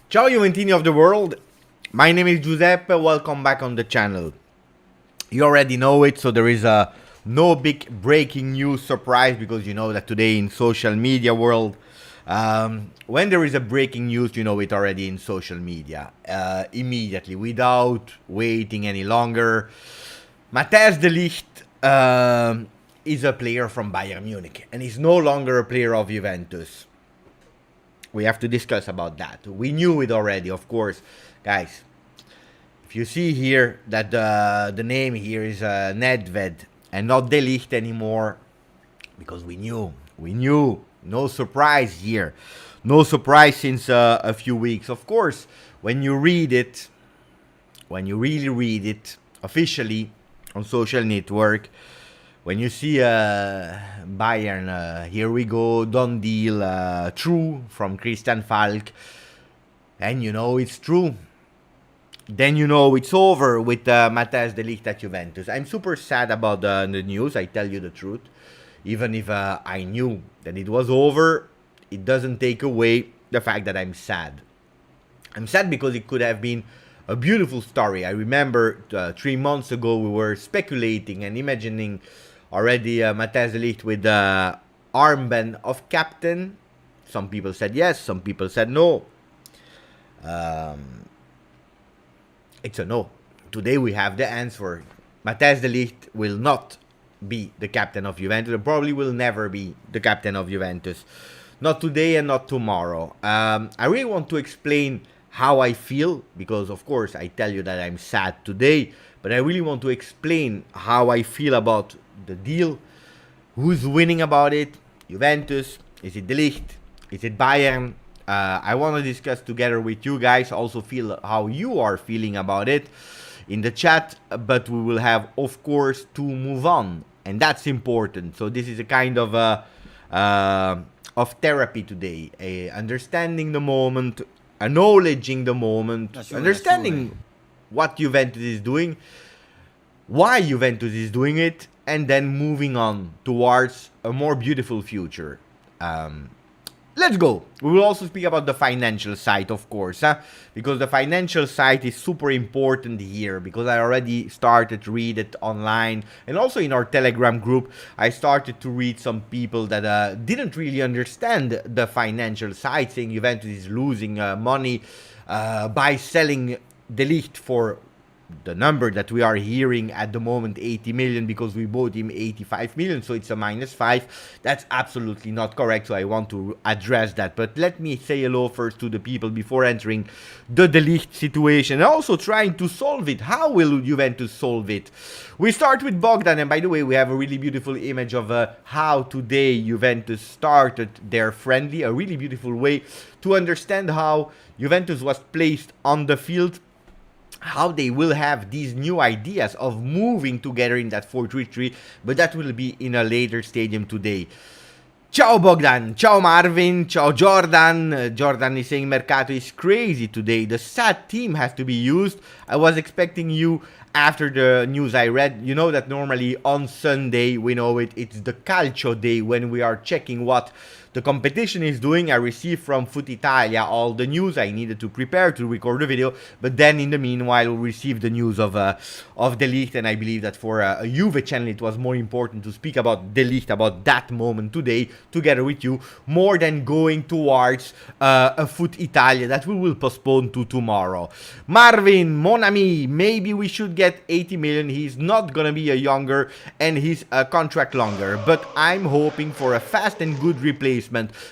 Ciao Juventini of the world, my name is Giuseppe, welcome back on the channel. You already know it, so there is no big breaking news surprise because you know that today in social media world, when there is a breaking news, you know it already in social media, immediately, without waiting any longer. Matthijs De Ligt is a player from Bayern Munich and he's no longer a player of Juventus. We have to discuss about that. We knew it already, of course. Guys, if you see here that the name here is Nedved and not De Ligt anymore, because we knew, no surprise here. No surprise since a few weeks. Of course, when you read it, when you really read it officially on social network, when you see Bayern, here we go, done deal, true from Christian Falk, and you know it's true, then you know it's over with Matthijs De Ligt at Juventus. I'm super sad about the news, I tell you the truth. Even if I knew that it was over, it doesn't take away the fact that I'm sad. I'm sad because it could have been a beautiful story. I remember 3 months ago we were speculating and imagining already Matthijs De Ligt with the armband of captain. Some people said yes, some people said no. It's a no. Today we have the answer. Matthijs De Ligt will not be the captain of Juventus. And probably will never be the captain of Juventus. Not today and not tomorrow. I really want to explain how I feel, because of course I tell you that I'm sad today, but I really want to explain how I feel about the deal. Who's winning about it? Juventus? Is it De Ligt? Is it Bayern? I want to discuss together with you guys. Also feel how you are feeling about it in the chat, but we will have, of course, to move on, and that's important. So this is a kind of therapy today, understanding the moment, acknowledging the moment, understanding what Juventus is doing, why Juventus is doing it, and then moving on towards a more beautiful future. Let's go. We will also speak about the financial side, of course, because the financial side is super important here, because I already started to read it online, and also in our Telegram group, I started to read some people that didn't really understand the financial side, saying Juventus is losing money by selling De Ligt for the number that we are hearing at the moment, 80 million, because we bought him 85 million, so it's a -5. That's absolutely not correct, so I want to address that. But let me say hello first to the people before entering the De Ligt situation, and also trying to solve it. How will Juventus solve it? We start with Bogdan, and by the way, we have a really beautiful image of how today Juventus started their friendly, a really beautiful way to understand how Juventus was placed on the field, how they will have these new ideas of moving together in that 4-3-3, but that will be in a later stadium today. Ciao Bogdan, ciao Marvin, ciao Jordan. Jordan is saying Mercato is crazy today. The sad team has to be used. I was expecting you after the news I read. You know that normally on Sunday, we know it's the Calcio day when we are checking what the competition is doing. I received from Foot Italia all the news I needed to prepare to record the video, but then in the meanwhile we received the news of De Ligt, and I believe that for a Juve channel it was more important to speak about De Ligt, about that moment today, together with you, more than going towards a Foot Italia that we will postpone to tomorrow. Marvin, mon ami, maybe we should get 80 million. He's not gonna be a younger and his contract longer, but I'm hoping for a fast and good replacement.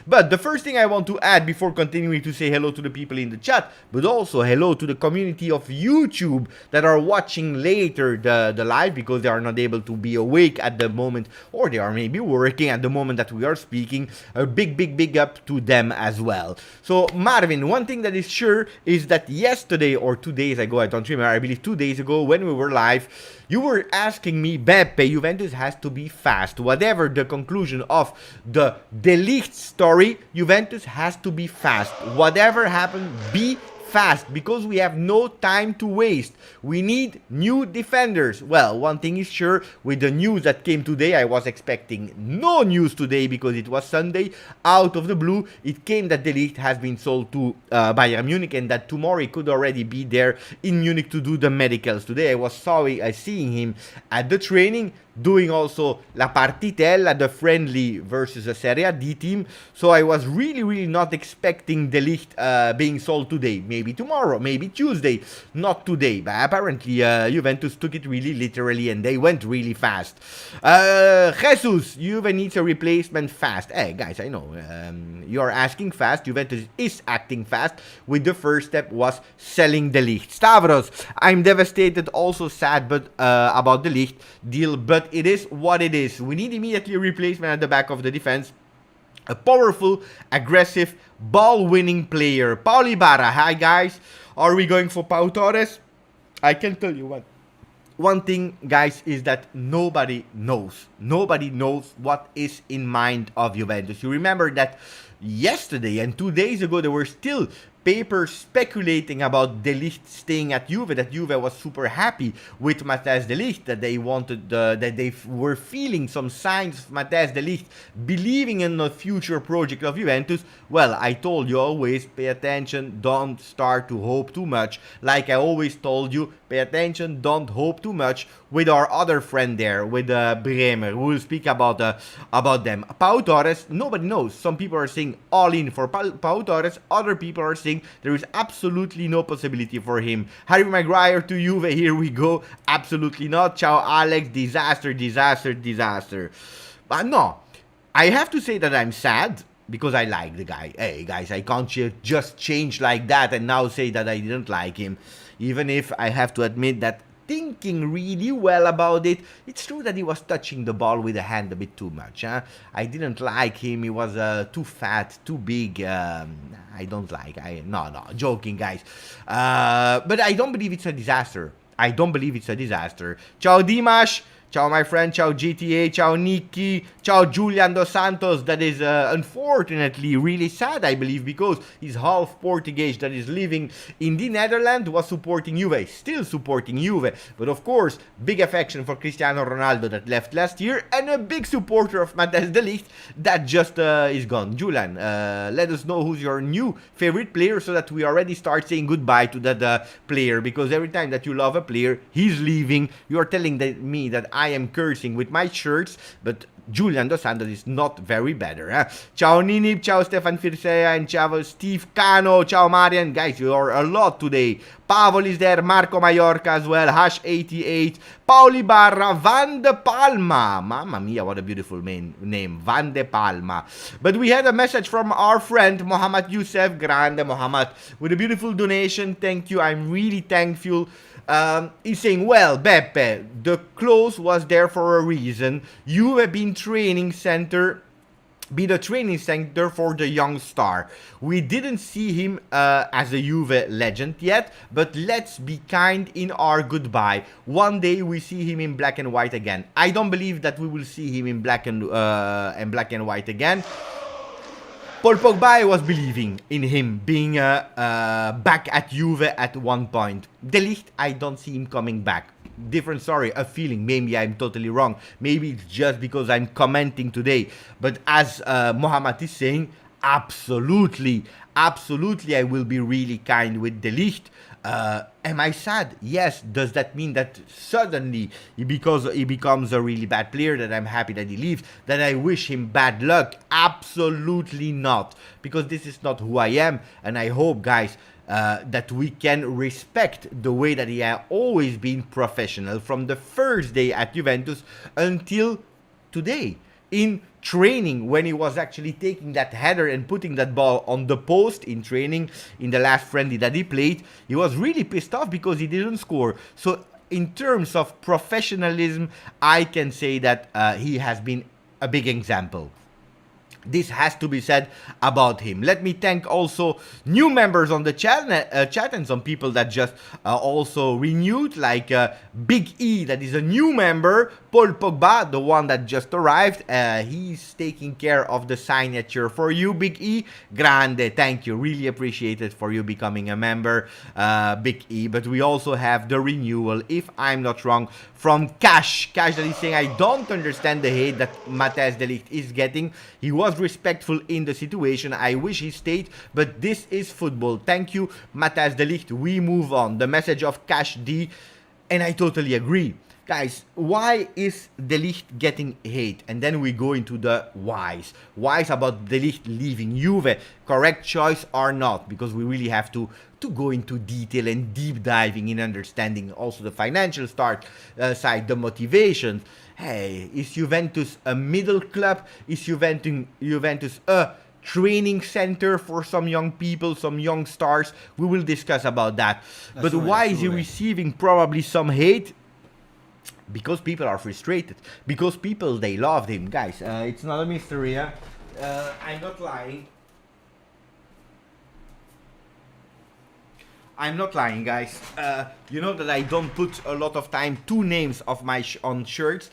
But the first thing I want to add before continuing to say hello to the people in the chat, but also hello to the community of YouTube that are watching later the live, because they are not able to be awake at the moment, or they are maybe working at the moment that we are speaking. A big up to them as well. So Marvin, one thing that is sure is that yesterday or 2 days ago, I don't remember, I believe 2 days ago when we were live, you were asking me, Beppe, Juventus has to be fast. Whatever the conclusion of the De Ligt story, Juventus has to be fast. Whatever happened, be fast because we have no time to waste. We need new defenders. Well, one thing is sure, with the news that came today, I was expecting no news today because it was Sunday. Out of the blue, it came that De Ligt has been sold to Bayern Munich and that tomorrow he could already be there in Munich to do the medicals. Today I was seeing him at the training, doing also La Partitella, the friendly versus a Serie A D team. So I was really not expecting De Ligt being sold today. Maybe tomorrow, maybe Tuesday, not today. But apparently Juventus took it really literally and they went really fast. Jesus, Juve needs a replacement fast. Hey guys, I know you are asking fast. Juventus is acting fast with the first step was selling De Ligt. Stavros, I'm devastated, also sad but about De Ligt deal, but it is what it is. We need immediately a replacement at the back of the defense. A powerful, aggressive, ball-winning player. Paul Ibarra, hi guys. Are we going for Pau Torres? I can tell you what. One thing, guys, is that nobody knows. Nobody knows what is in mind of Juventus. You remember that yesterday and 2 days ago there were still papers speculating about De Ligt staying at Juve, that Juve was super happy with Matthijs De Ligt, that they wanted, that they were feeling some signs of Matthijs De Ligt believing in the future project of Juventus. Well, I told you always, pay attention, don't start to hope too much. Like I always told you, pay attention, don't hope too much with our other friend there, with Bremer. We'll speak about them. Pau Torres, nobody knows. Some people are saying all in for Pau Torres, other people are saying there is absolutely no possibility for him. Harry Maguire to Juve, here we go. Absolutely not. Ciao Alex, disaster. But no, I have to say that I'm sad because I like the guy. Hey guys, I can't just change like that and now say that I didn't like him. Even if I have to admit that thinking really well about it, it's true that he was touching the ball with the hand a bit too much. I didn't like him. He was too fat, too big. I don't like. No, joking, guys. But I don't believe it's a disaster. Ciao, Dimash. Ciao, my friend. Ciao, GTA. Ciao, Nikki. Ciao, Julian Dos Santos. That is unfortunately really sad, I believe, because he's half Portuguese that is living in the Netherlands, was supporting Juve. Still supporting Juve. But of course, big affection for Cristiano Ronaldo that left last year. And a big supporter of Matthijs De Ligt that just is gone. Julian, let us know who's your new favorite player so that we already start saying goodbye to that player. Because every time that you love a player, he's leaving. You are telling me that I am cursing with my shirts, but Julian Dos Santos is not very better. Ciao Ninib, ciao Stefan Firsea, and ciao Steve Cano, ciao Marian. Guys, you are a lot today. Pavel is there, Marco Mallorca as well, Hash88, Pauli Barra, Van de Palma. Mamma mia, what a beautiful name, Van de Palma. But we had a message from our friend Mohamed Youssef, grande Mohamed, with a beautiful donation. Thank you, I'm really thankful. He's saying, well, Beppe, the close was there for a reason. You have been a training center for the young star. We didn't see him as a Juve legend yet, but let's be kind in our goodbye. One day we see him in black and white again. I don't believe that we will see him in black and white again. Paul Pogba was believing in him being back at Juve at one point. De Ligt, I don't see him coming back. Different story, a feeling. Maybe I'm totally wrong. Maybe it's just because I'm commenting today. But as Mohamed is saying, absolutely, I will be really kind with De Ligt. Am I sad? Yes. Does that mean that suddenly he becomes a really bad player, that I'm happy that he leaves, that I wish him bad luck? Absolutely not. Because this is not who I am. And I hope, guys, that we can respect the way that he has always been professional from the first day at Juventus until today. In training, when he was actually taking that header and putting that ball on the post in training in the last friendly that he played, he was really pissed off because he didn't score. So in terms of professionalism, I can say that he has been a big example. This has to be said about him. Let me thank also new members on the chat and some people that just also renewed, like Big E, that is a new member. Paul Pogba, the one that just arrived. He's taking care of the signature for you, Big E. Grande, thank you. Really appreciate it for you becoming a member, Big E. But we also have the renewal, if I'm not wrong, from Cash. Cash that is saying, I don't understand the hate that Matthijs De Ligt is getting. He was respectful in the situation. I wish he stayed, but this is football. Thank you, Matthijs De Ligt. We move on. The message of Cash D, and I totally agree. Guys, why is De Ligt getting hate? And then we go into the whys. Whys about De Ligt leaving Juve. Correct choice or not? Because we really have to go into detail and deep diving in understanding also the financial side, the motivation. Hey, is Juventus a middle club? Is Juventus a training center for some young people, some young stars? We will discuss about that. But why is he receiving probably some hate? Because people are frustrated. Because people, they loved him. Guys, it's not a mystery. I'm not lying. I'm not lying, guys. You know that I don't put a lot of time, two names of my on shirts.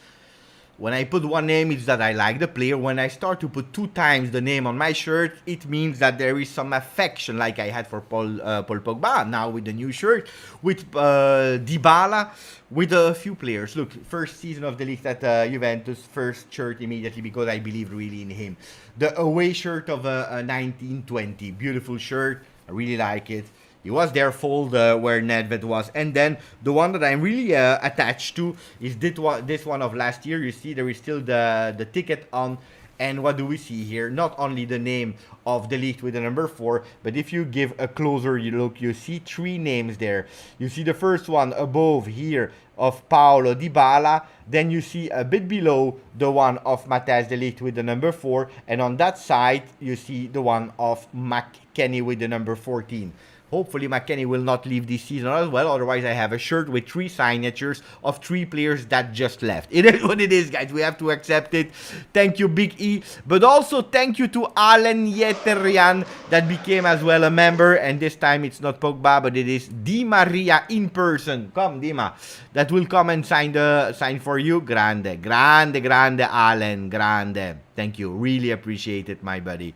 When I put one name, it's that I like the player. When I start to put 2 times the name on my shirt, it means that there is some affection, like I had for Paul Pogba. Now with the new shirt, with Dybala, with a few players. Look, first season of De Ligt at Juventus, first shirt immediately because I believe really in him. The away shirt of 1920, beautiful shirt. I really like it. He was there fold where Nedved was. And then the one that I'm really attached to is this one of last year. You see there is still the ticket on. And what do we see here? Not only the name of De Ligt with the number 4, but if you give a closer look, you see 3 names there. You see the first one above here of Paulo Dybala. Then you see a bit below the one of Matthijs De Ligt with the number 4. And on that side, you see the one of McKennie with the number 14. Hopefully McKennie will not leave this season as well. Otherwise, I have a shirt with 3 signatures of 3 players that just left. It is what it is, guys. We have to accept it. Thank you, Big E. But also thank you to Allen Yeterian that became as well a member. And this time it's not Pogba, but it is Di Maria in person. Come, Dima. That will come and sign for you. Grande, grande, grande, Allen. Grande. Thank you. Really appreciate it, my buddy.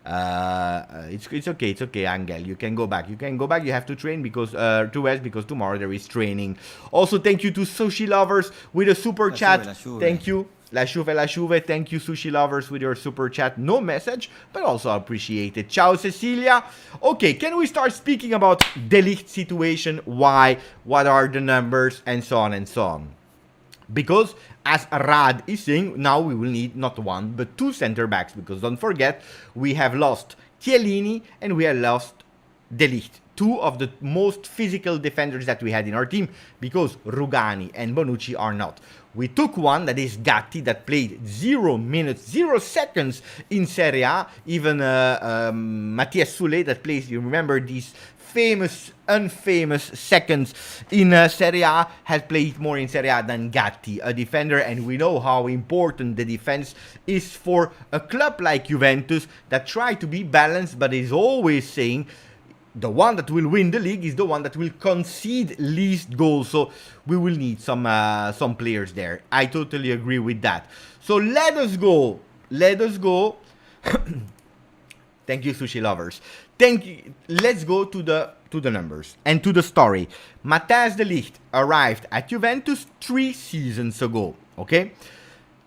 It's okay, Angel. You can go back. You have to train because to rest because tomorrow there is training. Also, thank you to Sushi Lovers with a super chat. Thank you. La Juve. Thank you, Sushi Lovers, with your super chat. No message, but also appreciate it. Ciao, Cecilia. Okay, can we start speaking about De Ligt situation? Why? What are the numbers? And so on and so on. Because, as Rad is saying, now we will need not 1, but 2 center backs. Because don't forget, we have lost Chiellini and we have lost De Ligt. 2 of the most physical defenders that we had in our team. Because Rugani and Bonucci are not. We took one, that is Gatti, that played 0 minutes, 0 seconds in Serie A. Even Mathias Soulé that plays, you remember these famous, unfamous seconds in Serie A, has played more in Serie A than Gatti, a defender, and we know how important the defense is for a club like Juventus that try to be balanced, but is always saying the one that will win the league is the one that will concede least goals. So we will need some players there. I totally agree with that. So let us go. Thank you, Sushi Lovers. Thank you. Let's go to the numbers and to the story. Matthijs De Ligt arrived at Juventus 3 seasons ago. Okay,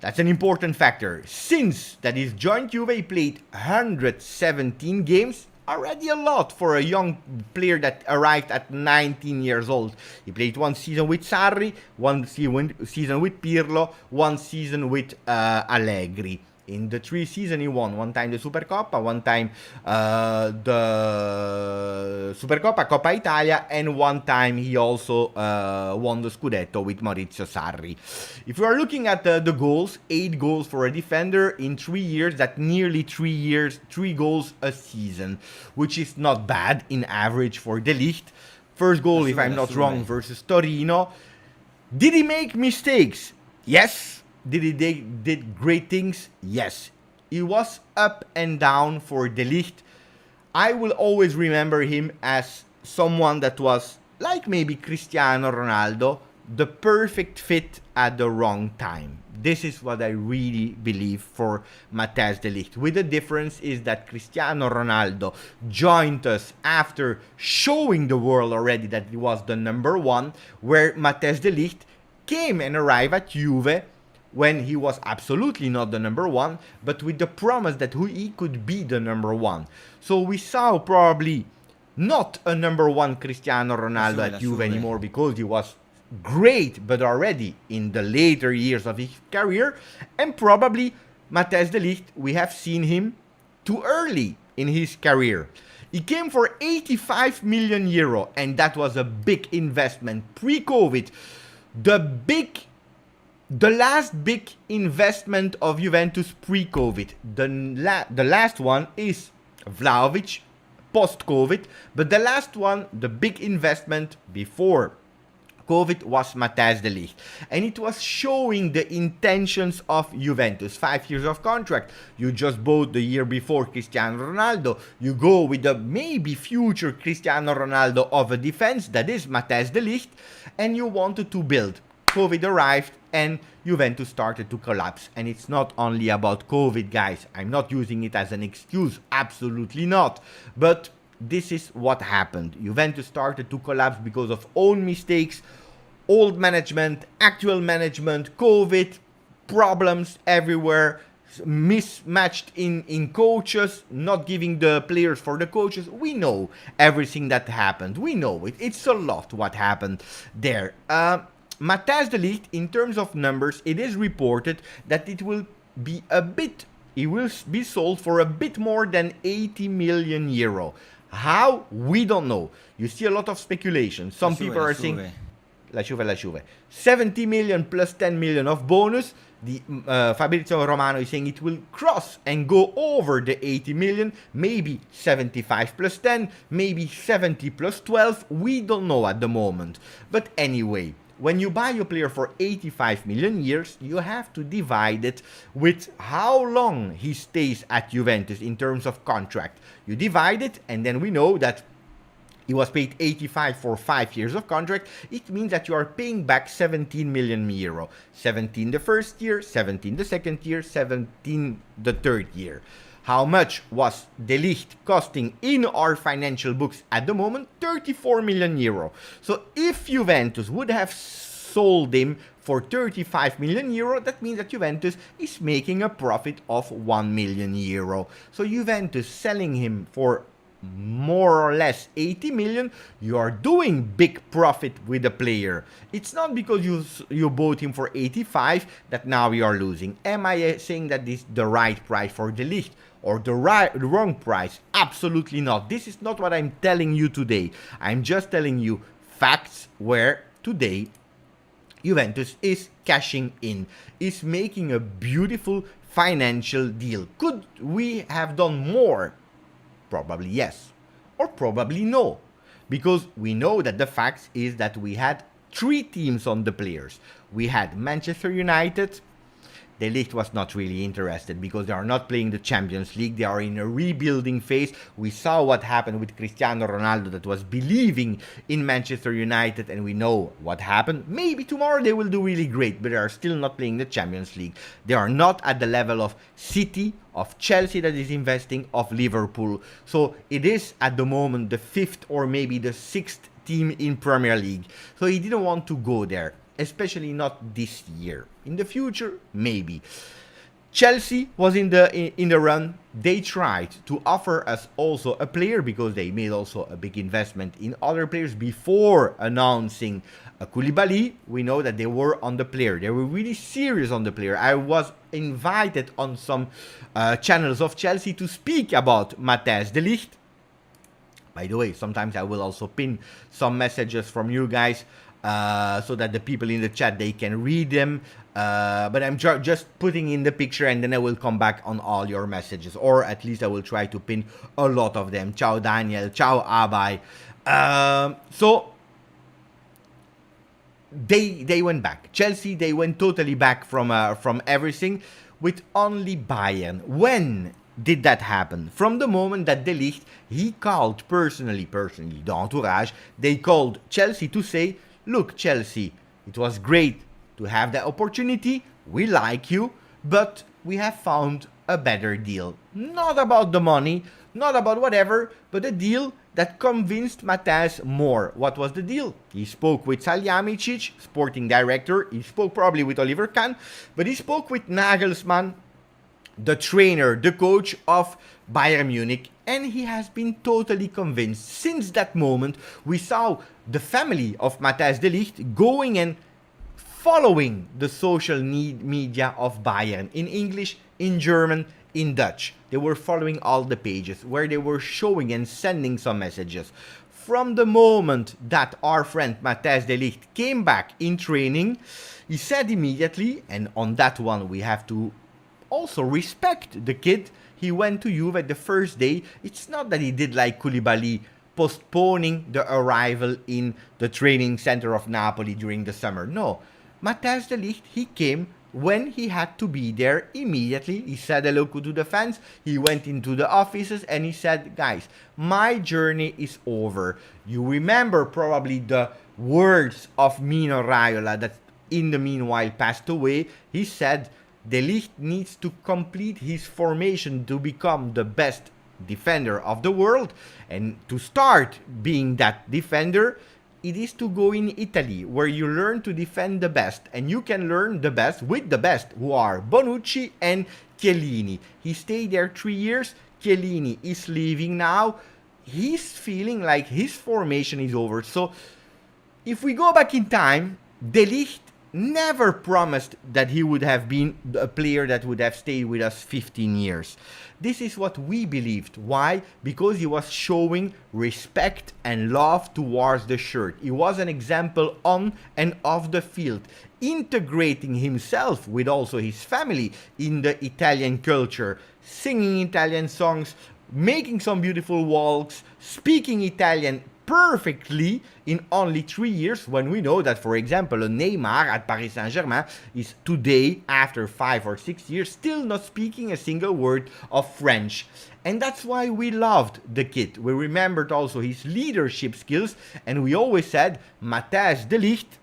that's an important factor. Since that is joined Juve, he played 117 games. Already a lot for a young player that arrived at 19 years old. He played 1 season with Sarri, 1 season with Pirlo, 1 season with Allegri. In the 3 seasons he won 1 time the Supercoppa, 1 time the Supercoppa, Coppa Italia, and 1 time he also won the Scudetto with Maurizio Sarri. If we are looking at the goals, 8 goals for a defender in 3 years, that's nearly 3 years, 3 goals a season, which is not bad in average for De Ligt. First goal, if I'm not wrong, versus Torino. Did he make mistakes? Yes. Did he did great things? Yes. It was up and down for De Ligt. I will always remember him as someone that was, like maybe Cristiano Ronaldo, the perfect fit at the wrong time. This is what I really believe for Matthijs De Ligt. With the difference is that Cristiano Ronaldo joined us after showing the world already that he was the number one, where Matthijs De Ligt came and arrived at Juve when he was absolutely not the number one, but with the promise that he could be the number one. So we saw probably not a number one Cristiano Ronaldo at Juve anymore, because he was great, but already in the later years of his career. And probably Matthijs De Ligt, we have seen him too early in his career. He came for 85 million euro, and that was a big investment pre-COVID. The last big investment of Juventus pre-COVID. The last one is Vlahovic post-COVID, but the last one, the big investment before COVID, was Matthijs De Ligt. And it was showing the intentions of Juventus. 5 years of contract. You just bought the year before Cristiano Ronaldo. You go with the maybe future Cristiano Ronaldo of a defense, that is Matthijs De Ligt, and you wanted to build. COVID arrived and Juventus started to collapse. And it's not only about COVID, guys. I'm not using it as an excuse. Absolutely not. But this is what happened. Juventus started to collapse because of own mistakes, old management, actual management, COVID, problems everywhere, mismatched in coaches, not giving the players for the coaches. We know everything that happened. We know it. It's a lot what happened there. Matthijs De Ligt, in terms of numbers, it is reported that it will be sold for a bit more than 80 million euro. How? We don't know. You see a lot of speculation. Some people are saying La Juve. 70 million plus 10 million of bonus. The Fabrizio Romano is saying it will cross and go over the 80 million. Maybe 75 plus 10, maybe 70 plus 12. We don't know at the moment. But anyway, when you buy a player for 85 million years, you have to divide it with how long he stays at Juventus in terms of contract. You divide it, and then we know that he was paid 85 for 5 years of contract. It means that you are paying back 17 million euro. 17 the first year, 17 the second year, 17 the third year. How much was De Ligt costing in our financial books at the moment? 34 million euro. So if Juventus would have sold him for 35 million euro, that means that Juventus is making a profit of 1 million euro. So Juventus selling him for more or less 80 million, you are doing big profit with the player. It's not because you bought him for 85 that now you are losing. Am I saying that this is the right price for De Ligt or the wrong price? Absolutely not. This is not what I'm telling you today. I'm just telling you facts where today Juventus is cashing in, is making a beautiful financial deal. Could we have done more? Probably yes, or probably no, because we know that the fact is that we had 3 teams on the players. We had Manchester United. De Ligt was not really interested because they are not playing the Champions League. They are in a rebuilding phase. We saw what happened with Cristiano Ronaldo that was believing in Manchester United, and we know what happened. Maybe tomorrow they will do really great, but they are still not playing the Champions League. They are not at the level of City, of Chelsea that is investing, of Liverpool. So it is at the moment the 5th or maybe the 6th team in Premier League. So he didn't want to go there, especially not this year. In the future, maybe. Chelsea was in the run. They tried to offer us also a player because they made also a big investment in other players before announcing a Koulibaly. We know that they were on the player. They were really serious on the player. I was invited on some channels of Chelsea to speak about Matthijs De Ligt. By the way, sometimes I will also pin some messages from you guys so that the people in the chat, they can read them. But I'm just putting in the picture, and then I will come back on all your messages, or at least I will try to pin a lot of them. Ciao Daniel, ciao Abai. So they went back. Chelsea, they went totally back from everything. with only Bayern. When did that happen? From the moment that De Ligt, he called personally, the entourage, they called Chelsea to say, look, Chelsea, it was great to have that opportunity, we like you, but we have found a better deal. Not about the money, not about whatever, but a deal that convinced Matthijs more. What was the deal? He spoke with Salihamidzic, sporting director. He spoke probably with Oliver Kahn, but he spoke with Nagelsmann, the trainer, the coach of Bayern Munich, and he has been totally convinced. Since that moment, we saw the family of Matthijs De Ligt going and following the social media of Bayern in English, in German, in Dutch. They were following all the pages where they were showing and sending some messages. From the moment that our friend Matthijs De Ligt came back in training, he said immediately, and on that one we have to also respect the kid, he went to Juve the first day. It's not that he did like Koulibaly, postponing the arrival in the training center of Napoli during the summer. No, Matthijs De Ligt, he came when he had to be there immediately. He said hello to the fans, he went into the offices and he said, guys, my journey is over. You remember probably the words of Mino Raiola that in the meanwhile passed away. He said, De Ligt needs to complete his formation to become the best defender of the world, and to start being that defender, it is to go in Italy, where you learn to defend the best, and you can learn the best with the best, who are Bonucci and Chiellini. He stayed there 3 years. Chiellini is leaving now. He's feeling like his formation is over. So if we go back in time, De Ligt never promised that he would have been a player that would have stayed with us 15 years. This is what we believed. Why? Because he was showing respect and love towards the shirt. He was an example on and off the field, integrating himself with also his family in the Italian culture, singing Italian songs, making some beautiful walks, speaking Italian perfectly in only 3 years, when we know that, for example, Neymar at Paris Saint-Germain is today, after 5 or 6 years, still not speaking a single word of French. And that's why we loved the kid. We remembered also his leadership skills, and we always said Matthijs De Ligt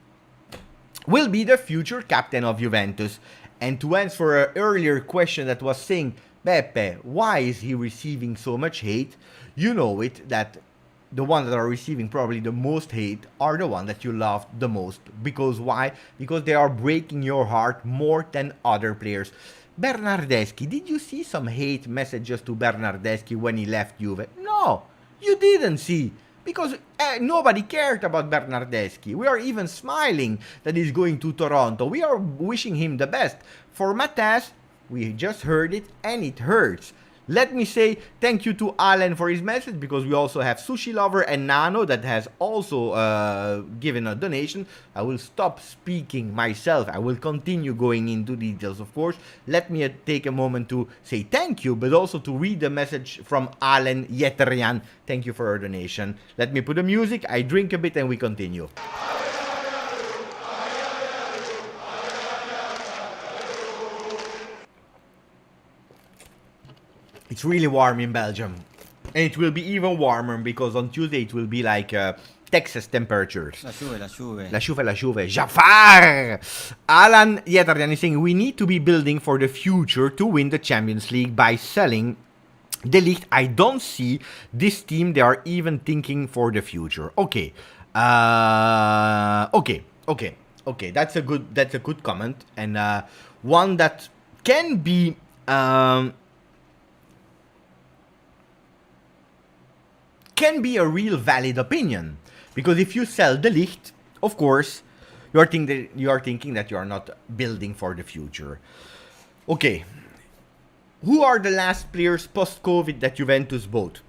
will be the future captain of Juventus. And to answer an earlier question that was saying, Beppe, why is he receiving so much hate? You know it, that the ones that are receiving probably the most hate are the ones that you love the most. Because why? Because they are breaking your heart more than other players. Bernardeschi, did you see some hate messages to Bernardeschi when he left Juve? No, you didn't see. Because nobody cared about Bernardeschi. We are even smiling that he's going to Toronto. We are wishing him the best. For Matthijs, we just heard it and it hurts. Let me say thank you to Alan for his message, because we also have Sushi Lover and Nano that has also given a donation. I will stop speaking myself. I will continue going into details, of course. Let me take a moment to say thank you, but also to read the message from Alan Yeterian. Thank you for your donation. Let me put the music, I drink a bit and we continue. It's really warm in Belgium. And it will be even warmer because on Tuesday it will be like Texas temperatures. La Juve. La Juve. Jafar! Alan Yetardian is saying, we need to be building for the future to win the Champions League by selling De Ligt. I don't see this team. They are even thinking for the future. Okay. Okay. That's a good comment. And one that can be... can be a real valid opinion, because if you sell De Ligt, of course, you are thinking that you are not building for the future. Okay, who are the last players post-COVID that Juventus bought?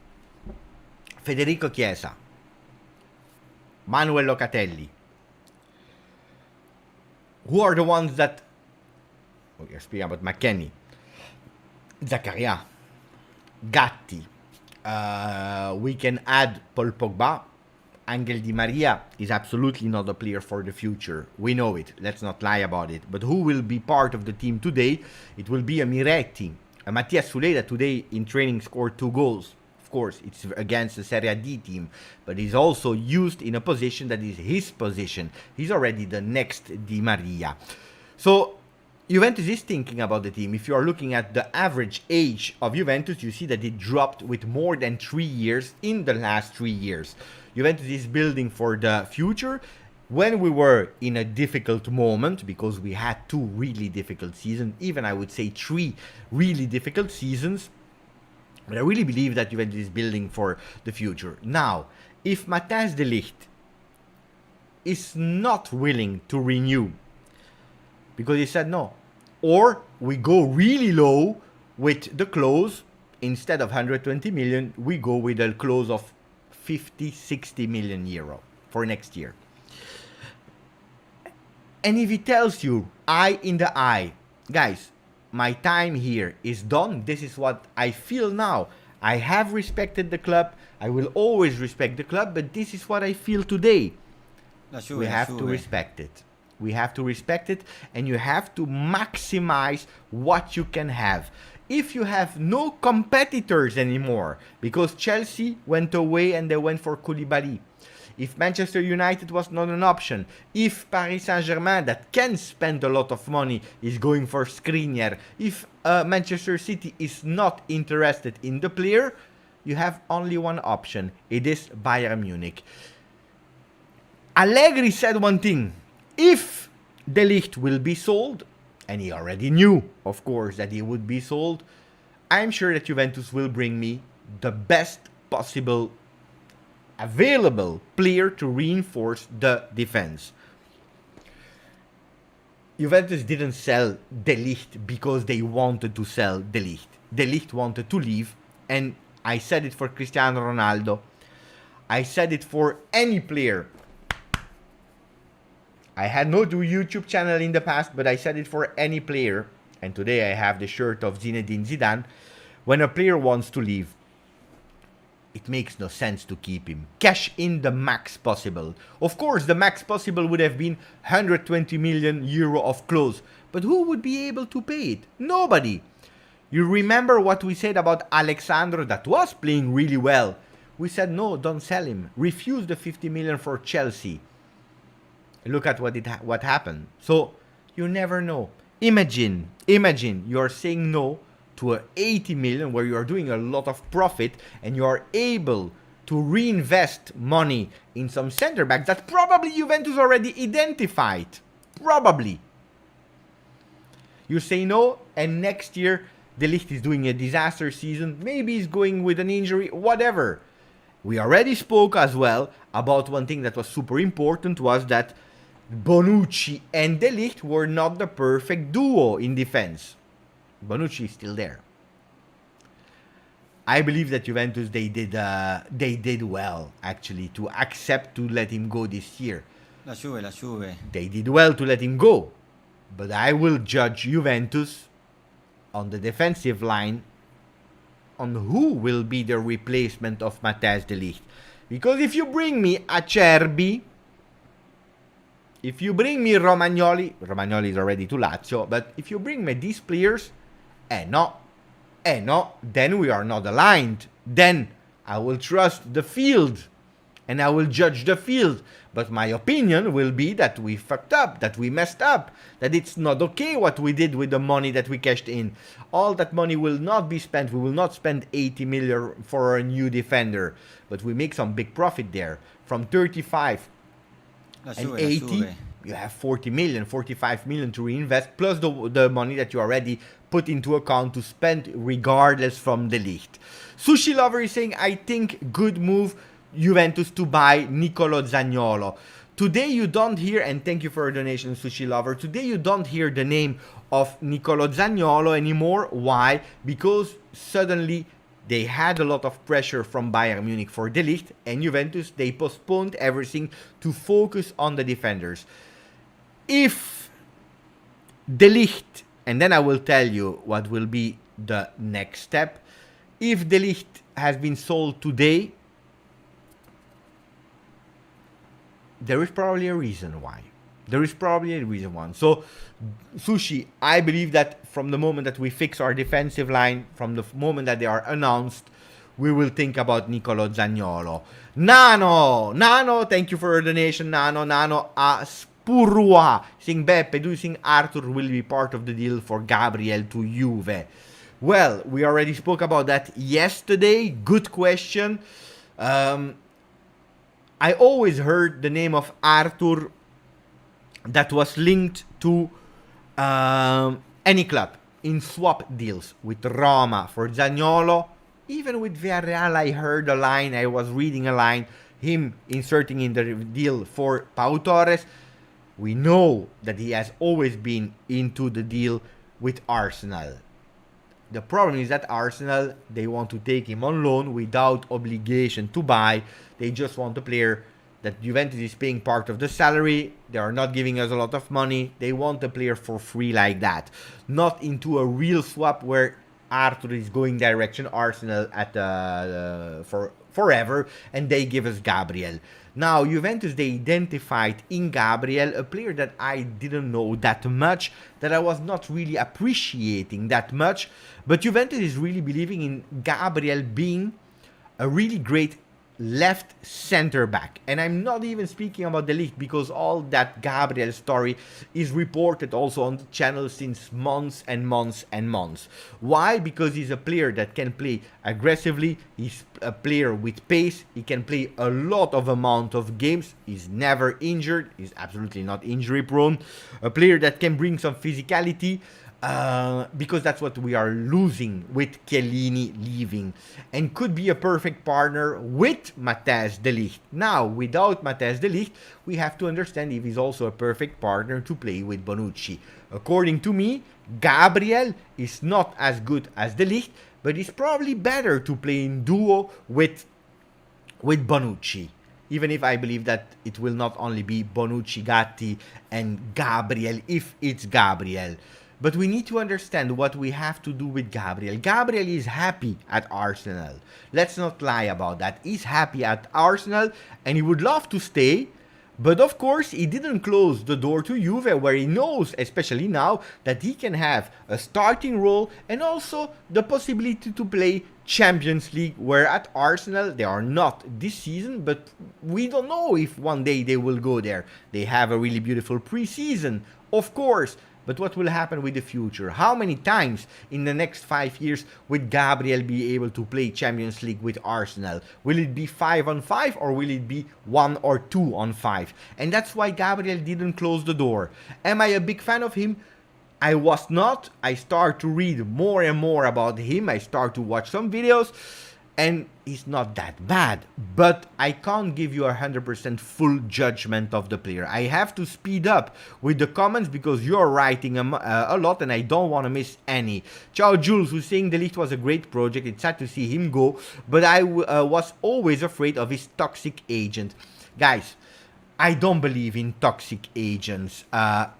Federico Chiesa, Manuel Locatelli. Who are the ones that... We're speaking about McKennie, Zakaria, Gatti. We can add Paul Pogba, Angel Di Maria is absolutely not a player for the future. We know it. Let's not lie about it. But who will be part of the team today? It will be a Miretti. A Mattias Suleda today in training scored 2 goals. Of course, it's against the Serie D team. But he's also used in a position that is his position. He's already the next Di Maria. So Juventus is thinking about the team. If you are looking at the average age of Juventus, you see that it dropped with more than 3 years in the last 3 years. Juventus is building for the future. When we were in a difficult moment, because we had 2 really difficult seasons, even I would say 3 really difficult seasons, but I really believe that Juventus is building for the future. Now, if Matthijs De Ligt is not willing to renew, because he said no, or we go really low with the clause, instead of 120 million, we go with a clause of 50-60 million euro for next year. And if he tells you, eye in the eye, guys, my time here is done, this is what I feel now. I have respected the club, I will always respect the club, but this is what I feel today. We have to respect it. We have to respect it, and you have to maximize what you can have. If you have no competitors anymore, because Chelsea went away and they went for Koulibaly, if Manchester United was not an option, if Paris Saint-Germain, that can spend a lot of money, is going for Skriniar, if Manchester City is not interested in the player, you have only one option. It is Bayern Munich. Allegri said one thing. If De Ligt will be sold, and he already knew, of course, that he would be sold, I'm sure that Juventus will bring me the best possible available player to reinforce the defense. Juventus didn't sell De Ligt because they wanted to sell De Ligt. De Ligt wanted to leave, and I said it for Cristiano Ronaldo. I said it for any player. I had no YouTube channel in the past, but I said it for any player. And today I have the shirt of Zinedine Zidane. When a player wants to leave, it makes no sense to keep him. Cash in the max possible. Of course, the max possible would have been 120 million euro of clause. But who would be able to pay it? Nobody. You remember what we said about Alexandro that was playing really well. We said, no, don't sell him. Refuse the 50 million for Chelsea. Look at what happened. So you never know. Imagine you are saying no to a 80 million where you are doing a lot of profit and you are able to reinvest money in some center back that probably Juventus already identified. Probably. You say no, and next year De Ligt is doing a disaster season. Maybe he's going with an injury, whatever. We already spoke as well about one thing that was super important, was that Bonucci and De Ligt were not the perfect duo in defense. Bonucci is still there. I believe that Juventus, they did well, actually, to accept to let him go this year. La Juve. They did well to let him go. But I will judge Juventus on the defensive line on who will be the replacement of Matthijs De Ligt. Because if you bring me Acerbi, if you bring me Romagnoli is already to Lazio, but if you bring me these players, no, then we are not aligned. Then I will trust the field and I will judge the field. But my opinion will be that we fucked up, that we messed up, that it's not okay what we did with the money that we cashed in. All that money will not be spent. We will not spend 80 million for a new defender, but we make some big profit there. From 35 and 80, you have 40 million, 45 million to reinvest, plus the money that you already put into account to spend regardless from De Ligt. Sushi Lover is saying, I think good move Juventus to buy Nicolo Zaniolo. Today you don't hear, and thank you for a donation, Sushi Lover, today you don't hear the name of Nicolo Zaniolo anymore. Why? Because suddenly they had a lot of pressure from Bayern Munich for De Ligt, and Juventus, they postponed everything to focus on the defenders. If De Ligt, and then I will tell you what will be the next step, if De Ligt has been sold today, there is probably a reason why. There is probably a reason why. So, Sushi, I believe that from the moment that we fix our defensive line, from the moment that they are announced, we will think about Nicolo Zaniolo. Nano, thank you for your donation, Nano, Spurua, saying Beppe, do you think Arthur will be part of the deal for Gabriel to Juve? Well, we already spoke about that yesterday. Good question. I always heard the name of Arthur that was linked to any club in swap deals with Roma for Zaniolo. Even with Villarreal, I heard a line, I was reading a line, him inserting in the deal for Pau Torres. We know that he has always been into the deal with Arsenal. The problem is that Arsenal, they want to take him on loan without obligation to buy. They just want a player that Juventus is paying part of the salary. They are not giving us a lot of money. They want a player for free like that. Not into a real swap where Arthur is going direction Arsenal at for forever, and they give us Gabriel. Now, Juventus, they identified in Gabriel a player that I didn't know that much, that I was not really appreciating that much, but Juventus is really believing in Gabriel being a really great left center back. And I'm not even speaking about De Ligt, because all that Gabriel story is reported also on the channel since months and months and months. Why? Because he's a player that can play aggressively, he's a player with pace, he can play a lot of amount of games, he's never injured, he's absolutely not injury prone, a player that can bring some physicality, because that's what we are losing with Chiellini leaving, and could be a perfect partner with Matthijs De Ligt. Now, without Matthijs De Ligt, we have to understand if he's also a perfect partner to play with Bonucci. According to me, Gabriel is not as good as De Ligt, but it's probably better to play in duo with Bonucci. Even if I believe that it will not only be Bonucci, Gatti, and Gabriel, if it's Gabriel. But we need to understand what we have to do with Gabriel. Gabriel is happy at Arsenal. Let's not lie about that. He's happy at Arsenal and he would love to stay. But of course, he didn't close the door to Juve, where he knows, especially now, that he can have a starting role and also the possibility to play Champions League, where at Arsenal they are not this season, but we don't know if one day they will go there. They have a really beautiful preseason, of course. But what will happen with the future? How many times in the next 5 years would Gabriel be able to play Champions League with Arsenal? Will it be 5-on-5 or will it be 1 or 2-on-5? And that's why Gabriel didn't close the door. Am I a big fan of him? I was not. I start to read more and more about him. I start to watch some videos. And he's not that bad, but I can't give you 100% full judgment of the player. I have to speed up with the comments because you're writing a lot and I don't want to miss any. Ciao Jules, who's saying De Ligt was a great project. It's sad to see him go, but I was always afraid of his toxic agent. Guys, I don't believe in toxic agents.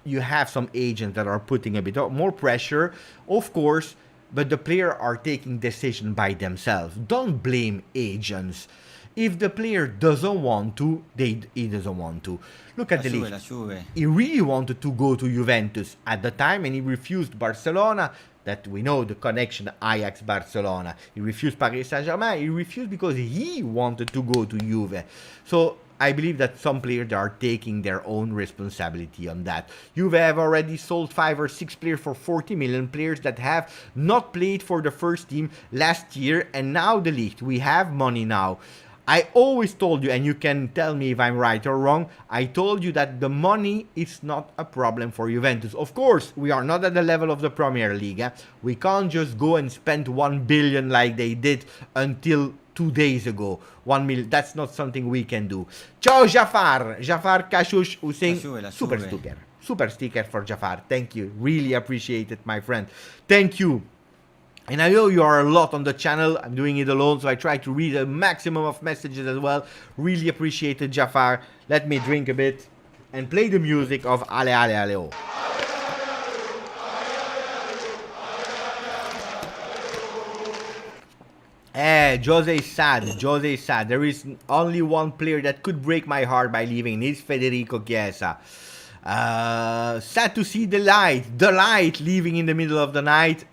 You have some agents that are putting a bit more pressure, of course, but the player are taking decision by themselves. Don't blame agents. If the player doesn't want to, he doesn't want to. Look at De Ligt. He really wanted to go to Juventus at the time and he refused Barcelona. That we know the connection Ajax-Barcelona. He refused Paris Saint-Germain. He refused because he wanted to go to Juve. So I believe that some players are taking their own responsibility on that. Juve have already sold 5 or 6 players for 40 million, players that have not played for the first team last year, and now De Ligt. We have money now. I always told you, and you can tell me if I'm right or wrong, I told you that the money is not a problem for Juventus. Of course, we are not at the level of the Premier League. We can't just go and spend 1 billion like they did until 2 days ago. 1 million, that's not something we can do. Ciao Jafar Kashush, who's saying super sticker. Super sticker for Jafar. Thank you. Really appreciate it, my friend. Thank you. And I know you are a lot on the channel. I'm doing it alone, so I try to read a maximum of messages as well. Really appreciate it, Jafar. Let me drink a bit and play the music of Ale Ale Ale O. Jose is sad. Jose is sad. There is only one player that could break my heart by leaving, and it's Federico Chiesa. Sad to see the light leaving in the middle of the night.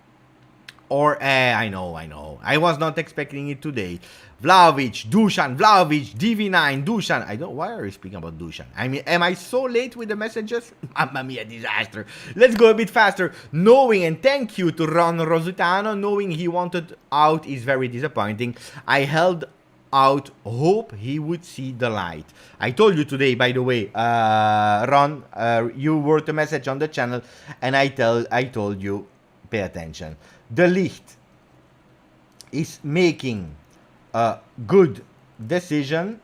Or, I know. I was not expecting it today. Vlahovic, Dusan, Vlahovic, DV9, Dusan. I don't. Why are you speaking about Dusan? I mean, am I so late with the messages? Mamma mia, disaster. Let's go a bit faster. Knowing, and thank you to Ron Rositano, knowing he wanted out is very disappointing. I held out hope he would see the light. I told you today, by the way, Ron, you wrote a message on the channel, and I told you, pay attention. De Ligt is making a good decision.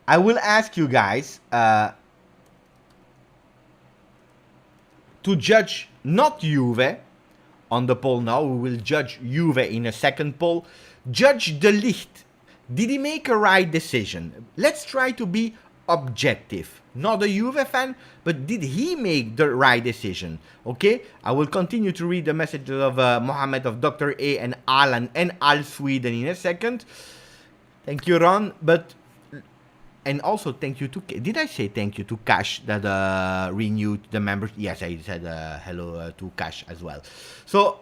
I will ask you guys to judge not Juve on the poll now. We will judge Juve in a second poll. Judge De Ligt. Did he make a right decision? Let's try to be objective. Not a Juve fan, but did he make the right decision? Okay, I will continue to read the messages of Mohammed, of Dr. A, and Alan, and Al Sweden in a second. Thank you, Ron. And also thank you to... Did I say thank you to Cash that renewed the members? Yes, I said hello to Cash as well. So,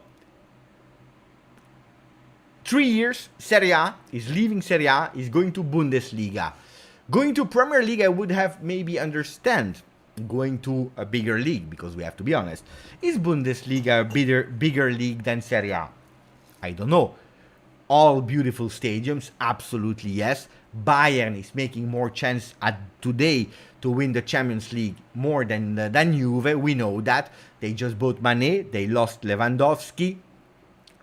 3 years, Serie A, is leaving Serie A, is going to Bundesliga. Going to Premier League, I would have maybe understand. Going to a bigger league, because we have to be honest. Is Bundesliga a bigger league than Serie A? I don't know. All beautiful stadiums, absolutely yes. Bayern is making more chance today to win the Champions League more than Juve. We know that. They just bought Mané. They lost Lewandowski.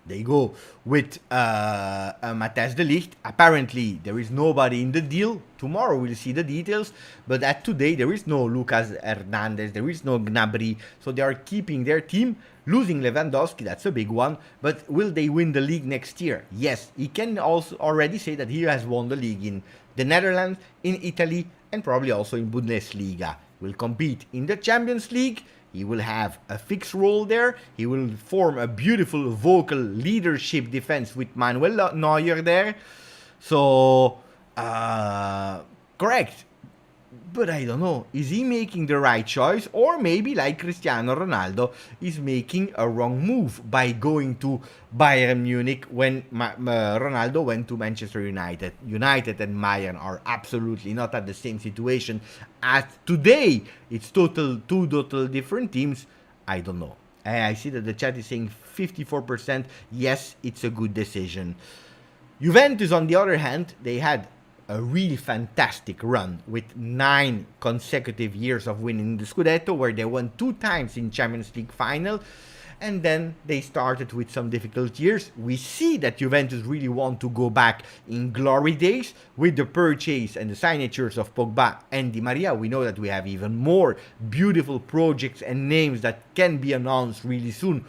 They go with Matthijs De Ligt. Apparently, there is nobody in the deal. Tomorrow we'll see the details. But today, there is no Lucas Hernandez. There is no Gnabry. So they are keeping their team. Losing Lewandowski, that's a big one. But will they win the league next year? Yes. He can also already say that he has won the league in the Netherlands, in Italy, and probably also in Bundesliga. Will compete in the Champions League. He will have a fixed role there. He will form a beautiful vocal leadership defense with Manuel Neuer there. So, correct. But I don't know. Is he making the right choice? Or maybe, like Cristiano Ronaldo, is making a wrong move by going to Bayern Munich when Ronaldo went to Manchester United. United and Bayern are absolutely not at the same situation as today. It's two total different teams. I don't know. I see that the chat is saying 54%. Yes, it's a good decision. Juventus, on the other hand, they had a really fantastic run with 9 consecutive years of winning the Scudetto, where they won 2 times in Champions League final, and then they started with some difficult years. We see that Juventus really want to go back in glory days with the purchase and the signatures of Pogba and Di Maria. We know that we have even more beautiful projects and names that can be announced really soon.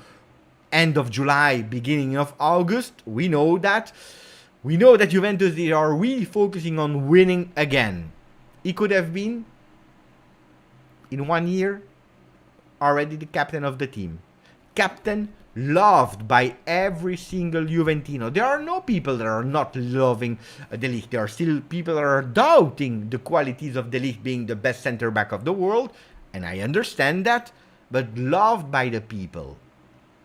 End of July, beginning of August. We know that Juventus, they are really focusing on winning again. He could have been, in 1 year, already the captain of the team. Captain, loved by every single Juventino. There are no people that are not loving De Ligt. There are still people that are doubting the qualities of De Ligt being the best center-back of the world. And I understand that. But loved by the people.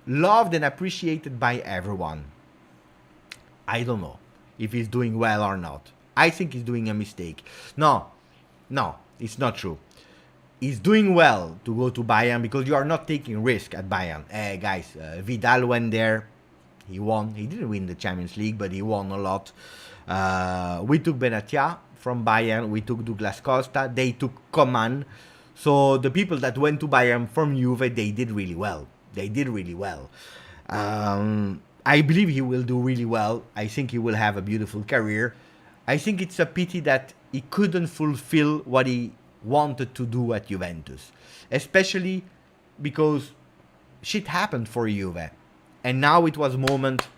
Loved and appreciated by everyone. I don't know if he's doing well or not. I think he's doing a mistake. No, it's not true. He's doing well to go to Bayern because you are not taking risk at Bayern. Guys, Vidal went there. He won. He didn't win the Champions League, but he won a lot. We took Benatia from Bayern. We took Douglas Costa. They took Coman. So the people that went to Bayern from Juve, they did really well. I believe he will do really well. I think he will have a beautiful career. I think it's a pity that he couldn't fulfill what he wanted to do at Juventus. Especially because shit happened for Juve. And now it was a moment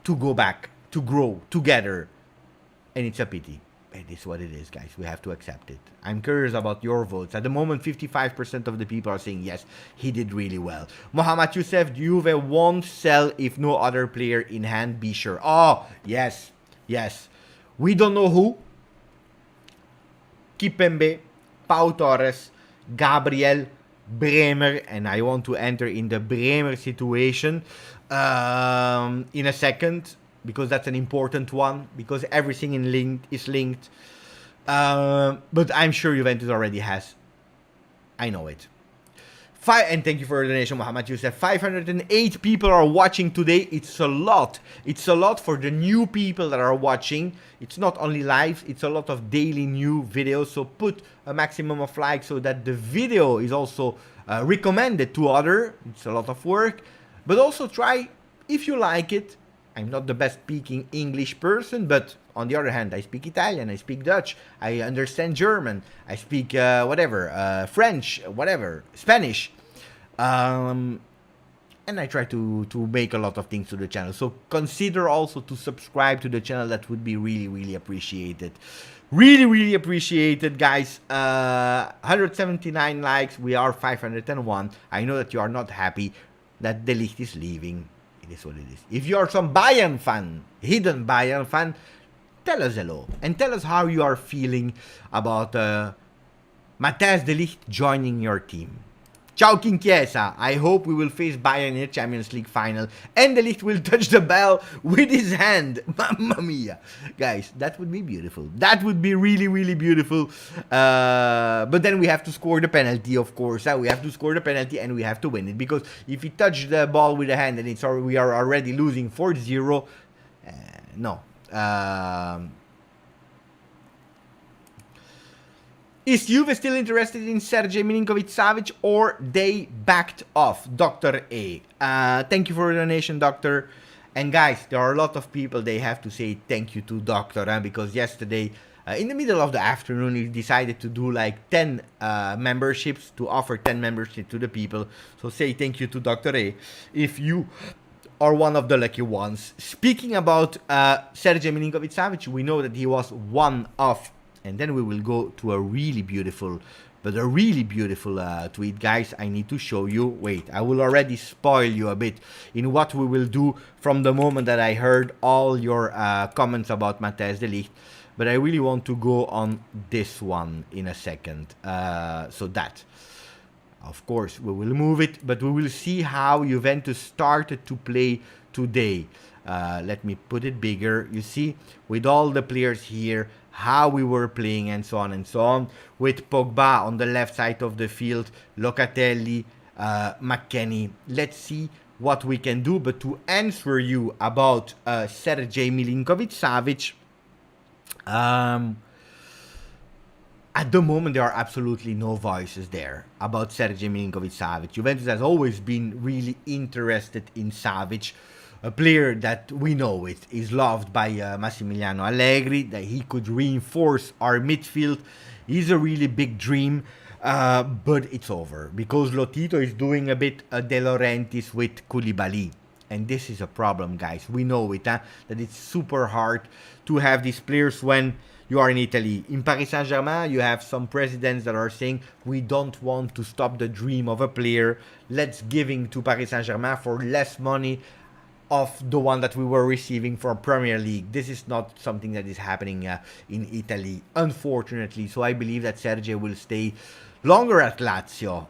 to go back, to grow together. And it's a pity. It is what it is, guys. We have to accept it. I'm curious about your votes. At the moment, 55% of the people are saying yes, he did really well. Mohamed Youssef, Juve won't sell if no other player in hand, be sure. Oh, yes, yes. We don't know who. Kipembe, Pau Torres, Gabriel, Bremer, and I want to enter in the Bremer situation in a second, because that's an important one, because everything is linked. But I'm sure Juventus already has. I know it. And thank you for the donation, Mohamed Youssef. 508 people are watching today. It's a lot. It's a lot for the new people that are watching. It's not only live, it's a lot of daily new videos. So put a maximum of likes so that the video is also recommended to others. It's a lot of work. But also try, if you like it. I'm not the best speaking English person, but on the other hand, I speak Italian, I speak Dutch, I understand German, I speak French, whatever, Spanish. And I try to make a lot of things to the channel. So consider also to subscribe to the channel. That would be really, really appreciated. Really, really appreciated, guys. 179 likes. We are 501. I know that you are not happy that De Ligt is leaving. It is what it is. If you are some Bayern fan, hidden Bayern fan, tell us hello. And tell us how you are feeling about Matthijs De Ligt joining your team. Ciao King Chiesa. I hope we will face Bayern in the Champions League final. And De Ligt will touch the bell with his hand. Mamma mia. Guys, that would be beautiful. That would be really, really beautiful. But then we have to score the penalty, of course. We have to score the penalty and we have to win it. Because if we touch the ball with the hand and we are already losing 4-0. No. Is Juve still interested in Sergej Milinkovic-Savic or they backed off? Dr. A. Thank you for the donation, Doctor. And guys, there are a lot of people, they have to say thank you to Doctor, because yesterday, in the middle of the afternoon, he decided to do like 10 memberships, to offer 10 memberships to the people. So say thank you to Dr. A if you are one of the lucky ones. Speaking about Sergej Milinkovic-Savic, we know that he was one of. And then we will go to a really beautiful tweet, guys. I need to show you. Wait, I will already spoil you a bit in what we will do from the moment that I heard all your comments about Matthijs De Ligt. But I really want to go on this one in a second. So that, of course, we will move it. But we will see how Juventus started to play today. Let me put it bigger. You see, with all the players here, how we were playing and so on, with Pogba on the left side of the field, Locatelli, McKennie. Let's see what we can do. But to answer you about Sergej Milinkovic-Savic, at the moment there are absolutely no voices there about Sergej Milinkovic-Savic. Juventus has always been really interested in Savic. A player that we know it is loved by Massimiliano Allegri, that he could reinforce our midfield. He's a really big dream, but it's over. Because Lotito is doing a bit De Laurentiis with Koulibaly. And this is a problem, guys. We know it, that it's super hard to have these players when you are in Italy. In Paris Saint-Germain, you have some presidents that are saying, we don't want to stop the dream of a player. Let's give him to Paris Saint-Germain for less money of the one that we were receiving from Premier League. This is not something that is happening in Italy, unfortunately. So I believe that Sergej will stay longer at Lazio.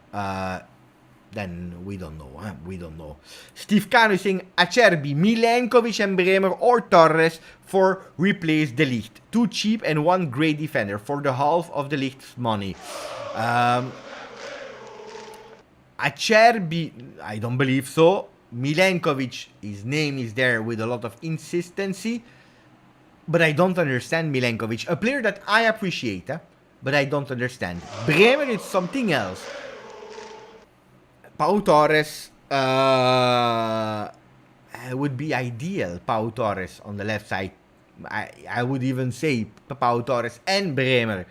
Then we don't know. We don't know. Steve Cano is saying Acerbi, Milenkovic and Bremer or Torres for replace De Ligt. Too cheap and one great defender for the half of De Ligt's money. Acerbi, I don't believe so. Milenkovic, his name is there with a lot of insistency, but I don't understand Milenkovic, a player that I appreciate, but I don't understand. Bremer is something else. Pau Torres would be ideal. Pau Torres on the left side. I would even say Pau Torres and Bremer,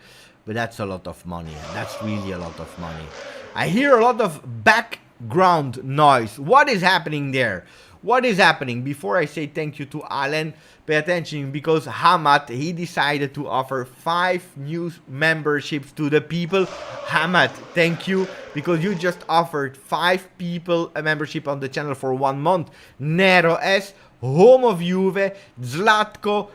but that's a lot of money. That's really a lot of money. I hear a lot of background noise. What is happening there? What is happening? Before I say thank you to Alan, pay attention, because Hamad, he decided to offer 5 new memberships to the people. Hamad, thank you, because you just offered 5 people a membership on the channel for 1 month. Nero S, Home of Juve, Zlatko,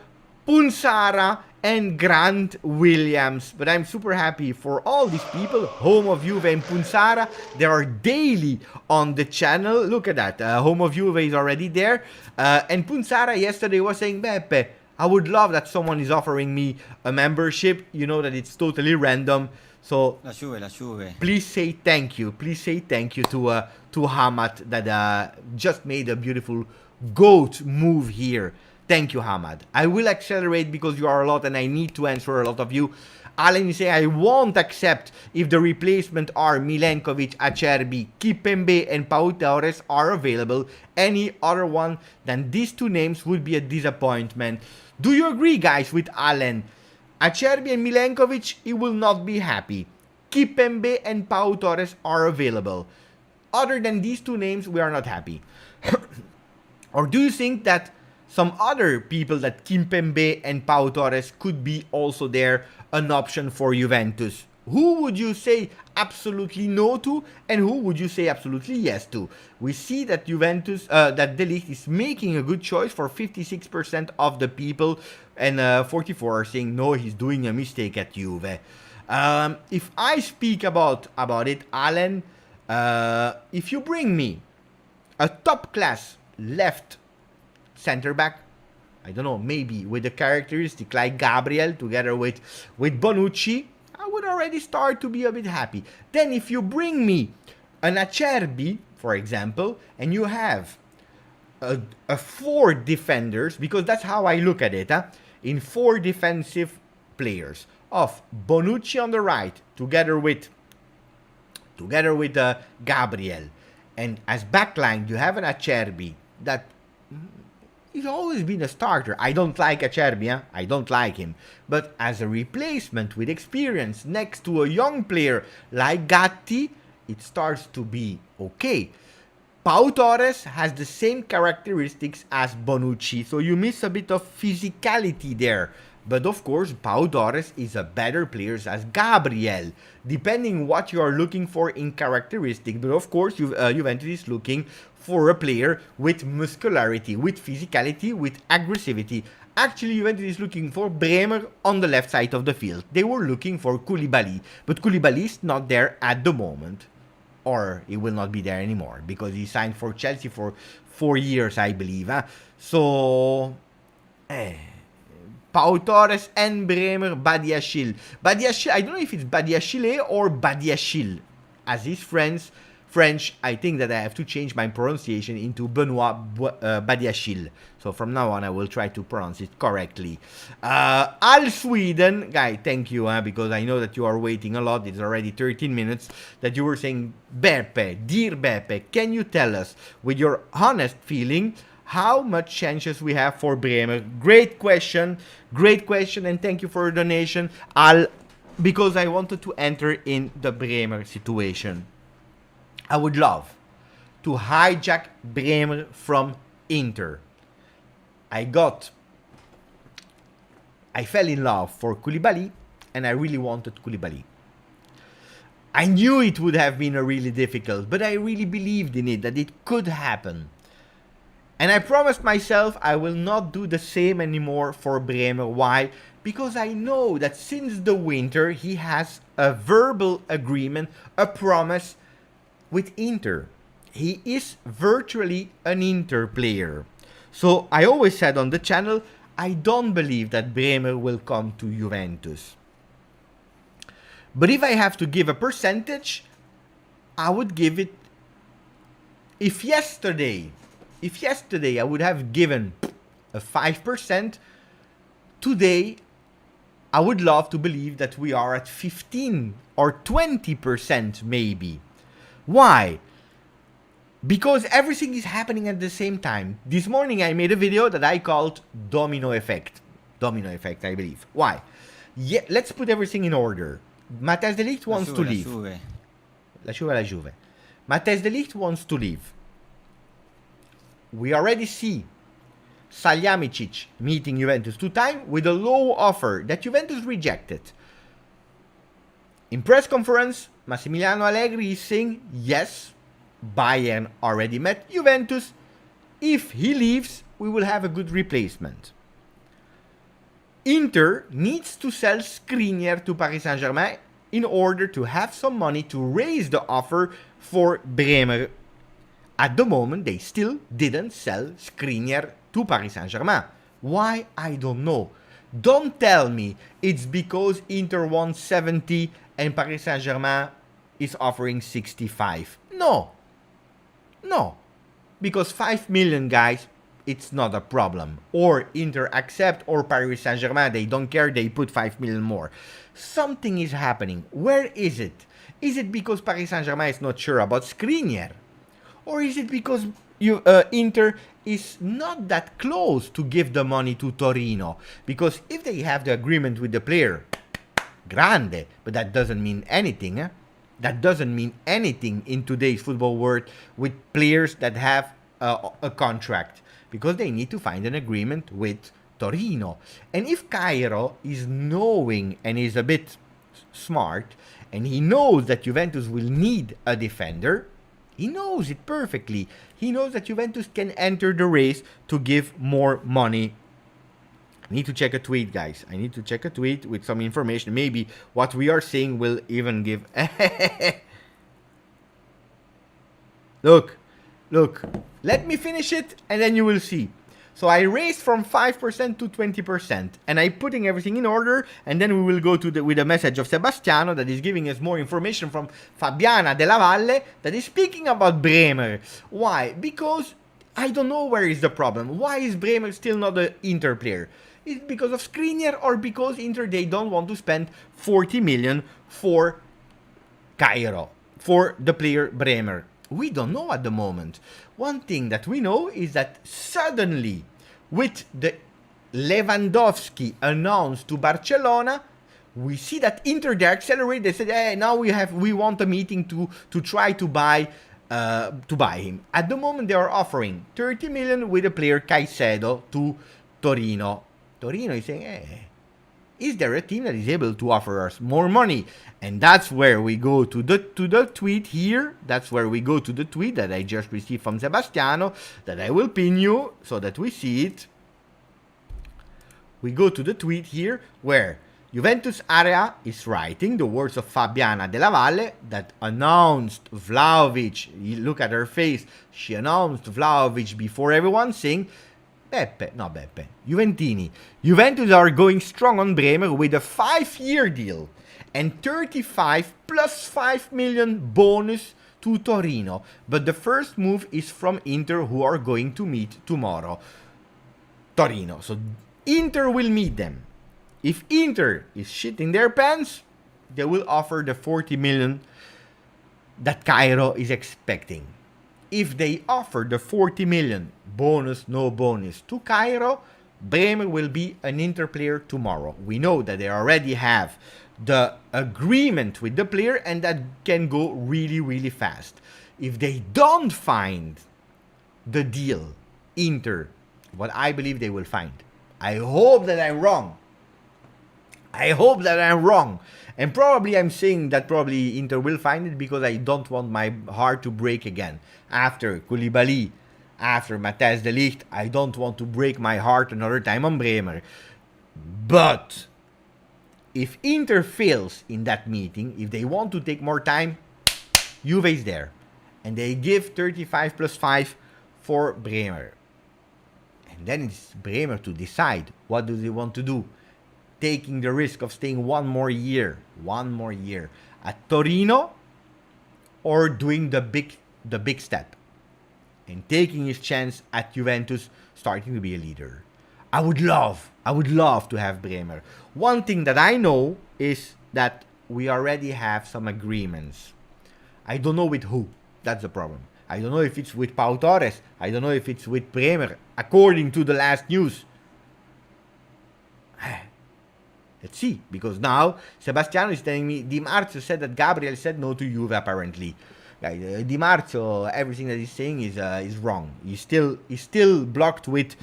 Punsara, and Grant Williams. But I'm super happy for all these people. Home of Juve and Punsara, they are daily on the channel. Look at that. Home of Juve is already there. And Punsara yesterday was saying, Beppe, I would love that someone is offering me a membership. You know that it's totally random. So La Juve. Please say thank you. Please say thank you to Hamad that just made a beautiful GOAT move here. Thank you, Hamad. I will accelerate because you are a lot and I need to answer a lot of you. Alan, you say, I won't accept if the replacement are Milenkovic, Acerbi, Kimpembe, and Pau Torres are available. Any other one than these 2 names would be a disappointment. Do you agree, guys, with Alan? Acerbi and Milenkovic, he will not be happy. Kimpembe and Pau Torres are available. Other than these 2 names, we are not happy. Or do you think that some other people that Kimpembe and Pau Torres could be also there an option for Juventus? Who would you say absolutely no to, and who would you say absolutely yes to? We see that Juventus, that De Ligt is making a good choice for 56% of the people, and 44 are saying no, he's doing a mistake at Juve. If I speak about it, Alan, if you bring me a top class left center back, I don't know, maybe with a characteristic like Gabriel together with Bonucci, I would already start to be a bit happy. Then if you bring me an Acerbi, for example, and you have a 4 defenders, because that's how I look at it, in 4 defensive players of Bonucci on the right together with Gabriel, and as backline you have an Acerbi that he's always been a starter. I don't like Acerbi, I don't like him. But as a replacement with experience next to a young player like Gatti, it starts to be okay. Pau Torres has the same characteristics as Bonucci, so you miss a bit of physicality there. But of course, Pau Torres is a better player as Gabriel, depending what you are looking for in characteristic. But of course, Juventus is looking for a player with muscularity, with physicality, with aggressivity. Actually, Juventus is looking for Bremer on the left side of the field. They were looking for Koulibaly, but Koulibaly is not there at the moment. Or he will not be there anymore, because he signed for Chelsea for 4 years, I believe. So, Pau Torres and Bremer, Badiashile. Badiashile, I don't know if it's Badiashile or Badiashile. As his friends, French, I think that I have to change my pronunciation into Benoit Badiashile. So from now on, I will try to pronounce it correctly. Al Sweden, guy, thank you, because I know that you are waiting a lot. It's already 13 minutes that you were saying, Beppe, dear Beppe, can you tell us, with your honest feeling, how much chances we have for Bremer? Great question, and thank you for your donation, Al, because I wanted to enter in the Bremer situation. I would love to hijack Bremer from Inter. I fell in love for Koulibaly, and I really wanted Koulibaly. I knew it would have been a really difficult, but I really believed in it, that it could happen. And I promised myself I will not do the same anymore for Bremer. Why? Because I know that since the winter he has a verbal agreement, a promise with Inter. He is virtually an Inter player. So I always said on the channel, I don't believe that Bremer will come to Juventus. But if I have to give a percentage, I would give it, if yesterday I would have given a 5%, today I would love to believe that we are at 15 or 20% maybe. Why? Because everything is happening at the same time. This morning I made a video that I called domino effect. Domino effect, I believe. Why? Yeah, let's put everything in order. Matthijs De Ligt wants to leave. La Juve. Matthijs De Ligt wants to leave. we already see Salihamidzic meeting Juventus 2 times with a low offer that Juventus rejected. In press conference, Massimiliano Allegri is saying, yes, Bayern already met Juventus. If he leaves, we will have a good replacement. Inter needs to sell Skriniar to Paris Saint-Germain in order to have some money to raise the offer for Bremer. At the moment, they still didn't sell Skriniar to Paris Saint-Germain. Why? I don't know. Don't tell me it's because Inter wants 70 and Paris Saint-Germain is offering 65. No. No. Because 5 million, guys, it's not a problem. Or Inter accept, or Paris Saint-Germain, they don't care, they put 5 million more. Something is happening. Where is it? Is it because Paris Saint-Germain is not sure about Skriniar? Or is it because Inter is not that close to give the money to Torino? Because if they have the agreement with the player, grande, but that doesn't mean anything. That doesn't mean anything in today's football world with players that have a contract. Because they need to find an agreement with Torino. And if Cairo is knowing and is a bit smart, and he knows that Juventus will need a defender, he knows it perfectly. He knows that Juventus can enter the race to give more money. I need to check a tweet, guys. I need to check a tweet with some information. Maybe what we are saying will even give... Look. Let me finish it and then you will see. So I raised from 5% to 20%, and I'm putting everything in order, and then we will go to with a message of Sebastiano that is giving us more information from Fabiana Della Valle that is speaking about Bremer. Why? Because I don't know where is the problem. Why is Bremer still not an Inter player? Is it because of Skriniar or because Inter, they don't want to spend 40 million for Cairo, for the player Bremer? We don't know at the moment. One thing that we know is that suddenly, with the Lewandowski announced to Barcelona, we see that Inter, they accelerate. They said, hey, now we want a meeting to try to buy him. At the moment, they are offering 30 million with the player Caicedo to Torino. Torino is saying, hey, is there a team that is able to offer us more money? And that's where we go to the tweet here. That's where we go to the tweet that I just received from Sebastiano, that I will pin you so that we see it. We go to the tweet here where Juventus Area is writing the words of Fabiana Della Valle that announced Vlahovic. You look at her face. She announced Vlahovic before everyone, saying, Juventini. Juventus are going strong on Bremer with a 5-year deal and 35 plus 5 million bonus to Torino. But the first move is from Inter, who are going to meet tomorrow Torino. So Inter will meet them. If Inter is shitting their pants, they will offer the 40 million that Cairo is expecting. If they offer the 40 million, bonus, no bonus, to Cairo, Bremer will be an Inter player tomorrow. We know that they already have the agreement with the player and that can go really, really fast. If they don't find the deal, Inter, what I believe they will find. I hope that I'm wrong. And probably I'm saying that probably Inter will find it because I don't want my heart to break again. After Koulibaly, after Matthijs De Ligt, I don't want to break my heart another time on Bremer. But if Inter fails in that meeting, if they want to take more time, Juve is there. And they give 35 plus 5 for Bremer. And then it's Bremer to decide what do they want to do. Taking the risk of staying one more year at Torino, or doing the big step and taking his chance at Juventus, starting to be a leader. I would love to have Bremer. One thing that I know is that we already have some agreements. I don't know with who. That's the problem. I don't know if it's with Pau Torres. I don't know if it's with Bremer, according to the last news. Let's see, because now Sebastiano is telling me Di Marzio said that Gabriel said no to Juve apparently. Di Marzio, everything that he's saying is wrong. He's still blocked with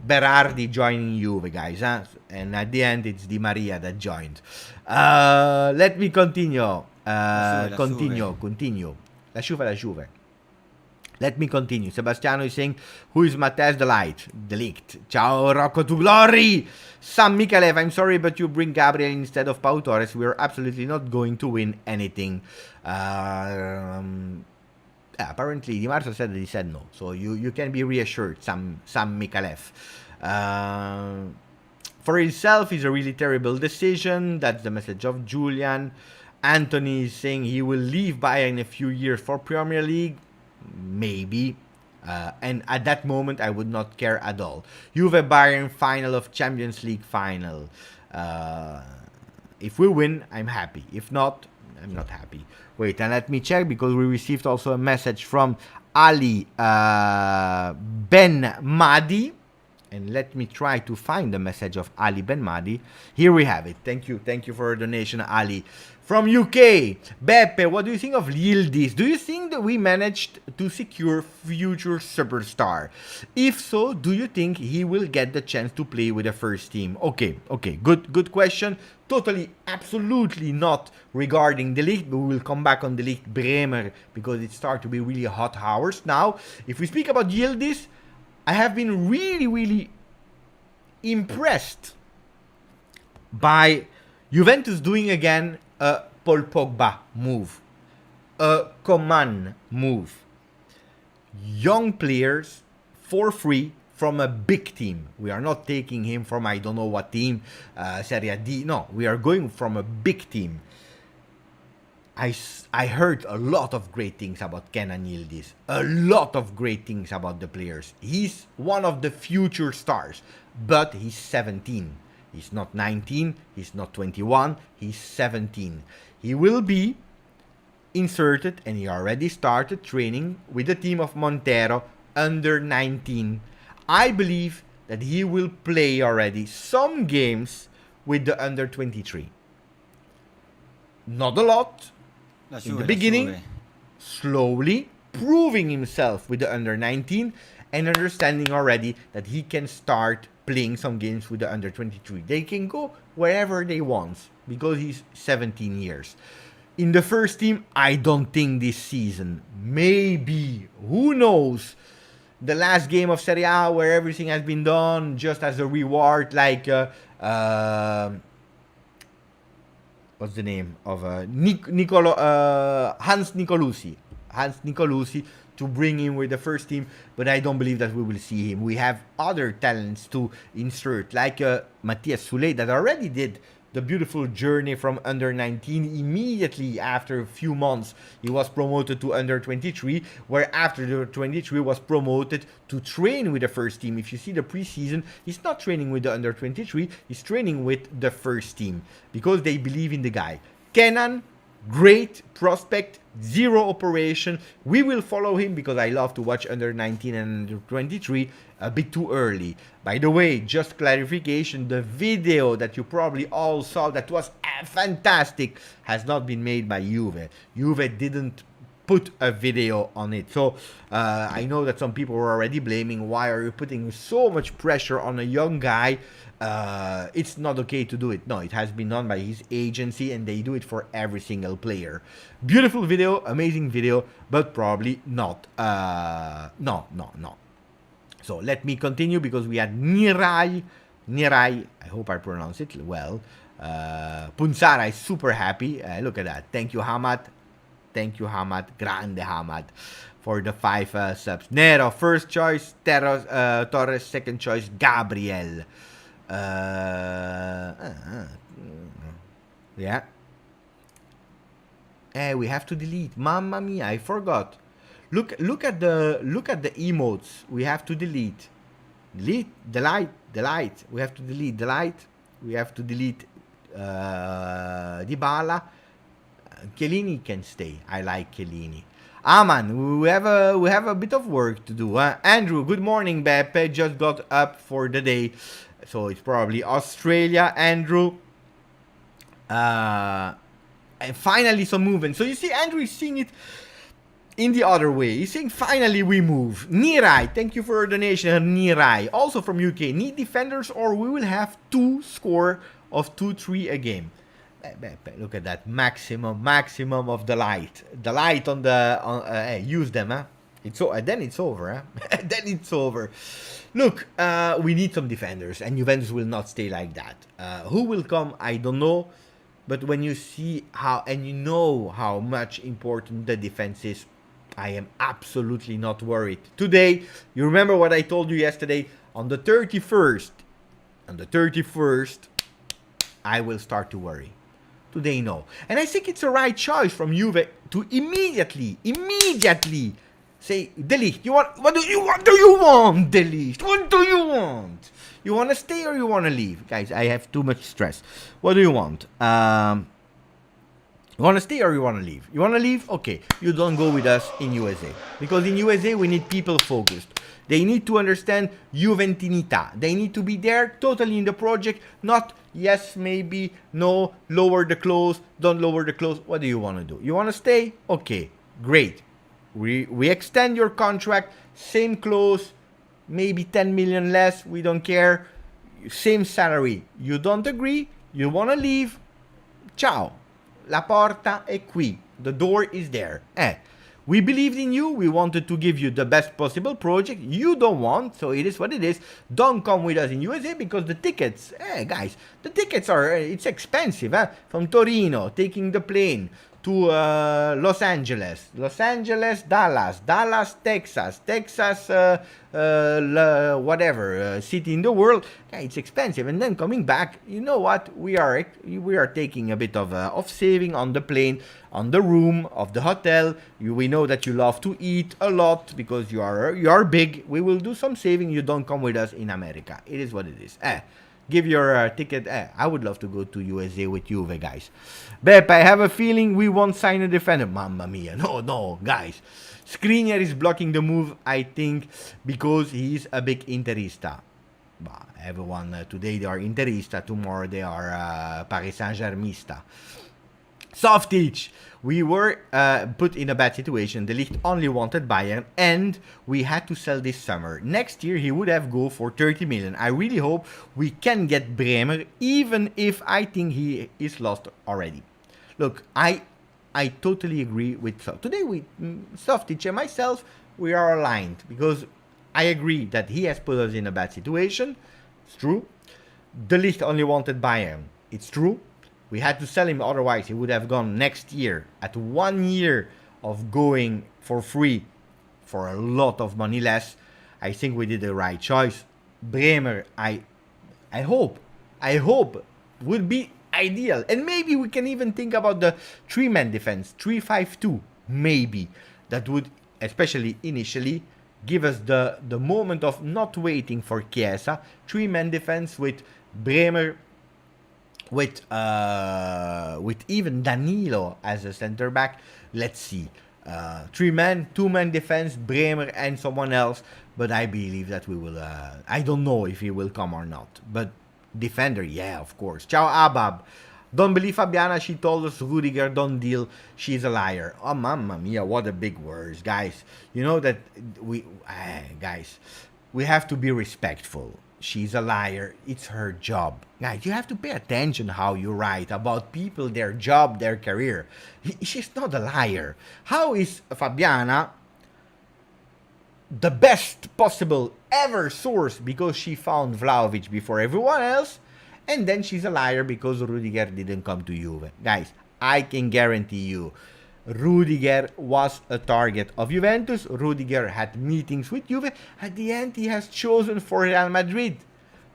Berardi joining Juve, guys. Huh? And at the end, it's Di Maria that joined. Let me continue. Continue. La Juve. Let me continue. Sebastiano is saying, who is Matthijs De Ligt? Ciao, Rocco to glory! Sam Mikalev, I'm sorry, but you bring Gabriel instead of Pau Torres. We're absolutely not going to win anything. Apparently, Di Marzio said that he said no. So you can be reassured, Sam Mikalev. For himself, it's a really terrible decision. That's the message of Julian. Anthony is saying he will leave Bayern in a few years for Premier League. Maybe. And at that moment, I would not care at all. Juve Bayern final of Champions League final. If we win, I'm happy. If not, I'm not happy. Wait, and let me check, because we received also a message from Ali Ben Madi. And let me try to find the message of Ali Ben Madi. Here we have it. Thank you for a donation, Ali. From UK, Beppe, what do you think of Yildiz? Do you think that we managed to secure future superstar? If so, do you think he will get the chance to play with the first team? Okay, good question. Totally, absolutely not regarding De Ligt, but we will come back on De Ligt Bremer, because it starts to be really hot hours. Now, if we speak about Yildiz, I have been really impressed by Juventus doing again a Paul Pogba move, a Coman move. Young players for free from a big team. We are not taking him from I don't know what team, Serie D. No, we are going from a big team. I heard a lot of great things about Kenan Yildiz. A lot of great things about the players. He's one of the future stars, but he's 17. He's not 19, he's not 21, he's 17. He will be inserted, and he already started training with the team of Montero under 19. I believe that he will play already some games with the under 23. Not a lot in the beginning, slowly proving himself with the under 19 and understanding already that he can start playing some games with the under 23. They can go wherever they want because he's 17 years. In the first team, I don't think this season. Maybe, who knows? The last game of Serie A where everything has been done just as a reward, like what's the name of Hans Nicolucci to bring him with the first team, but I don't believe that we will see him. We have other talents to insert, like Matthias Soulé, that already did the beautiful journey from under 19. Immediately after a few months, he was promoted to under 23, where after the 23 was promoted to train with the first team. If you see the preseason, he's not training with the under 23, he's training with the first team because they believe in the guy. Kenan, great prospect, zero operation. We will follow him because I love to watch under 19 and under 23. A bit too early. By the way, just clarification, the video that you probably all saw that was fantastic has not been made by Juve. Juve didn't put a video on it. So I know that some people were already blaming, why are you putting so much pressure on a young guy? It's not okay to do it. No, it has been done by his agency and they do it for every single player. Beautiful video, amazing video, but probably not. No. So let me continue because we had Nirai, I hope I pronounce it well. Punsara is super happy. Look at that. Thank you, Hamad. Grande Hamad, for the 5 subs. Nero, first choice. Torres, second choice. Gabriel. Yeah. We have to delete. Mamma mia, I forgot. Look at the emotes. We have to delete. Delete. We have to delete the light. We have to delete Dybala. Chiellini can stay. I like Chiellini. Aman, we have a bit of work to do. Andrew, good morning, Beppe. Just got up for the day, so it's probably Australia. Andrew. And finally some movement. So you see, Andrew is seeing it in the other way. He's saying, finally we move. Nirai, thank you for your donation. Nirai, also from UK. Need defenders or we will have 2 score of 2-3 a game. Look at that. Maximum of the light. The light on the... use them, huh? Then it's over, huh? Then it's over. Look, we need some defenders, and Juventus will not stay like that. Who will come, I don't know. But when you see how, and you know how much important the defense is, I am absolutely not worried. Today, you remember what I told you yesterday? On the 31st, I will start to worry. Today, no. And I think it's the right choice from Juve to immediately say, De Ligt, what do you want, De Ligt? What do you want? You want to stay or you want to leave? Guys, I have too much stress. What do you want? You want to stay or you want to leave? You want to leave? Okay. You don't go with us in USA. Because in USA, we need people focused. They need to understand Juventinità. They need to be there totally in the project. Not, yes, maybe, no, lower the close, don't lower the close. What do you want to do? You want to stay? Okay, great. We extend your contract, same close, maybe 10 million less, we don't care. Same salary. You don't agree? You want to leave? Ciao. La porta è qui. The door is there. We believed in you. We wanted to give you the best possible project. You don't want, so it is what it is. Don't come with us in USA because the tickets, guys, the tickets are, it's expensive. From Torino, taking the plane to Los Angeles, Dallas, Texas, whatever city in the world. Yeah, it's expensive, and then coming back, you know what? We are taking a bit of saving on the plane, on the room of the hotel. We know that you love to eat a lot because you are big. We will do some saving. You don't come with us in America. It is what it is. Give your ticket. I would love to go to USA with Juve, guys. Beppe, I have a feeling we won't sign a defender. Mamma mia. No, guys. Skriniar is blocking the move, I think, because he's a big Interista. Everyone, today they are Interista, tomorrow they are Paris Saint-Germainista. Softage. We were put in a bad situation. De Ligt only wanted Bayern, and we had to sell this summer. Next year, he would have go for 30 million. I really hope we can get Bremer, even if I think he is lost already. Look, I totally agree with today. Softage and myself, we are aligned because I agree that he has put us in a bad situation. It's true. De Ligt only wanted Bayern. It's true. We had to sell him, otherwise he would have gone next year at 1 year of going for free for a lot of money less. I think we did the right choice. Bremer, I hope would be ideal. And maybe we can even think about the 3-man defense, 3-5-2, maybe. That would, especially initially, give us the moment of not waiting for Chiesa. 3-man defense with Bremer, with even Danilo as a center back. Let's see. 3-man, 2-man defense, Bremer and someone else. But I believe that we will. I don't know if he will come or not. But defender, yeah, of course. Ciao Abab. Don't believe Fabiana. She told us Rudiger don't deal. She's a liar. Oh, mamma mia, what a big words, guys. You know that we have to be respectful. She's a liar. It's her job. Guys, you have to pay attention how you write about people, their job, their career. She's not a liar. How is Fabiana the best possible ever source because she found Vlahovic before everyone else? And then she's a liar because Rudiger didn't come to Juve. Guys, I can guarantee you, Rudiger was a target of Juventus. Rudiger had meetings with Juve. At the end, he has chosen for Real Madrid.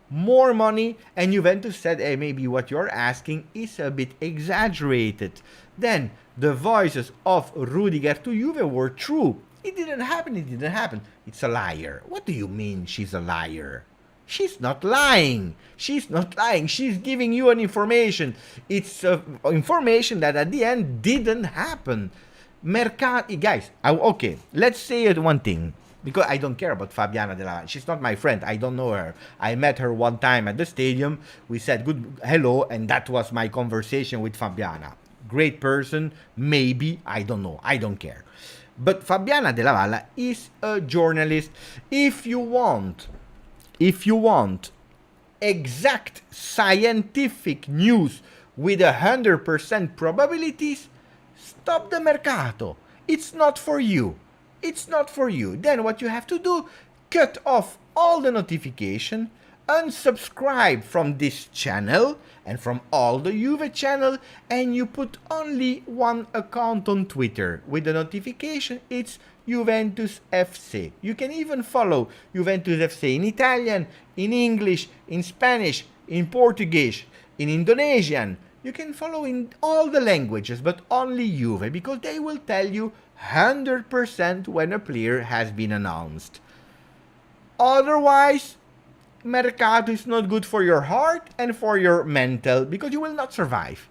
More money, and Juventus said, hey, maybe what you're asking is a bit exaggerated. Then, the voices of Rudiger to Juve were true. It didn't happen. It's a liar. What do you mean she's a liar? She's not lying. She's giving you an information. It's information that at the end didn't happen. Mercato, guys, okay, let's say it one thing. Because I don't care about Fabiana Della. She's not my friend. I don't know her. I met her one time at the stadium. We said hello, and that was my conversation with Fabiana. Great person, maybe. I don't know. I don't care. But Fabiana Della Valle is a journalist. If you want exact scientific news with 100% probabilities, stop the Mercato. It's not for you. It's not for you. Then what you have to do, cut off all the notification, unsubscribe from this channel and from all the Juve channel, and you put only one account on Twitter with the notification. It's Juventus FC. You can even follow Juventus FC in Italian, in English, in Spanish, in Portuguese, in Indonesian. You can follow in all the languages, but only Juve, because they will tell you 100% when a player has been announced. Otherwise, Mercato is not good for your heart and for your mental, because you will not survive.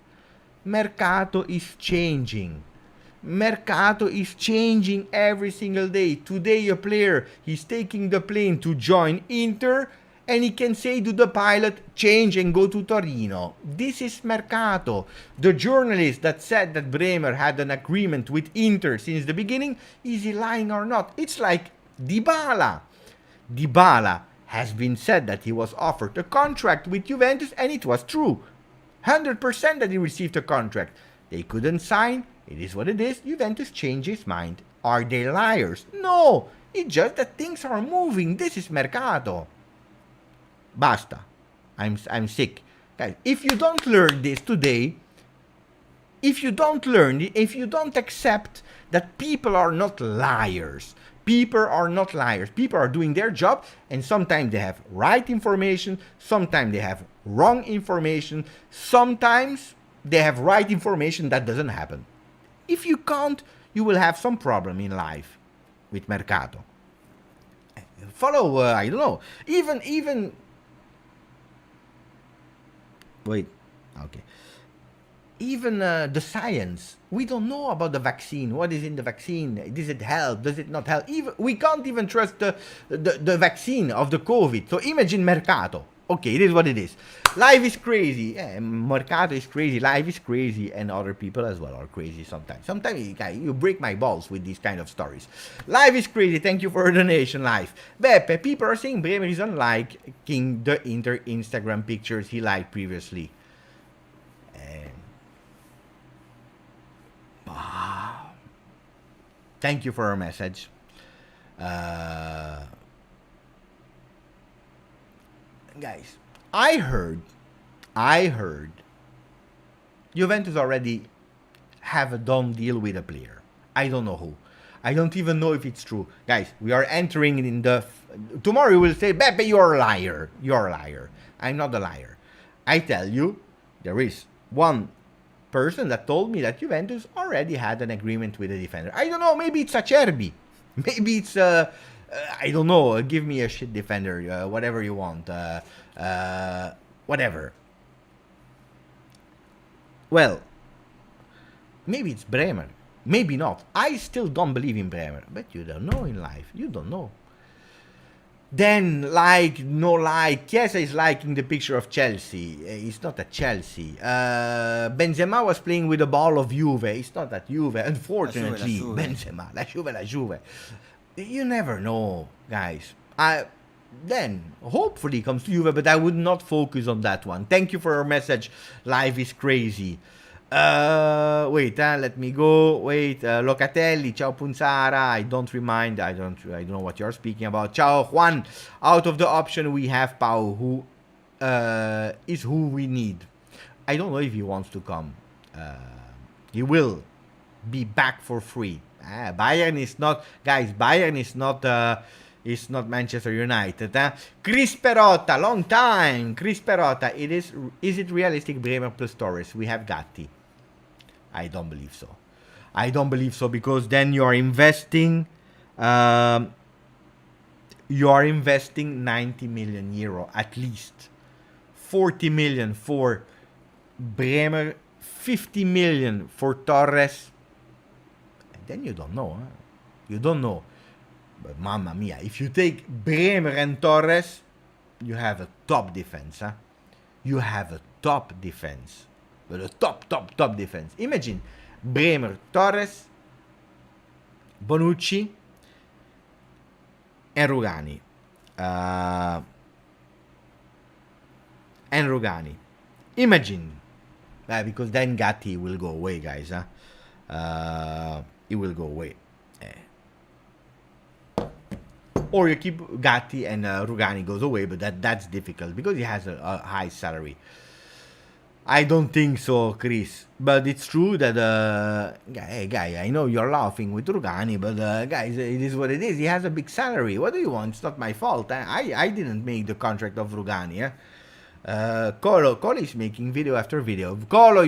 Mercato is changing. Mercato is changing every single day. Today a player, he's taking the plane to join Inter, and he can say to the pilot, change and go to Torino. This is Mercato. The journalist that said that Bremer had an agreement with Inter since the beginning, is he lying or not? It's like Dybala. Dybala has been said that he was offered a contract with Juventus, and it was true. 100% that he received a contract. They couldn't sign. It is what it is. Juventus changed his mind. Are they liars? No. It's just that things are moving. This is Mercato. Basta. I'm sick. Guys, if you don't learn this today, if you don't accept that people are not liars, people are doing their job, and sometimes they have right information, sometimes they have wrong information, sometimes they have right information that doesn't happen. If you can't, you will have some problem in life with Mercato. Follow, I don't know, even wait, okay. Even the science, we don't know about the vaccine. What is in the vaccine? Does it help? Does it not help? We can't even trust the vaccine of the COVID. So imagine Mercato. Okay, it is what it is. Life is crazy. Yeah, Mercato is crazy. Life is crazy. And other people as well are crazy sometimes. Sometimes you break my balls with these kind of stories. Life is crazy. Thank you for a donation, Life. Beppe, people are saying Bremer is unliking the Inter Instagram pictures he liked previously. Thank you for our message. Guys, I heard Juventus already have a done deal with a player. I don't know who. I don't even know if it's true. Guys, we are entering in the... Tomorrow you will say, Beppe, you're a liar. You're a liar. I'm not a liar. I tell you, there is one person that told me that Juventus already had an agreement with a defender. I don't know, maybe it's Acerbi. Maybe it's, I don't know, give me a shit defender, whatever you want, whatever. Well, maybe it's Bremer, maybe not. I still don't believe in Bremer, but you don't know in life, you don't know. Then, Chiesa is liking the picture of Chelsea. It's not at Chelsea. Benzema was playing with the ball of Juve. It's not at Juve, unfortunately. La Juve. Benzema, la Juve. You never know, guys. Then, hopefully comes to Juve, but I would not focus on that one. Thank you for your message. Life is crazy. Let me go. Locatelli, ciao Punzara. I don't know what you're speaking about. Ciao Juan. Out of the option we have Pau, who is who we need. I don't know if he wants to come. He will be back for free. Bayern is not, guys. Bayern is not Manchester United. Chris Perotta, long time. Chris Perotta. Is it realistic? Bremer plus Torres. We have Gatti. I don't believe so. I don't believe so, because then you are investing 90 million euro at least. 40 million for Bremer, 50 million for Torres. And then you don't know. You don't know. But mamma mia, if you take Bremer and Torres, you have a top defense. You have a top defense. But a top defense. Imagine Bremer, Torres, Bonucci, and Rugani. And Rugani. Imagine. Because then Gatti will go away, guys. He will go away. Or you keep Gatti and Rugani goes away, but that's difficult because he has a high salary. I don't think so, Chris. But it's true that, hey, guy, I know you're laughing with Rugani, but, guys, it is what it is. He has a big salary. What do you want? It's not my fault. I didn't make the contract of Rugani. Colo is making video after video. Colo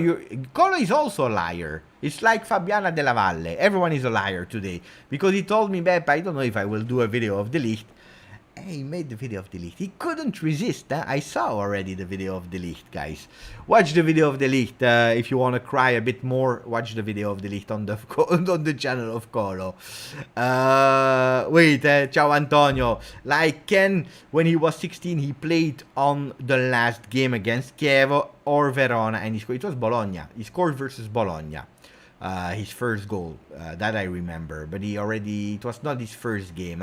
is also a liar. It's like Fabiana Della Valle. Everyone is a liar today. Because he told me, Beppe, I don't know if I will do a video of De Ligt. He made the video of De Ligt. He couldn't resist. I saw already the video of De Ligt, guys. Watch the video of De Ligt. If you want to cry a bit more, watch the video of De Ligt on the channel of Colo. Ciao Antonio. Like Ken, when he was 16, he played on the last game against Chievo or Verona, and it was Bologna. He scored versus Bologna. His first goal, that I remember. But it was not his first game.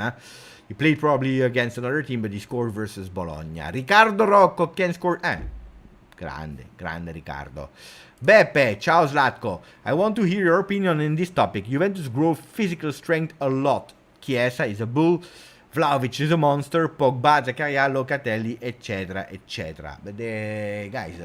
He played probably against another team, but he scored versus Bologna. Riccardo Rocco can score. Grande Riccardo. Beppe, ciao Zlatko. I want to hear your opinion on this topic. Juventus grow physical strength a lot. Chiesa is a bull. Vlahovic is a monster. Pogba, Zakaria, Locatelli, etc., etc. But guys,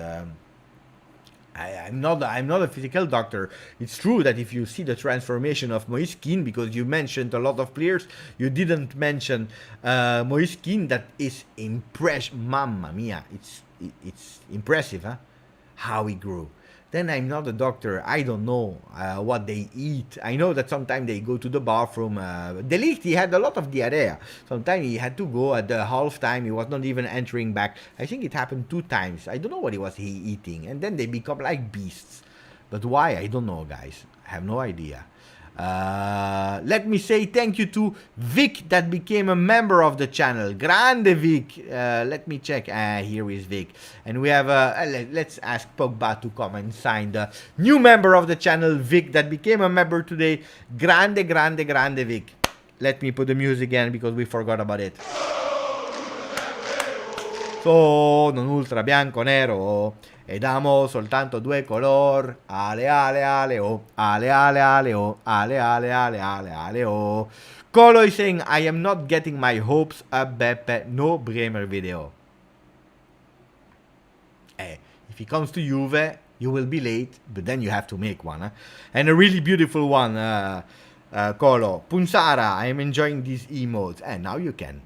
I'm not a physical doctor. It's true that if you see the transformation of Moise Kean, because you mentioned a lot of players, you didn't mention Moise Kean, that is impressive. Mamma mia, it's impressive, huh? How he grew. Then I'm not a doctor. I don't know what they eat. I know that sometimes they go to the bathroom. De Ligt, he had a lot of diarrhea. Sometimes he had to go at the half time. He was not even entering back. I think it happened 2 times. I don't know what he eating. And then they become like beasts. But why? I don't know, guys. I have no idea. Let me say thank you to Vic that became a member of the channel. Grande Vic. Let me check. Here is Vic. And we have let's ask Pogba to come and sign the new member of the channel, Vic, that became a member today. Grande Vic. Let me put the music again because we forgot about it. Sono un ultra bianco nero ed amo soltanto 2 color. Ale oh, ale oh, ale oh. Colo is saying, I am not getting my hopes up, Beppe. No Bremer video. If he comes to Juve, you will be late, but then you have to make one. Huh? And a really beautiful one, Colo. Punsara, I am enjoying these emotes. And now you can.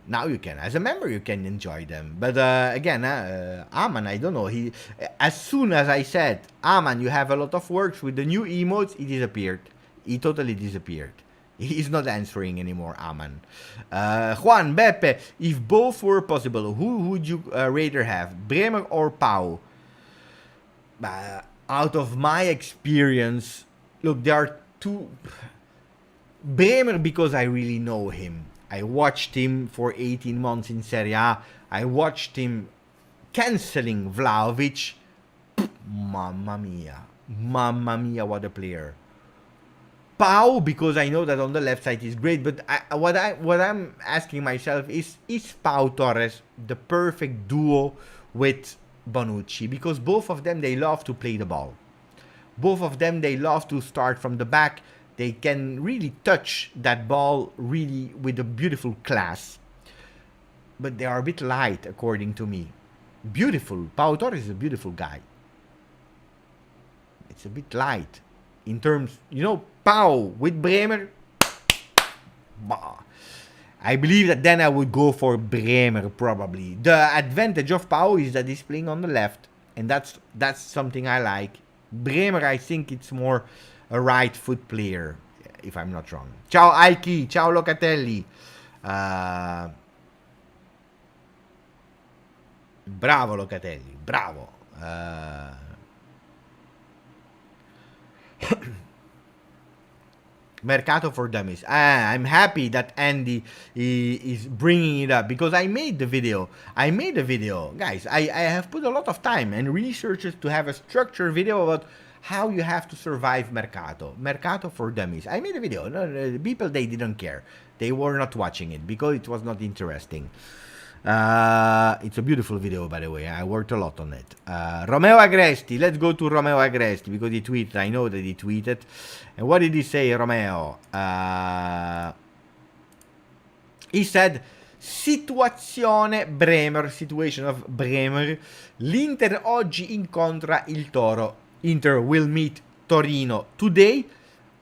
As a member, you can enjoy them. But again, Aman, I don't know. As soon as I said, Aman, you have a lot of works with the new emotes, he disappeared. He totally disappeared. He's not answering anymore, Aman. Juan, Beppe, if both were possible, who would you rather have? Bremer or Pau? Out of my experience, look, there are 2... Bremer, because I really know him. I watched him for 18 months in Serie A. I watched him cancelling Vlahovic. Mamma mia, what a player. Pau, because I know that on the left side is great, but what I'm asking myself is Pau Torres the perfect duo with Bonucci? Because both of them, they love to play the ball. Both of them, they love to start from the back. They can really touch that ball really with a beautiful class. But they are a bit light, according to me. Beautiful. Pau Torres is a beautiful guy. It's a bit light. In terms, Pau with Bremer. I believe that then I would go for Bremer, probably. The advantage of Pau is that he's playing on the left. And that's something I like. Bremer, I think it's more a right foot player, if I'm not wrong. Ciao Aiki, ciao Locatelli. Bravo Locatelli, bravo. Mercato for dummies. I'm happy that Andy is bringing it up because I made the video. Guys. I have put a lot of time and researches to have a structured video about how you have to survive Mercato. Mercato for dummies. I made a video. No, people, they didn't care. They were not watching it because it was not interesting. It's a beautiful video, by the way. I worked a lot on it. Romeo Agresti. Let's go to Romeo Agresti because he tweeted. I know that he tweeted. And what did he say, Romeo? He said, situazione Bremer, situation of Bremer. L'Inter oggi incontra il Toro. Inter will meet Torino today,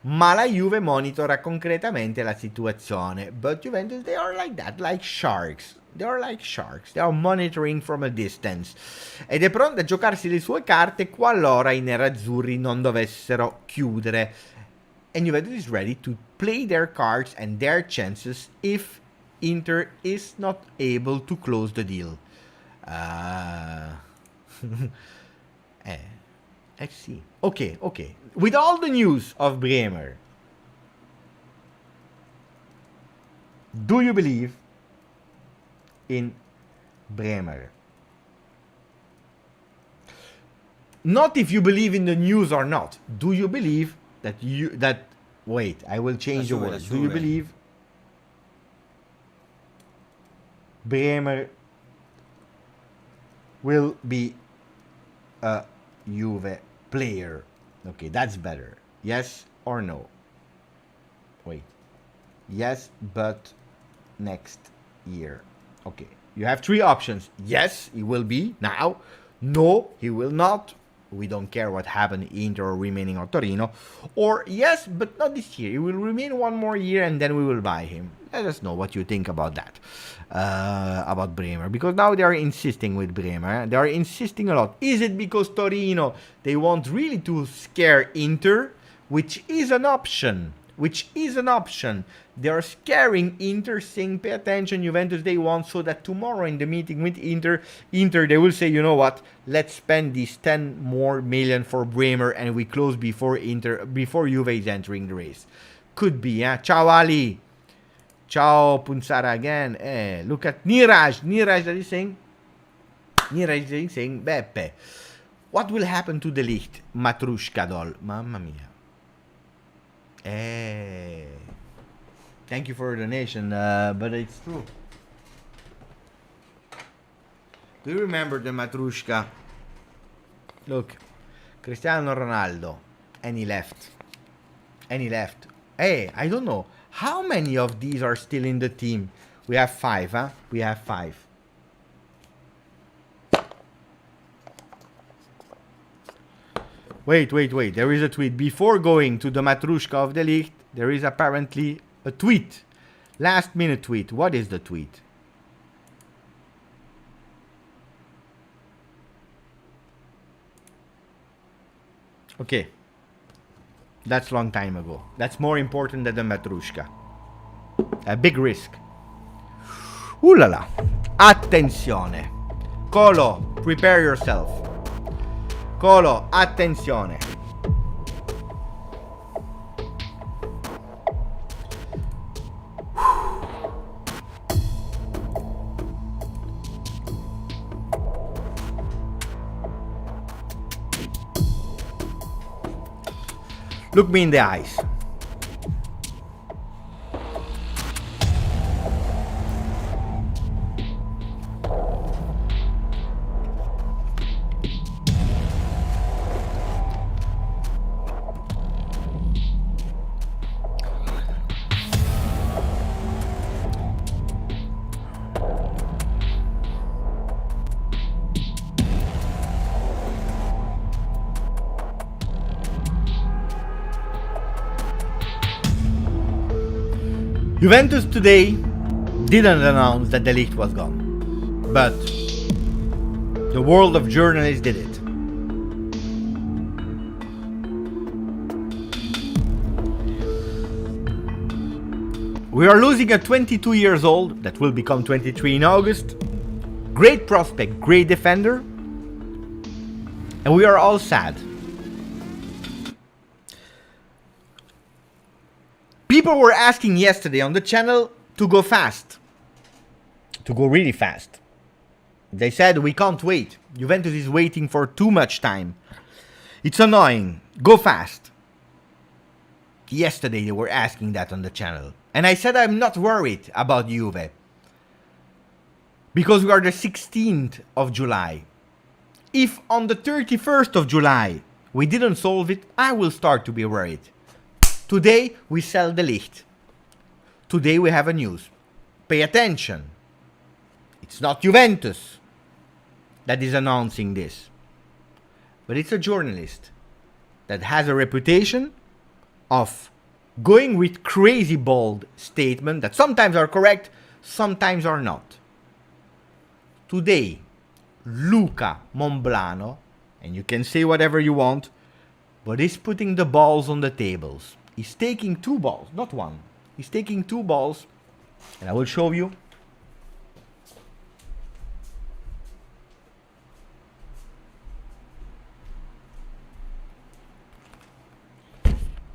ma la Juve monitora concretamente la situazione. But Juventus, they are like that, like sharks. They are like sharks. They are monitoring from a distance. Ed è pronta a giocarsi le sue carte qualora i nerazzurri non dovessero chiudere. And Juventus is ready to play their cards and their chances if Inter is not able to close the deal. Let's see. Okay. With all the news of Bremer, do you believe in Bremer? Not if you believe in the news or not. Do you believe that wait, I will change the word. Do you believe Bremer will be a Juve player? Okay, that's better. Yes or no? Wait. Yes, but next year. Okay. You have three options. Yes, he will be now. No, he will not. We don't care what happened in Inter or remaining on Torino. Or yes, but not this year. He will remain one more year and then we will buy him. Let us know what you think about that. About Bremer. Because now they are insisting with Bremer. They are insisting a lot. Is it because Torino, they want really to scare Inter? Which is an option. They are scaring Inter, saying, pay attention, Juventus, they want, so that tomorrow in the meeting with Inter, they will say, you know what, let's spend these 10 more million for Bremer and we close before Juve is entering the race. Could be, huh? Ciao Ali. Ciao Punzara again. Look at Niraj that is saying, Beppe, what will happen to De Ligt? Matrushka doll. Mamma mia. Thank you for the donation, but it's true. Do you remember the Matrushka? Look, Cristiano Ronaldo, and he left. Hey, I don't know. How many of these are still in the team? We have 5, huh? We have 5. Wait. There is a tweet. Before going to the Matrushka of De Ligt, there is apparently a tweet. Last minute tweet. What is the tweet? Okay. That's long time ago. That's more important than the Matrushka. A big risk. Ooh la la. Attenzione. Colo, prepare yourself. Colo, attenzione. Look me in the eyes. Juventus today didn't announce that De Ligt was gone, but the world of journalists did it. We are losing a 22 years old, that will become 23 in August, great prospect, great defender, and we are all sad. People were asking yesterday on the channel to go fast. To go really fast. They said we can't wait. Juventus is waiting for too much time. It's annoying. Go fast. Yesterday they were asking that on the channel. And I said I'm not worried about Juve. Because we are the 16th of July. If on the 31st of July we didn't solve it, I will start to be worried. Today we sell De Ligt. Today we have a news. Pay attention. It's not Juventus that is announcing this. But it's a journalist that has a reputation of going with crazy bold statements that sometimes are correct, sometimes are not. Today, Luca Monblano, and you can say whatever you want, but he's putting the balls on the tables. He's taking 2 balls, not one. He's taking 2 balls, and I will show you.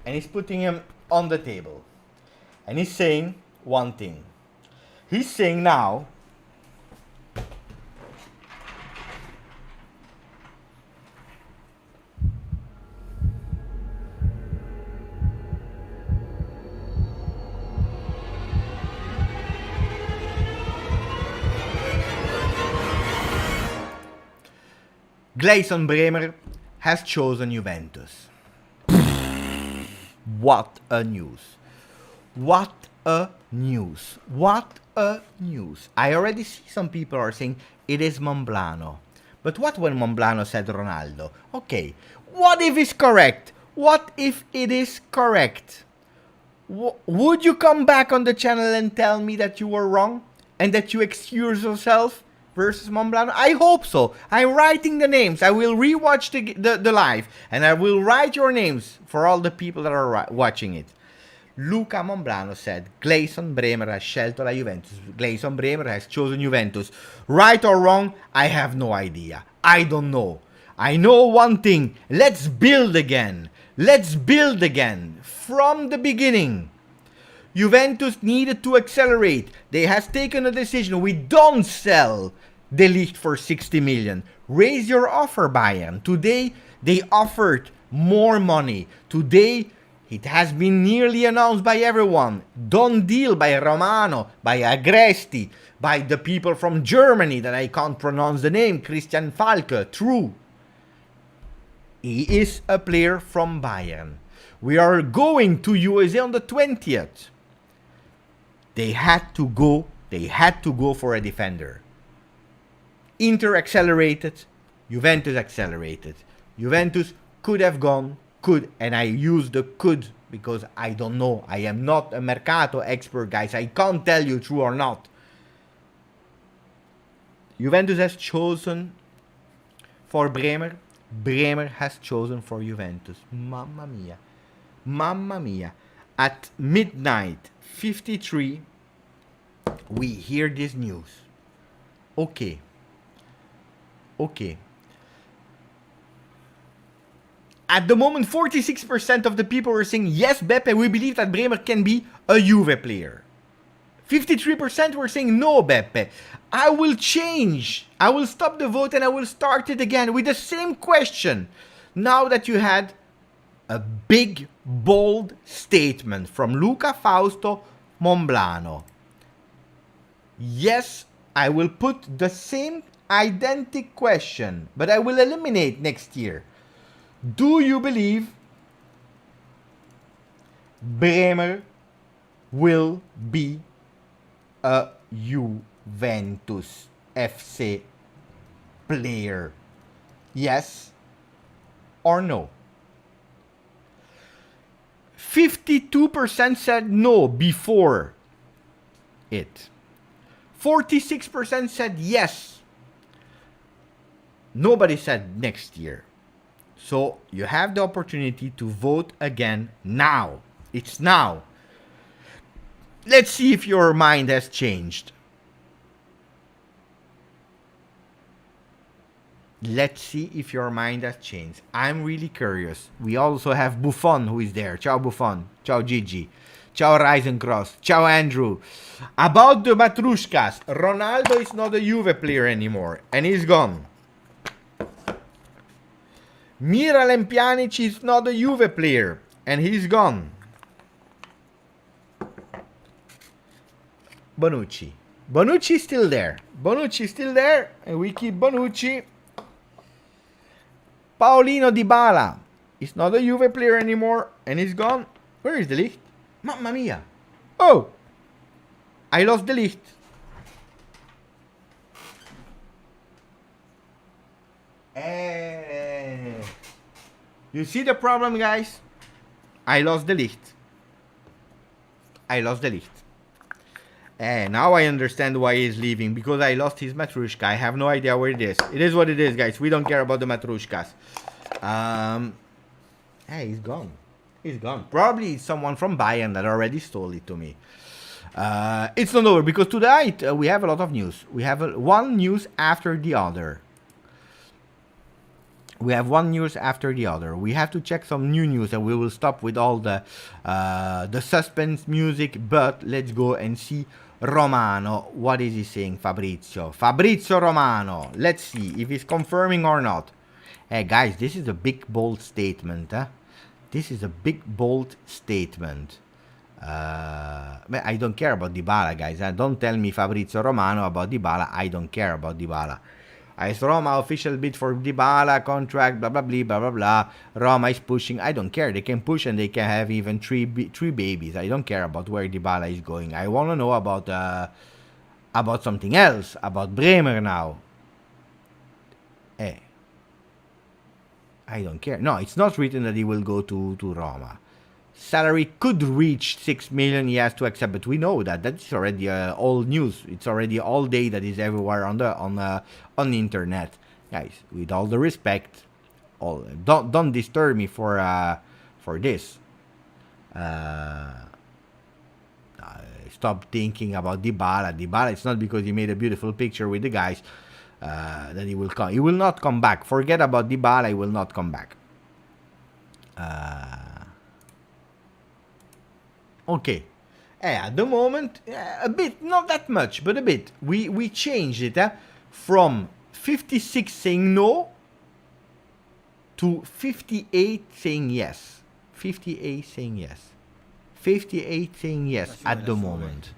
And he's putting him on the table. And he's saying one thing. He's saying now, Bremer has chosen Juventus. What a news. What a news. What a news. I already see some people are saying it is Monblano. But what when Monblano said Ronaldo? Okay, what if it's correct? What if it is correct? Would you come back on the channel and tell me that you were wrong? And that you excuse yourself versus Monblano? I hope so. I'm writing the names. I will rewatch the live. And I will write your names for all the people that are watching it. Luca Monblano said, Bremer has scelto la Juventus. Bremer has chosen Juventus. Right or wrong, I have no idea. I don't know. I know one thing. Let's build again. Let's build again. From the beginning. Juventus needed to accelerate. They have taken a decision. We don't sell De Ligt for 60 million. Raise your offer, Bayern. Today, they offered more money. Today, it has been nearly announced by everyone. Done deal by Romano, by Agresti, by the people from Germany that I can't pronounce the name, Christian Falke. True. He is a player from Bayern. We are going to USA on the 20th. They had to go for a defender. Inter accelerated, Juventus accelerated. Juventus could have gone, and I use the could because I don't know. I am not a Mercato expert, guys. I can't tell you true or not. Juventus has chosen for Bremer. Bremer has chosen for Juventus. Mamma mia. Mamma mia. At midnight 53, we hear this news. Okay. At the moment, 46% of the people were saying, yes, Beppe, we believe that Bremer can be a Juve player. 53% were saying, no, Beppe. I will change. I will stop the vote and I will start it again with the same question. Now that you had a big, bold statement from Luca Fausto Monblano. Yes, I will put the same identical question, but I will eliminate next year. Do you believe Bremer will be a Juventus FC player? Yes or no? 52% said no before it. 46% said yes. Nobody said next year. So you have the opportunity to vote again now. It's now. Let's see if your mind has changed. Let's see if your mind has changed. I'm really curious. We also have Buffon who is there. Ciao Buffon. Ciao Gigi. Ciao Risencross. Ciao Andrew. About the Matrushkas. Ronaldo is not a Juve player anymore. And he's gone. Miralem Pjanic is not a Juve player, and he's gone. Bonucci. Bonucci's still there. Bonucci's still there, and we keep Bonucci. Paolino Dybala is not a Juve player anymore, and he's gone. Where is De Ligt? Mamma mia. Oh! I lost De Ligt. You see the problem, guys? I lost De Ligt. I lost De Ligt. Now I understand why he's leaving, because I lost his Matrushka. I have no idea where it is. It is what it is, guys. We don't care about the Matrushkas. Hey, he's gone. He's gone. Probably it's someone from Bayern that already stole it to me. It's not over, because tonight we have a lot of news. We have one news after the other. We have one news after the other. We have to check some new news, and we will stop with all the suspense music. But let's go and see Romano. What is he saying, Fabrizio? Fabrizio Romano. Let's see if he's confirming or not. Hey, guys, this is a big, bold statement. This is a big, bold statement. I don't care about Dybala, guys. Don't tell me Fabrizio Romano about Dybala. I don't care about Dybala. AS Roma official bid for Dybala contract, blah blah blah blah blah blah. Roma is pushing. I don't care. They can push, and they can have even three babies. I don't care about where Dybala is going. I want to know about something else, about Bremer now. I don't care. No, it's not written that he will go to Roma. Salary could reach 6 million. He has to accept, but we know that that's already old news. It's already all day that is everywhere on the internet, guys. With all the respect, don't disturb me for this. Stop thinking about Dybala. Dybala, it's not because he made a beautiful picture with the guys that he will come. He will not come back. Forget about Dybala. He will not come back. Okay. At the moment, a bit, not that much, but a bit. We changed it from 56 saying no to 58 saying yes. 58 saying yes. 58 saying yes at the moment.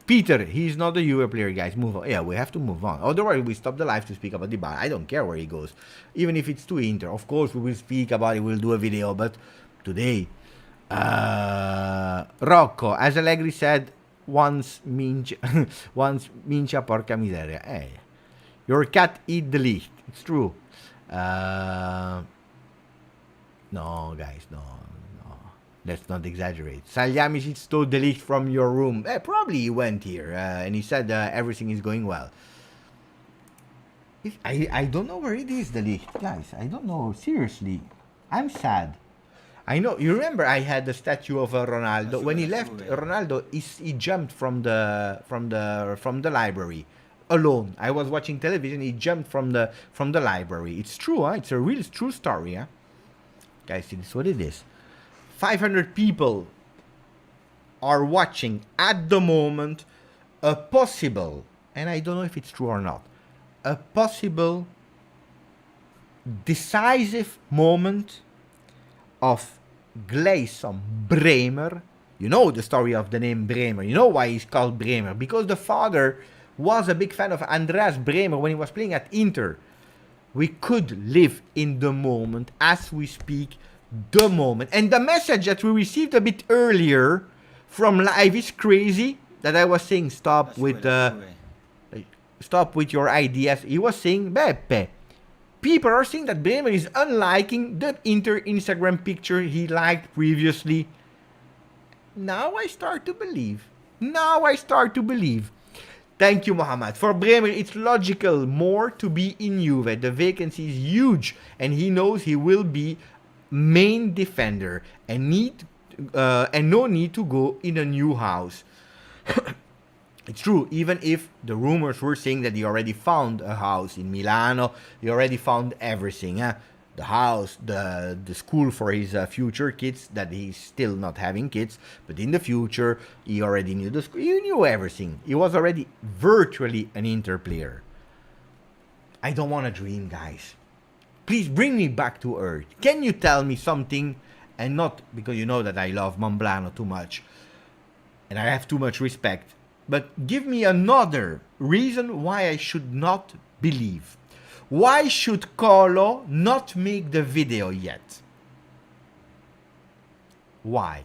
Peter, he's not a Juve player, guys. Move on. Yeah, we have to move on. Otherwise, we stop the live to speak about Dybala. I don't care where he goes. Even if it's to Inter. Of course, we will speak about it. We'll do a video. But today... Rocco, as Allegri said, once mincia porca miseria. Hey, your cat eat the Ligt. It's true. No, guys, no. Let's not exaggerate. Salihamidzic stole the Ligt from your room. Probably he went here and he said everything is going well. I don't know where it is, the Ligt, guys. I don't know. Seriously, I'm sad. I know. You remember I had the statue of Ronaldo. When he left, Ronaldo he jumped from the library alone. I was watching television. He jumped from the library. It's true, huh? It's a real true story, huh? Guys, this is what it is. 500 people are watching at the moment a possible, and I don't know if it's true or not, a possible decisive moment of Gleison Bremer. You know the story of the name Bremer. You know why he's called Bremer. Because the father was a big fan of Andreas Bremer when he was playing at Inter. We could live in the moment as we speak, the moment. And the message that we received a bit earlier from live is crazy. That I was saying stop with your ideas. He was saying, Beppe, people are saying that Bremer is unliking the Inter Instagram picture he liked previously. Now I start to believe. Thank you, Mohammed. For Bremer, it's logical more to be in Juve. The vacancy is huge, and he knows he will be main defender and no need to go in a new house. It's true, even if the rumors were saying that he already found a house in Milano, he already found everything. The house, the school for his future kids, that he's still not having kids, but in the future, he already knew the school. He knew everything. He was already virtually an Inter player. I don't want to dream, guys. Please bring me back to earth. Can you tell me something? And not because you know that I love Mambrano too much and I have too much respect, but give me another reason why I should not believe. Why should Colo not make the video yet? Why?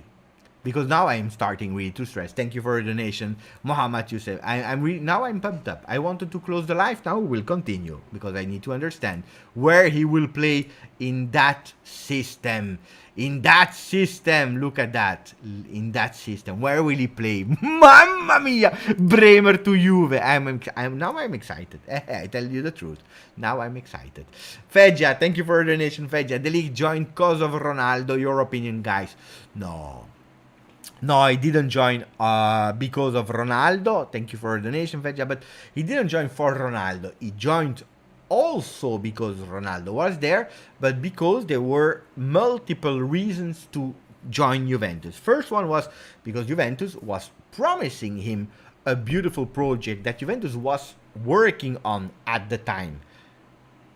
Because now I'm starting really to stress. Thank you for the donation, Mohammed Youssef. Now I'm pumped up. I wanted to close the live. Now we'll continue because I need to understand where he will play in that system. In that system, look at that. In that system, where will he play? Mamma mia! Bremer to Juve. Now I'm excited. I tell you the truth. Now I'm excited. Feja, thank you for the donation, Feja. De Ligt joined cause of Ronaldo. Your opinion, guys? No. No, I didn't join because of Ronaldo. Thank you for the donation, Feja. But he didn't join for Ronaldo. He joined also because Ronaldo was there, but because there were multiple reasons to join Juventus. First one was because Juventus was promising him a beautiful project that Juventus was working on at the time.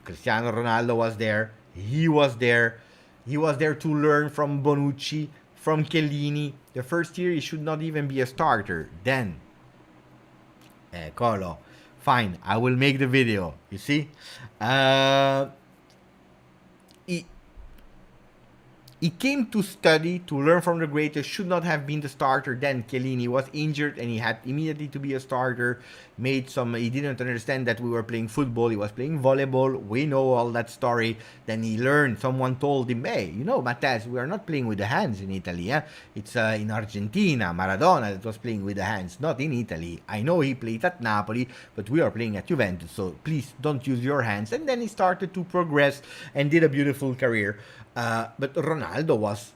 Cristiano Ronaldo was there. He was there. He was there to learn from Bonucci, from Chiellini. The first year he should not even be a starter. Then, Colo, fine, I will make the video. You see? He, he came to study, to learn from the greatest, should not have been the starter. Then Chiellini was injured and he had immediately to be a starter. He didn't understand that we were playing football, he was playing volleyball. We know all that story. Then he learned, someone told him, hey, you know, Matthijs, we are not playing with the hands in Italy. It's in Argentina, Maradona that was playing with the hands, not in Italy. I know he played at Napoli, but we are playing at Juventus, so please don't use your hands. And then he started to progress and did a beautiful career. But Ronaldo was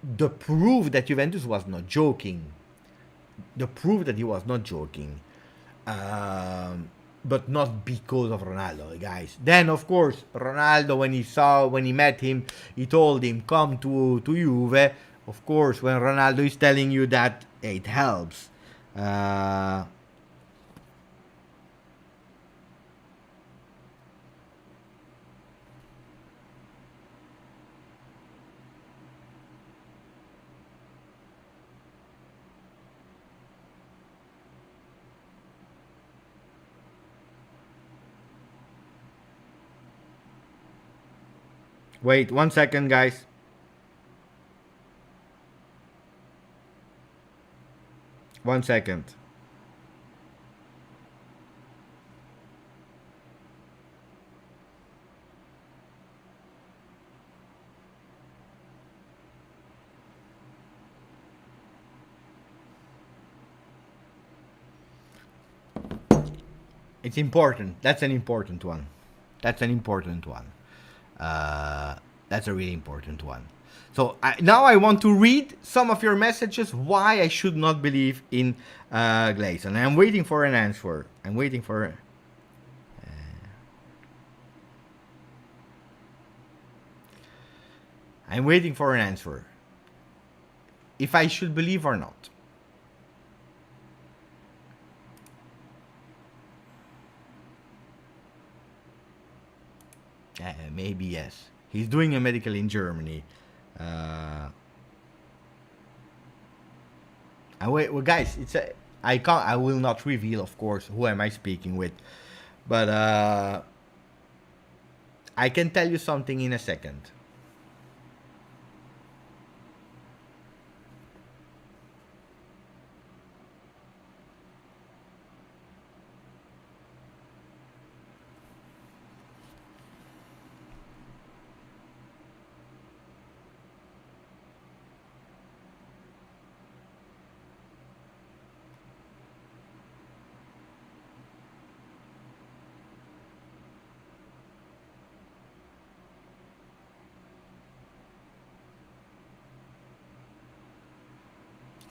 the proof that Juventus was not joking. The proof that he was not joking. But not because of Ronaldo, guys. Then, of course, Ronaldo, when he met him, he told him, come to Juve. Of course, when Ronaldo is telling you that, it helps. Wait, 1 second, guys. One second. It's important. That's an important one. That's an important one. That's a really important one. So now I want to read some of your messages why I should not believe in Gleison. I'm waiting for an answer. I'm waiting for an answer. If I should believe or not. Maybe yes. He's doing a medical in Germany. Well, guys, I will not reveal, of course, who am I speaking with, but I can tell you something in a second.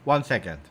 One second.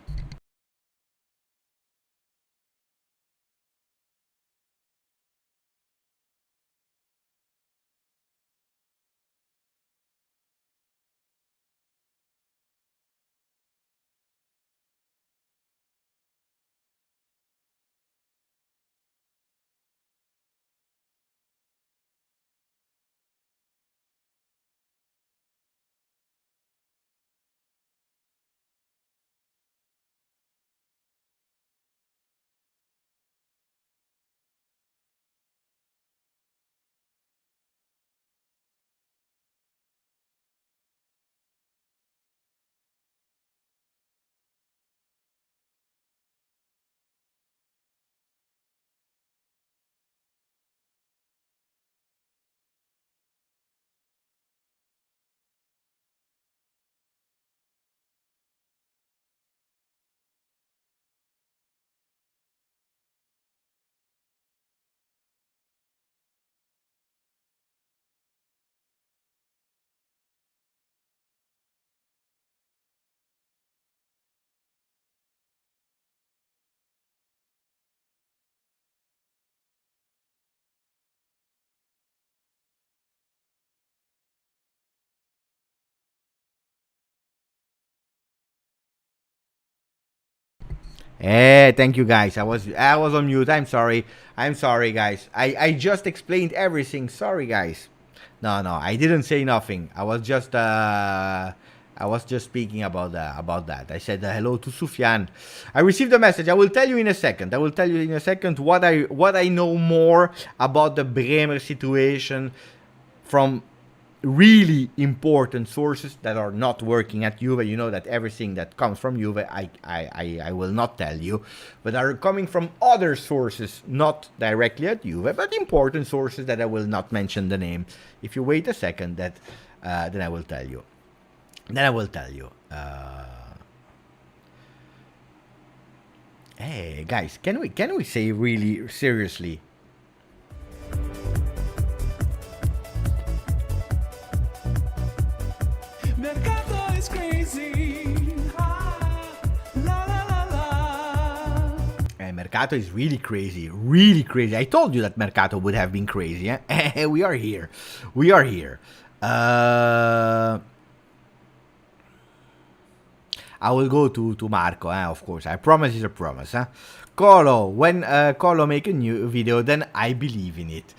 Thank you guys. I was on mute. I'm sorry. I'm sorry, guys. I just explained everything. Sorry, guys. No, no, I didn't say nothing. I was just speaking about that. I said hello to Sufyan. I received a message. I will tell you in a second. What I know more about the Bremer situation from really important sources that are not working at Juve. You know that everything that comes from Juve, I will not tell you, but are coming from other sources, not directly at Juve, but important sources that I will not mention the name. If you wait a second, then I will tell you. Hey guys, can we say really seriously? Mercato is crazy. La la la la. Mercato is really crazy, really crazy. I told you that Mercato would have been crazy. Eh? We are here. I will go to Marco, of course. I promise it's a promise. Colo, when Colo make a new video, then I believe in it.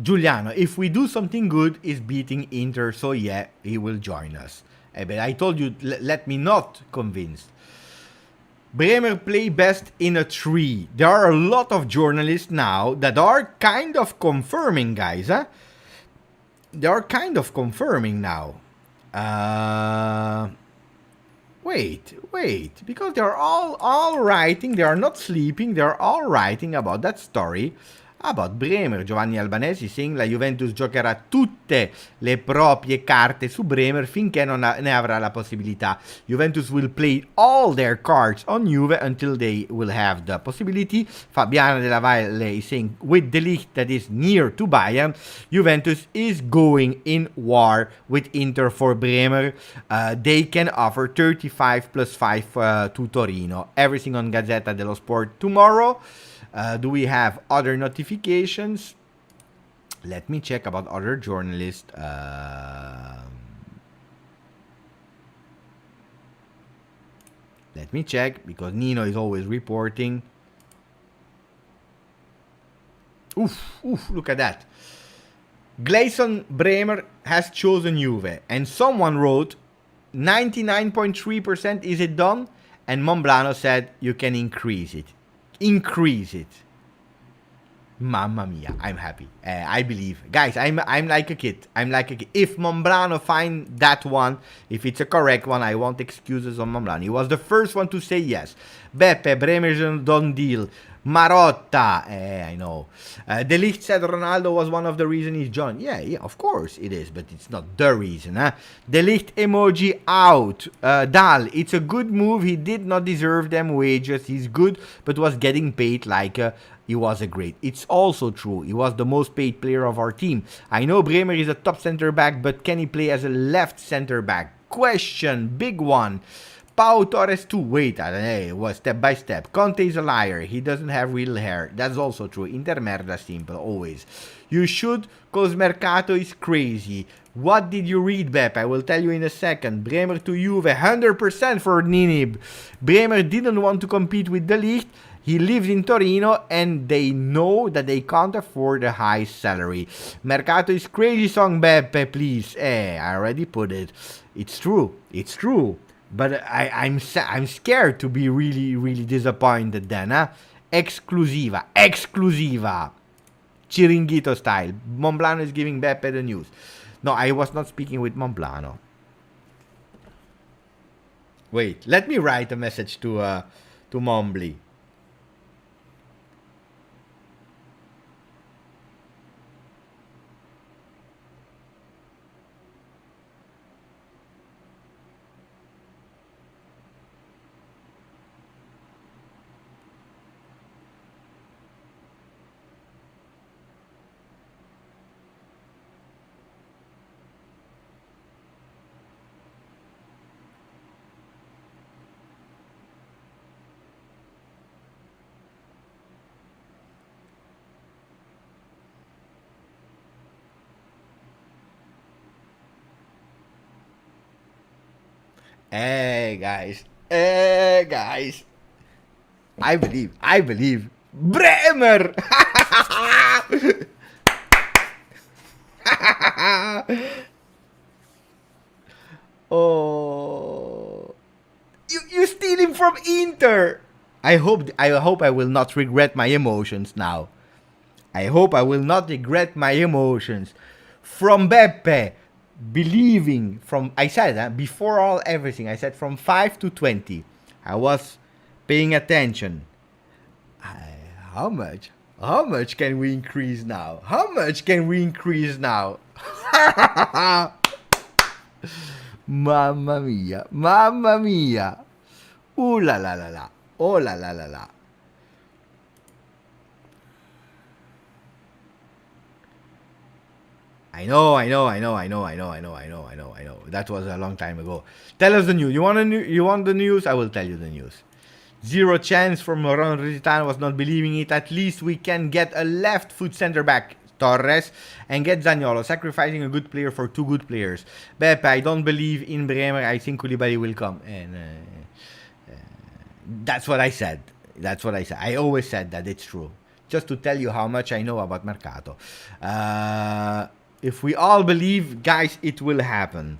Giuliano, if we do something good, is beating Inter, so yeah, he will join us. But I told you, let me not convince. Bremer play best in a 3. There are a lot of journalists now that are kind of confirming, guys. They are kind of confirming now. Wait, because they're all writing. They are not sleeping. They're all writing about that story. About Bremer. Giovanni Albanesi saying la Juventus giocherà tutte le proprie carte su Bremer finché non ne avrà la possibilità. Juventus will play all their cards on Juve until they will have the possibility. Fabiana Della Valle is saying with De Ligt that is near to Bayern, Juventus is going in war with Inter for Bremer. They can offer 35 plus 5 to Torino. Everything on Gazzetta dello Sport tomorrow. Do we have other notifications? Let me check about other journalists. Let me check because Nino is always reporting. Oof, look at that. Gleison Bremer has chosen Juve. And someone wrote 99.3% is it done? And Monblano said you can increase it. Mamma mia, I'm happy. I believe, guys. I'm like a kid. If Monblano find that one, if it's a correct one, I want excuses on Monblano. He was the first one to say yes. Beppe, Bremer's done deal. Marotta, I know. De Ligt said Ronaldo was one of the reasons he's joined. Yeah, of course it is, but it's not the reason. De Ligt emoji out. Dal, it's a good move. He did not deserve them wages. He's good, but was getting paid like he was a great. It's also true. He was the most paid player of our team. I know Bremer is a top center back, but can he play as a left center back? Question, big one. Pau Torres too. Wait, was step by step. Conte is a liar. He doesn't have real hair. That's also true. Inter merda simple, always. You should, cause Mercato is crazy. What did you read, Beppe? I will tell you in a second. Bremer to Juve, 100% for Ninib. Bremer didn't want to compete with De Ligt. He lives in Torino and they know that they can't afford a high salary. Mercato is crazy song, Beppe, please. I already put it. It's true. But I'm scared to be really, really disappointed then, Exclusiva. Chiringuito style. Monblano is giving Beppe the news. No, I was not speaking with Monblano. Wait, let me write a message to Mombly. Hey guys, Guys, I believe. Bremer! Oh, you steal him from Inter. I hope I will not regret my emotions now. I hope I will not regret my emotions. From Beppe, believing from I said before all everything I said from 5 to 20. I was paying attention. How much? How much can we increase now? How much can we increase now? Mamma mia, mamma mia. Ooh la la la la. Oh la la la la. I know. That was a long time ago. Tell us the news. You want the news? I will tell you the news. Zero chance from Ron Rizitano was not believing it. At least we can get a left foot center back, Torres, and get Zaniolo, sacrificing a good player for two good players. Beppe, I don't believe in Bremer. I think Koulibaly will come. And that's what I said. I always said that. It's true. Just to tell you how much I know about Mercato. If we all believe, guys, it will happen.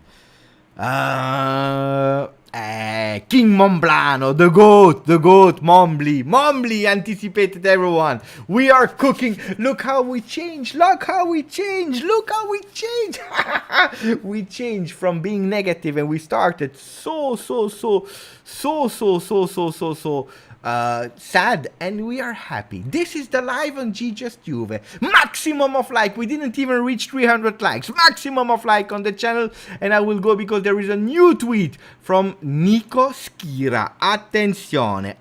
King Momblano, the goat, Mombly anticipated everyone. We are cooking. Look how we change. We changed from being negative, and we started so sad, and we are happy. This is the live on GJustjuve. Maximum of like. We didn't even reach 300 likes. Maximum of like on the channel, and I will go because there is a new tweet from Nico Schira. Attenzione.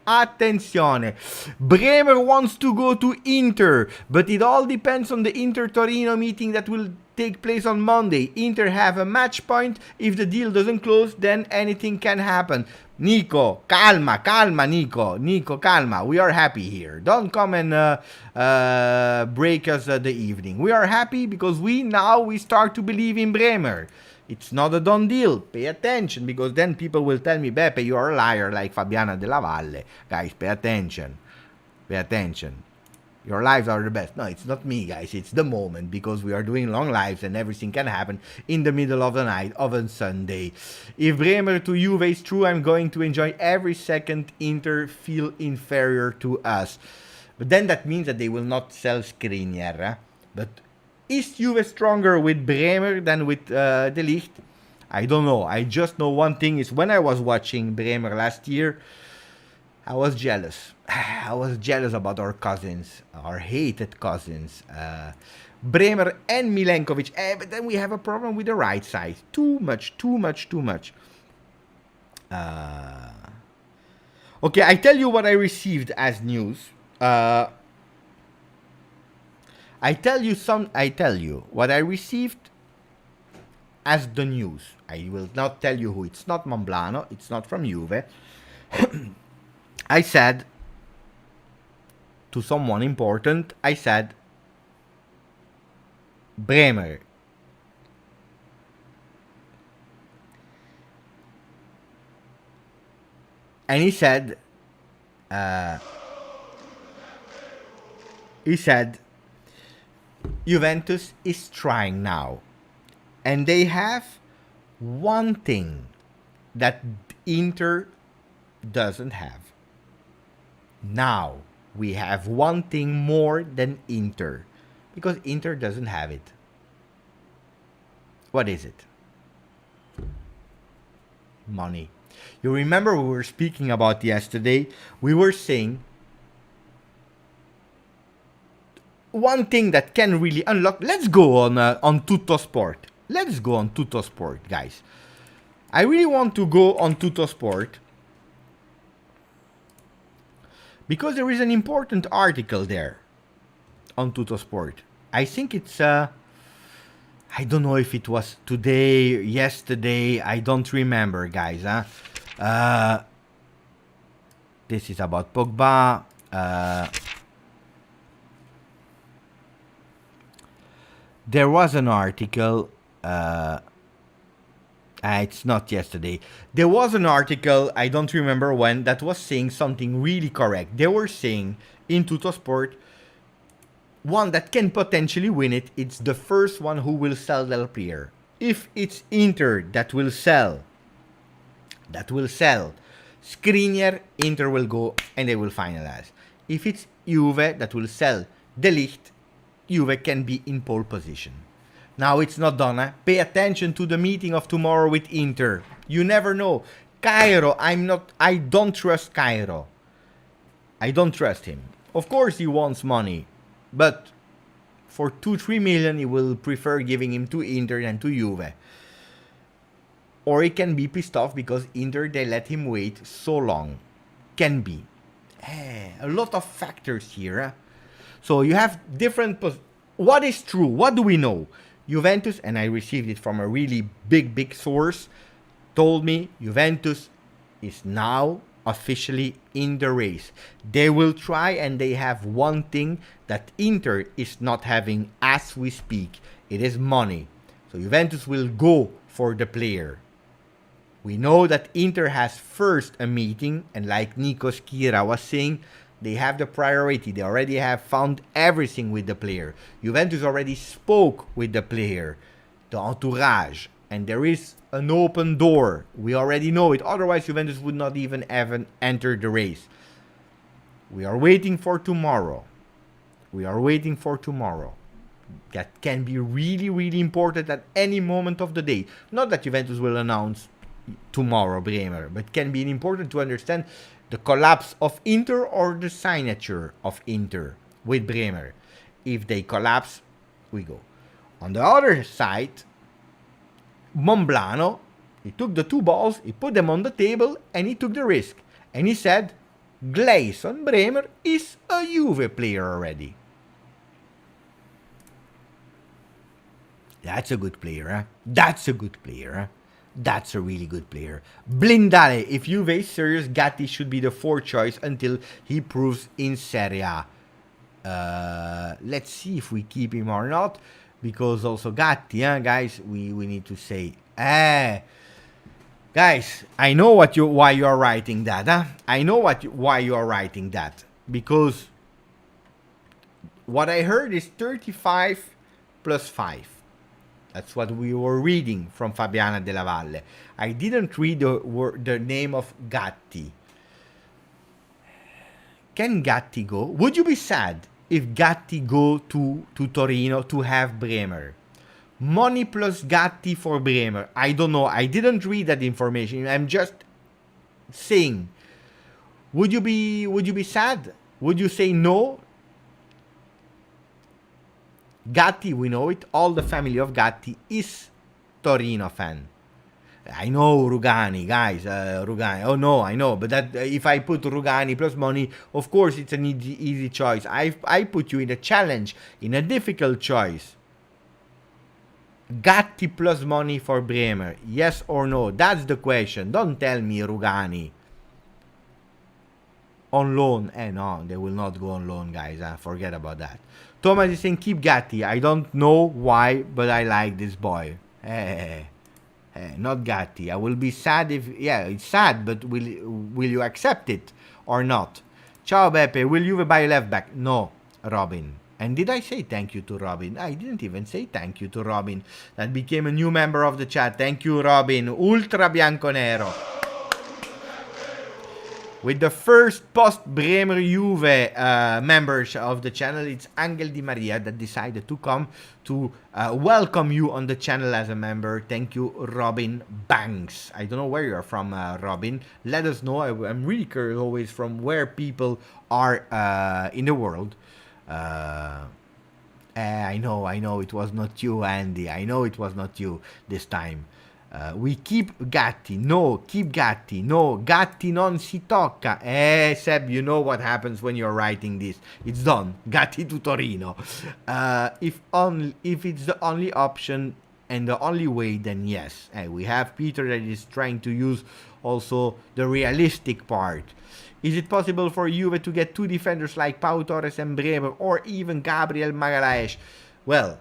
Bremer wants to go to Inter, but it all depends on the Inter-Torino meeting that will take place on Monday. Inter have a match point. If the deal doesn't close, then anything can happen. Nico, calma, Nico, calma. We are happy here. Don't come and break us the evening. We are happy because we start to believe in Bremer. It's not a done deal. Pay attention, because then people will tell me, Beppe, you are a liar like Fabiana Della Valle. Guys, pay attention. Your lives are the best. No, it's not me, guys. It's the moment, because we are doing long lives and everything can happen in the middle of the night of a Sunday. If Bremer to Juve is true, I'm going to enjoy every second Inter feel inferior to us. But then that means that they will not sell Skriniar. But is Juve stronger with Bremer than with De Ligt? I don't know. I just know one thing is when I was watching Bremer last year, I was jealous. I was jealous about our cousins, our hated cousins, Bremer and Milenkovic. But then we have a problem with the right side. Too much. Okay, I tell you what I received as news. I tell you what I received as the news. I will not tell you who. It's not Momblano. It's not from Juve. I said to someone important, I said, Bremer. And he said, Juventus is trying now. And they have one thing that Inter doesn't have. Now we have one thing more than Inter, because Inter doesn't have it. What is it? Money. You remember we were speaking about yesterday? We were saying one thing that can really unlock. Let's go on Tutto Sport. Let's go on Tutto Sport, guys. I really want to go on Tutto Sport because there is an important article there on Tutto Sport. I think it's I don't know if it was today, yesterday. I don't remember, guys. This is about Pogba. There was an article. It's not yesterday. There was an article, I don't remember when, that was saying something really correct. They were saying in Tuttosport, one that can potentially win it, it's the first one who will sell their player. If it's Inter that will sell, Skriniar, Inter will go and they will finalize. If it's Juve that will sell De Ligt, Juve can be in pole position. Now it's not done. Pay attention to the meeting of tomorrow with Inter. You never know. Cairo, I don't trust Cairo. I don't trust him. Of course he wants money, but for 2-3 million he will prefer giving him to Inter than to Juve. Or he can be pissed off because Inter, they let him wait so long. Can be. A lot of factors here. So you have different... What is true? What do we know? Juventus, and I received it from a really big source, told me Juventus is now officially in the race. They will try, and they have one thing that Inter is not having as we speak. It is money. So Juventus will go for the player. We know that Inter has first a meeting, and like Nikos Kira was saying, they have the priority. They already have found everything with the player. Juventus already spoke with the player, the entourage, and there is an open door. We already know it. Otherwise, Juventus would not even enter the race. We are waiting for tomorrow. That can be really important at any moment of the day. Not that Juventus will announce tomorrow, Bremer, but can be important to understand the collapse of Inter or the signature of Inter with Bremer. If they collapse, we go. On the other side, Monblano, he took the two balls, he put them on the table, and he took the risk. And he said, Gleison Bremer is a Juve player already. That's a good player, That's a really good player. Blindale, if Juve is serious, Gatti should be the fourth choice until he proves in Serie A. Let's see if we keep him or not, because also Gatti, guys, we need to say, guys, I know why you are writing that, I know why you are writing that, because what I heard is 35 plus 5. That's what we were reading from Fabiana Della Valle. I didn't read the name of Gatti. Can Gatti go? Would you be sad if Gatti go to Torino to have Bremer? Money plus Gatti for Bremer. I don't know. I didn't read that information. I'm just saying. Would you be sad? Would you say no? Gatti, we know it. All the family of Gatti is Torino fan. I know Rugani, guys. Rugani. Oh no, I know. But that if I put Rugani plus money, of course it's an easy choice. I put you in a challenge, in a difficult choice. Gatti plus money for Bremer. Yes or no? That's the question. Don't tell me Rugani. On loan. No, they will not go on loan, guys. Forget about that. Thomas is saying keep Gatti. I don't know why, but I like this boy. Not Gatti. I will be sad if... Yeah, it's sad, but will you accept it or not? Ciao, Beppe. Will you buy a left back? No, Robin. And did I say thank you to Robin? I didn't even say thank you to Robin. That became a new member of the chat. Thank you, Robin. Ultra Bianconero. With the first post-Bremer Juve members of the channel, it's Angel Di Maria that decided to come to welcome you on the channel as a member. Thank you, Robin Banks. I don't know where you're from, Robin. Let us know. I'm really curious always from where people are in the world. I know, it was not you, Andy. I know it was not you this time. We keep Gatti. No, keep Gatti. No, Gatti non si tocca. Seb, you know what happens when you're writing this. It's done. Gatti to Torino. If it's the only option and the only way, then yes. We have Peter that is trying to use also the realistic part. Is it possible for Juve to get two defenders like Pau Torres and Bremer, or even Gabriel Magalhaes? Well,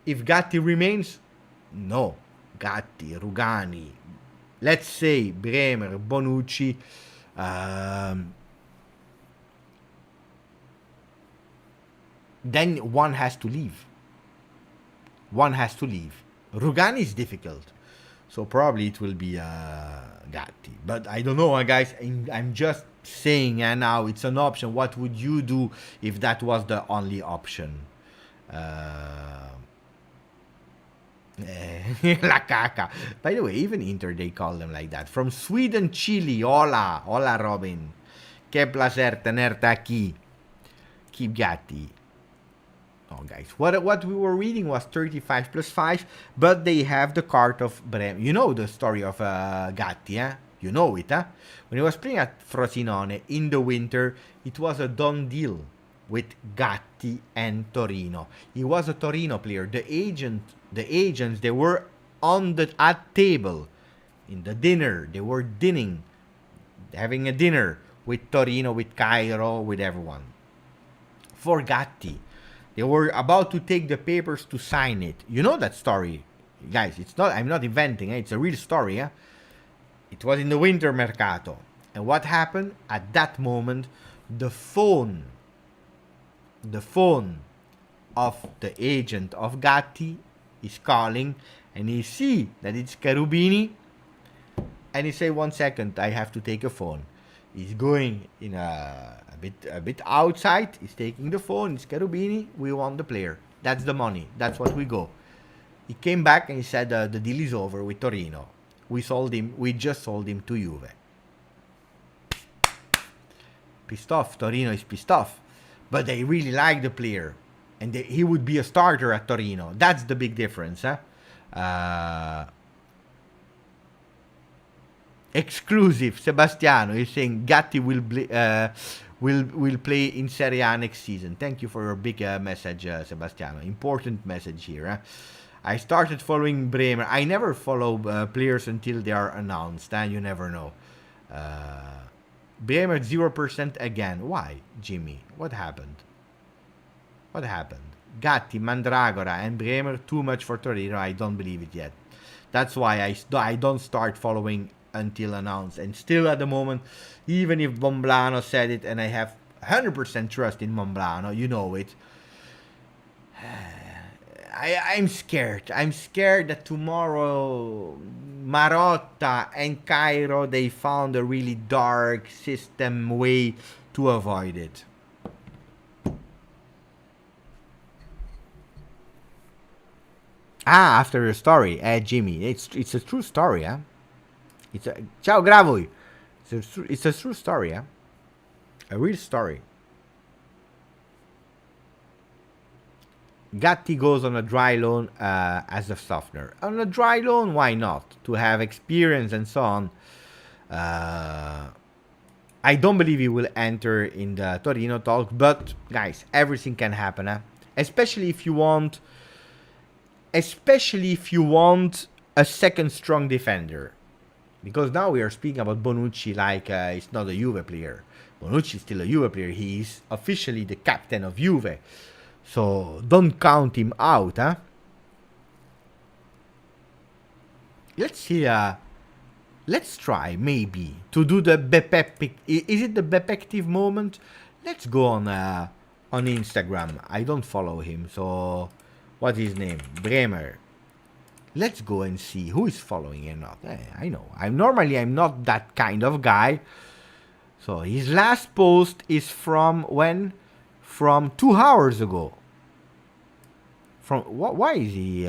if Gatti remains, no. Gatti, Rugani, let's say Bremer, Bonucci, then one has to leave. One has to leave. Rugani is difficult, so probably it will be Gatti. But I don't know, guys. I'm just saying, now it's an option. What would you do if that was the only option? La caca. By the way, even Inter, they call them like that. From Sweden, Chile. Hola. Hola, Robin. Que placer tenerte aquí. Keep Gatti. Oh, guys. What we were reading was 35 plus 5, but they have the card of Bremer. You know the story of Gatti, eh? You know it, huh? When he was playing at Frosinone in the winter, it was a done deal with Gatti and Torino. He was a Torino player. The agents, they were on the table in the dinner. They were having a dinner with Torino, with Cairo, with everyone. For Gatti, they were about to take the papers to sign it. You know that story, guys. It's not. I'm not inventing. It's a real story. It was in the winter mercato, and what happened at that moment? The phone of the agent of Gatti is calling, and he see that it's Cherubini, and he say, 1 second, I have to take a phone. He's going in a bit outside. He's taking the phone. It's Cherubini. We want the player. That's the money. That's what we go. He came back and he said the deal is over with Torino. We just sold him to Juve. Pissed off. Torino is pissed off. But they really like the player. And he would be a starter at Torino. That's the big difference. Exclusive. Sebastiano is saying Gatti will play in Serie A next season. Thank you for your big message, Sebastiano. Important message here. I started following Bremer. I never follow players until they are announced. You never know. Bremer 0% again. Why, Jimmy? What happened? Gatti, Mandragora, and Bremer too much for Torino. I don't believe it yet. That's why I don't start following until announced. And still at the moment, even if Momblano said it, and I have 100% trust in Momblano, you know it. I'm scared. I'm scared that tomorrow Marotta and Cairo, they found a really dark system way to avoid it. After the story, Jimmy, it's a true story, huh? Ciao Gravoi. It's a true story, huh? A real story. Gatti goes on a dry loan as a softener. On a dry loan, why not? To have experience and so on. I don't believe he will enter in the Torino talk, but guys, everything can happen, huh? Especially if you want a second strong defender. Because now we are speaking about Bonucci like it's not a Juve player. Bonucci is still a Juve player. He is officially the captain of Juve. So don't count him out, huh? Let's see. Let's try maybe to do the Bepep. Is it the Bepective moment? Let's go on Instagram. I don't follow him. So what's his name? Bremer. Let's go and see who is following or not. I know. I'm not that kind of guy. So his last post is from when? From 2 hours ago. Why is he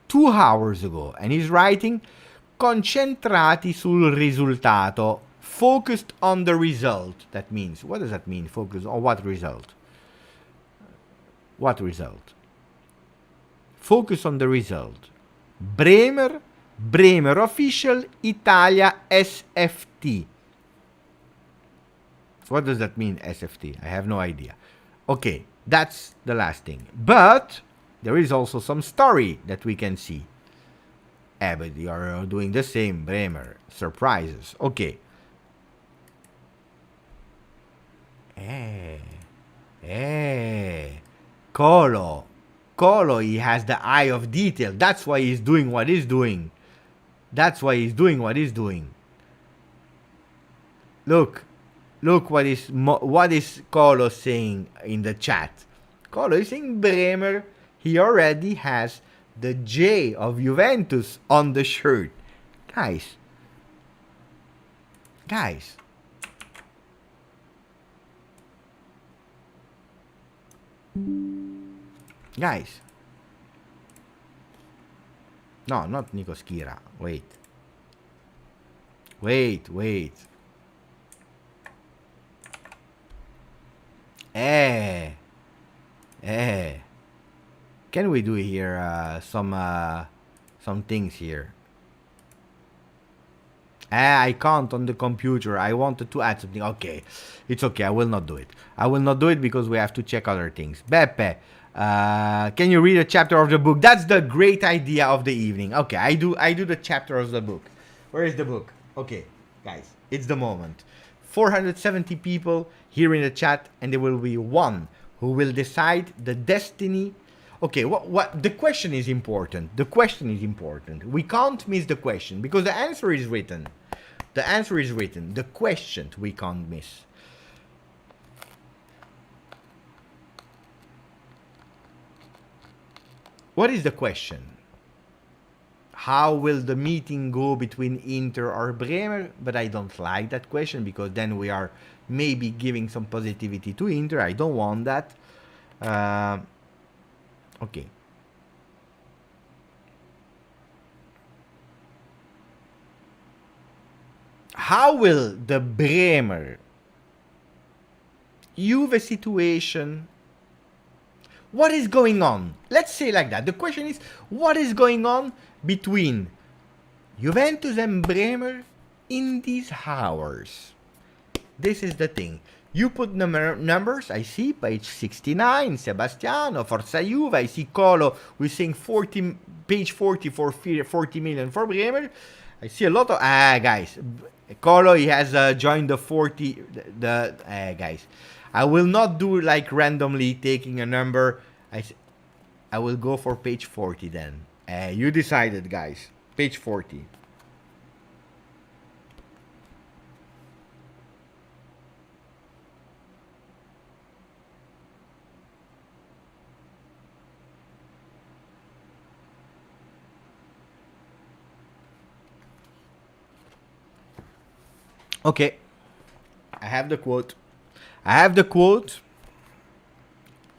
2 hours ago? And he's writing concentrati sul risultato, focused on the result. That means, what does that mean? Focus on what result? What result? Focus on the result. Bremer official Italia SFT. What does that mean, SFT? I have no idea. Okay, that's the last thing. But there is also some story that we can see. But you are doing the same, Bremer. Surprises. Okay. Colo. Colo, he has the eye of detail. That's why he's doing what he's doing. That's why he's doing what he's doing. Look what is Colo saying in the chat. Colo is saying Bremer, he already has the J of Juventus on the shirt. Guys. No, not Nico Schira. Wait. Can we do here some things here? I can't on the computer. I wanted to add something. Okay, it's okay. I will not do it because we have to check other things. Beppe, can you read a chapter of the book? That's the great idea of the evening. Okay, I do the chapter of the book. Where is the book? Okay, guys, it's the moment. 470 people here in the chat, and there will be one who will decide the destiny. Okay, what the question is important. We can't miss the question because the answer is written. The question we can't miss. What is the question? How will the meeting go between Inter or Bremer? But I don't like that question because then we are maybe giving some positivity to Inter. I don't want that. Okay. How will the Bremer Juve situation? What is going on? Let's say like that. The question is, what is going on between Juventus and Bremer in these hours? This is the thing. You put numbers. I see page 69, Sebastiano, Forza Juve. I see Colo, we're saying page 40 for 40 million for Bremer. I see a lot of, guys. Colo, he has joined the 40, guys. I will not do like randomly taking a number. I will go for page 40 then. You decided, guys. Page 40. Okay. I have the quote.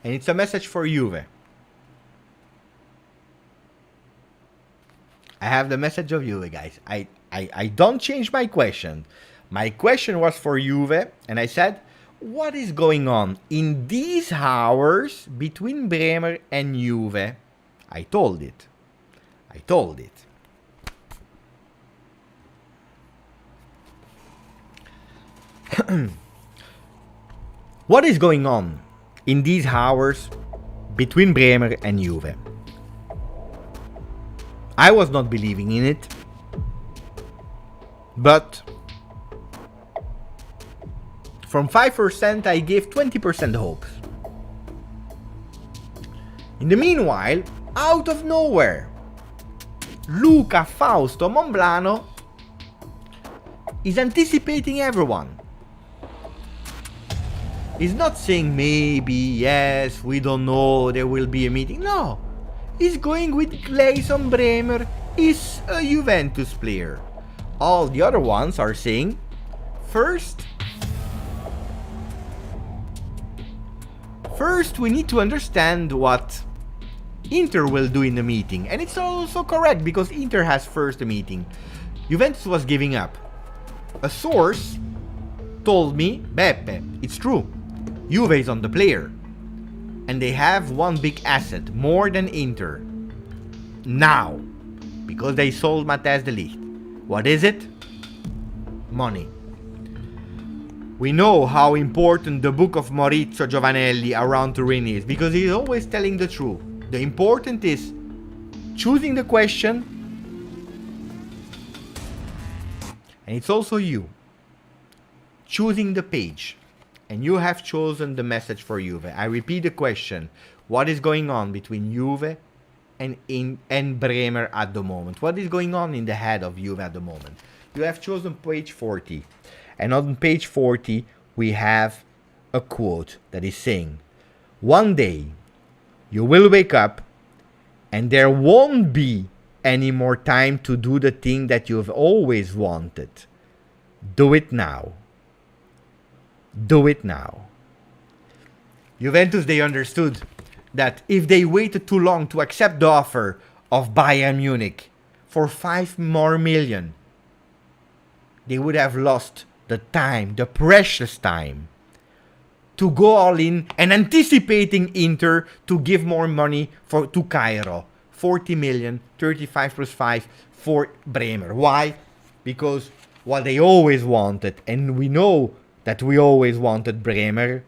And it's a message for Juve. I have the message of Juve, guys. I don't change my question. My question was for Juve, and I said, what is going on in these hours between Bremer and Juve? I told it. What is going on in these hours between Bremer and Juve? I was not believing in it, but from 5% I gave 20% hopes. In the meanwhile, out of nowhere, Luca Fausto Monblano is anticipating everyone. He's not saying maybe, yes, we don't know, there will be a meeting. No, he's going with Clayson. Bremer is a Juventus player. All the other ones are saying, first we need to understand what Inter will do in the meeting. And it's also correct because Inter has first a meeting. Juventus was giving up. A source told me, Beppe, it's true. Juve is on the player. And they have one big asset, more than Inter. Now. Because they sold Matthijs De Ligt. What is it? Money. We know how important the book of Maurizio Giovanelli around Turin is. Because he's always telling the truth. The important is choosing the question. And it's also you. Choosing the page. And you have chosen the message for Juve. I repeat the question. what is going on between Juve and Bremer at the moment. What is going on in the head of Juve at the moment? You have chosen page 40. And on page 40, we have a quote that is saying, one day you will wake up and there won't be any more time to do the thing that you've always wanted. Do it now. Do it now. Juventus, they understood that if they waited too long to accept the offer of Bayern Munich for 5 more million, they would have lost the time, the precious time, to go all in and anticipating Inter to give more money to Cairo. 40 million, 35 plus 5 for Bremer. Why? Because what they always wanted, and we know that we always wanted Bremer,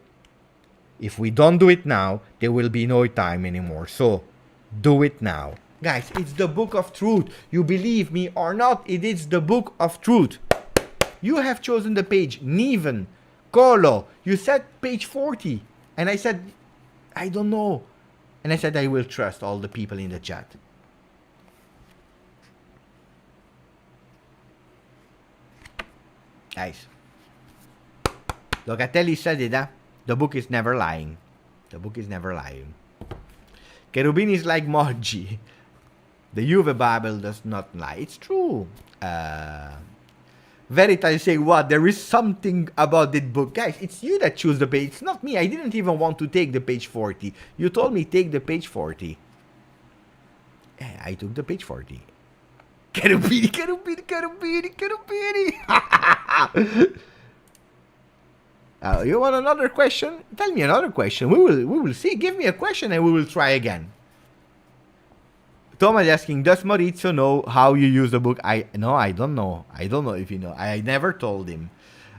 if we don't do it now, there will be no time anymore. So, do it now. Guys, it's the book of truth. You believe me or not, it is the book of truth. You have chosen the page, Niven, Colo. You said page 40. And I said, I don't know. And I said, I will trust all the people in the chat. Guys. Locatelli said it, huh? The book is never lying. The book is never lying. Cherubini is like Moggi. The Juve Bible does not lie. It's true. Veritas say what? There is something about that book. Guys, it's you that choose the page. It's not me. I didn't even want to take the page 40. You told me take the page 40. I took the page 40. Cherubini. You want another question? Tell me another question. We will see. Give me a question and we will try again. Thomas asking, does Maurizio know how you use the book? No, I don't know. I don't know if you know. I never told him.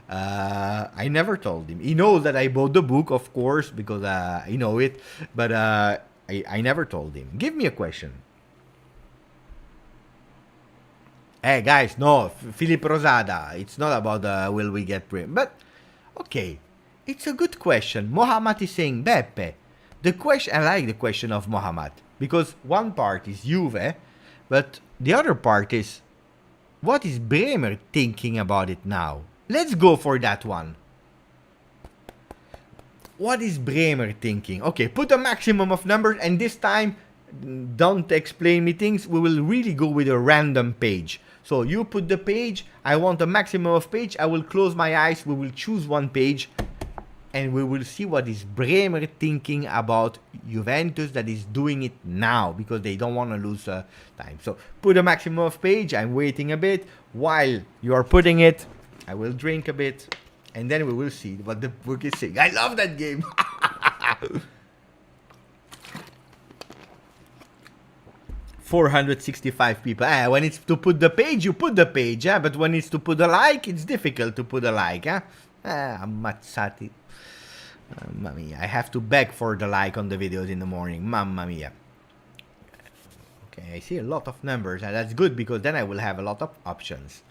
I never told him. He knows that I bought the book, of course, because I know it. But I never told him. Give me a question. Hey, guys, no. Philip Rosada. It's not about will we get Bremer. But, okay. It's a good question. Mohammad is saying, Beppe. The question, I like the question of Mohammad. Because one part is Juve, but the other part is, what is Bremer thinking about it now? Let's go for that one. What is Bremer thinking? Okay, put a maximum of numbers, and this time, don't explain me things. We will really go with a random page. So you put the page, I want a maximum of page, I will close my eyes, we will choose one page, and we will see what is Bremer thinking about Juventus that is doing it now, because they don't want to lose time. So put a maximum of page. I'm waiting a bit. While you are putting it, I will drink a bit, and then we will see what the book is saying. I love that game. 465 people. When it's to put the page, you put the page. But when it's to put a like, it's difficult to put a like. Ammazzati. Mamma mia. I have to beg for the like on the videos in the morning. Mamma mia. Okay, I see a lot of numbers. And that's good because then I will have a lot of options.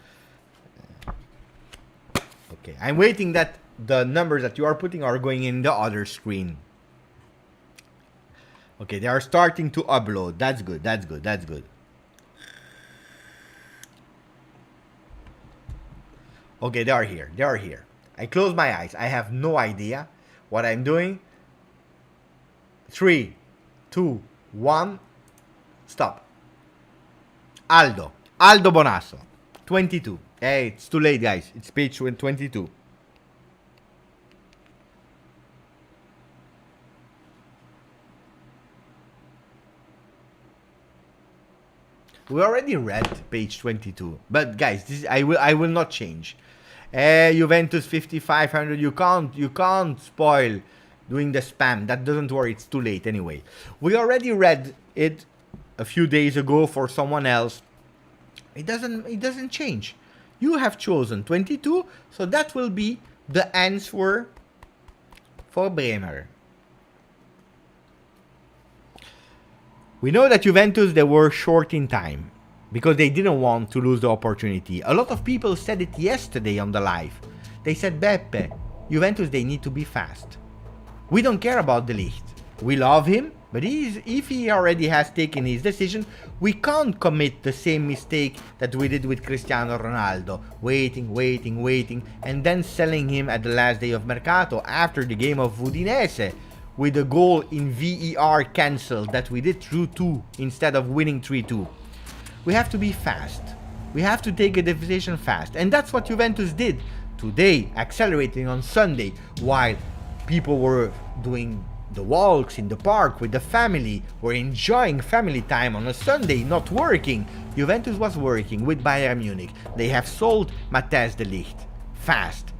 Okay, I'm waiting that the numbers that you are putting are going in the other screen. Okay, they are starting to upload. That's good, that's good, that's good. Okay, they are here, they are here. I close my eyes. I have no idea what I'm doing. 3, 2, 1. Stop. Aldo Bonasso. 22. Hey, it's too late, guys. It's page 22. We already read page 22. But guys, this I will not change. Juventus 5500. You can't spoil doing the spam. That doesn't work. It's too late anyway. We already read it a few days ago for someone else. It doesn't change. You have chosen 22, so that will be the answer for Bremer. We know that Juventus, they were short in time because they didn't want to lose the opportunity. A lot of people said it yesterday on the live. They said, Beppe, Juventus, they need to be fast. We don't care about De Ligt. We love him, But if he already has taken his decision, we can't commit the same mistake that we did with Cristiano Ronaldo. Waiting, and then selling him at the last day of Mercato after the game of Udinese, with a goal in VAR cancelled that we did 2-2 instead of winning 3-2. We have to be fast. We have to take a decision fast. And that's what Juventus did today, accelerating on Sunday, while people were doing the walks in the park with the family, were enjoying family time on a Sunday, not working. Juventus was working with Bayern Munich. They have sold Matthijs De Ligt fast.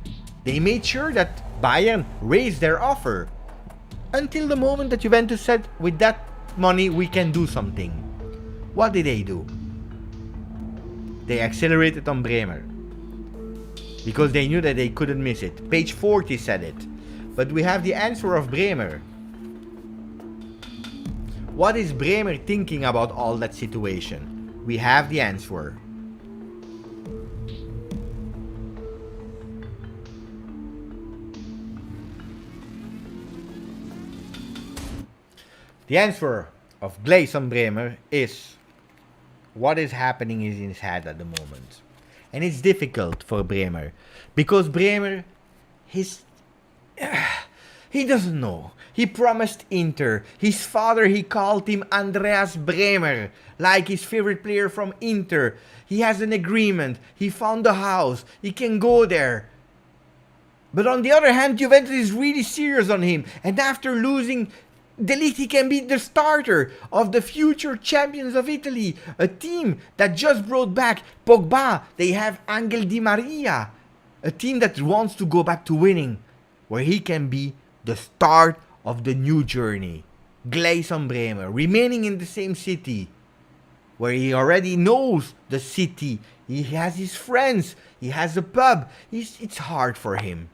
They made sure that Bayern raised their offer until the moment that Juventus said, with that money we can do something. What did they do? They accelerated on Bremer because they knew that they couldn't miss it. Page 40 said it. But we have the answer of Bremer. What is Bremer thinking about all that situation? We have the answer. The answer of Gleison Bremer is what is happening in his head at the moment. And it's difficult for Bremer because Bremer, he doesn't know. He promised Inter. His father, he called him Andreas Bremer, like his favorite player from Inter. He has an agreement. He found a house. He can go there. But on the other hand, Juventus is really serious on him. And after losing De Ligt, he can be the starter of the future champions of Italy. A team that just brought back Pogba. They have Angel Di Maria. A team that wants to go back to winning, where he can be the start of the new journey. Gleison Bremer, remaining in the same city, where he already knows the city. He has his friends. He has a pub. It's hard for him.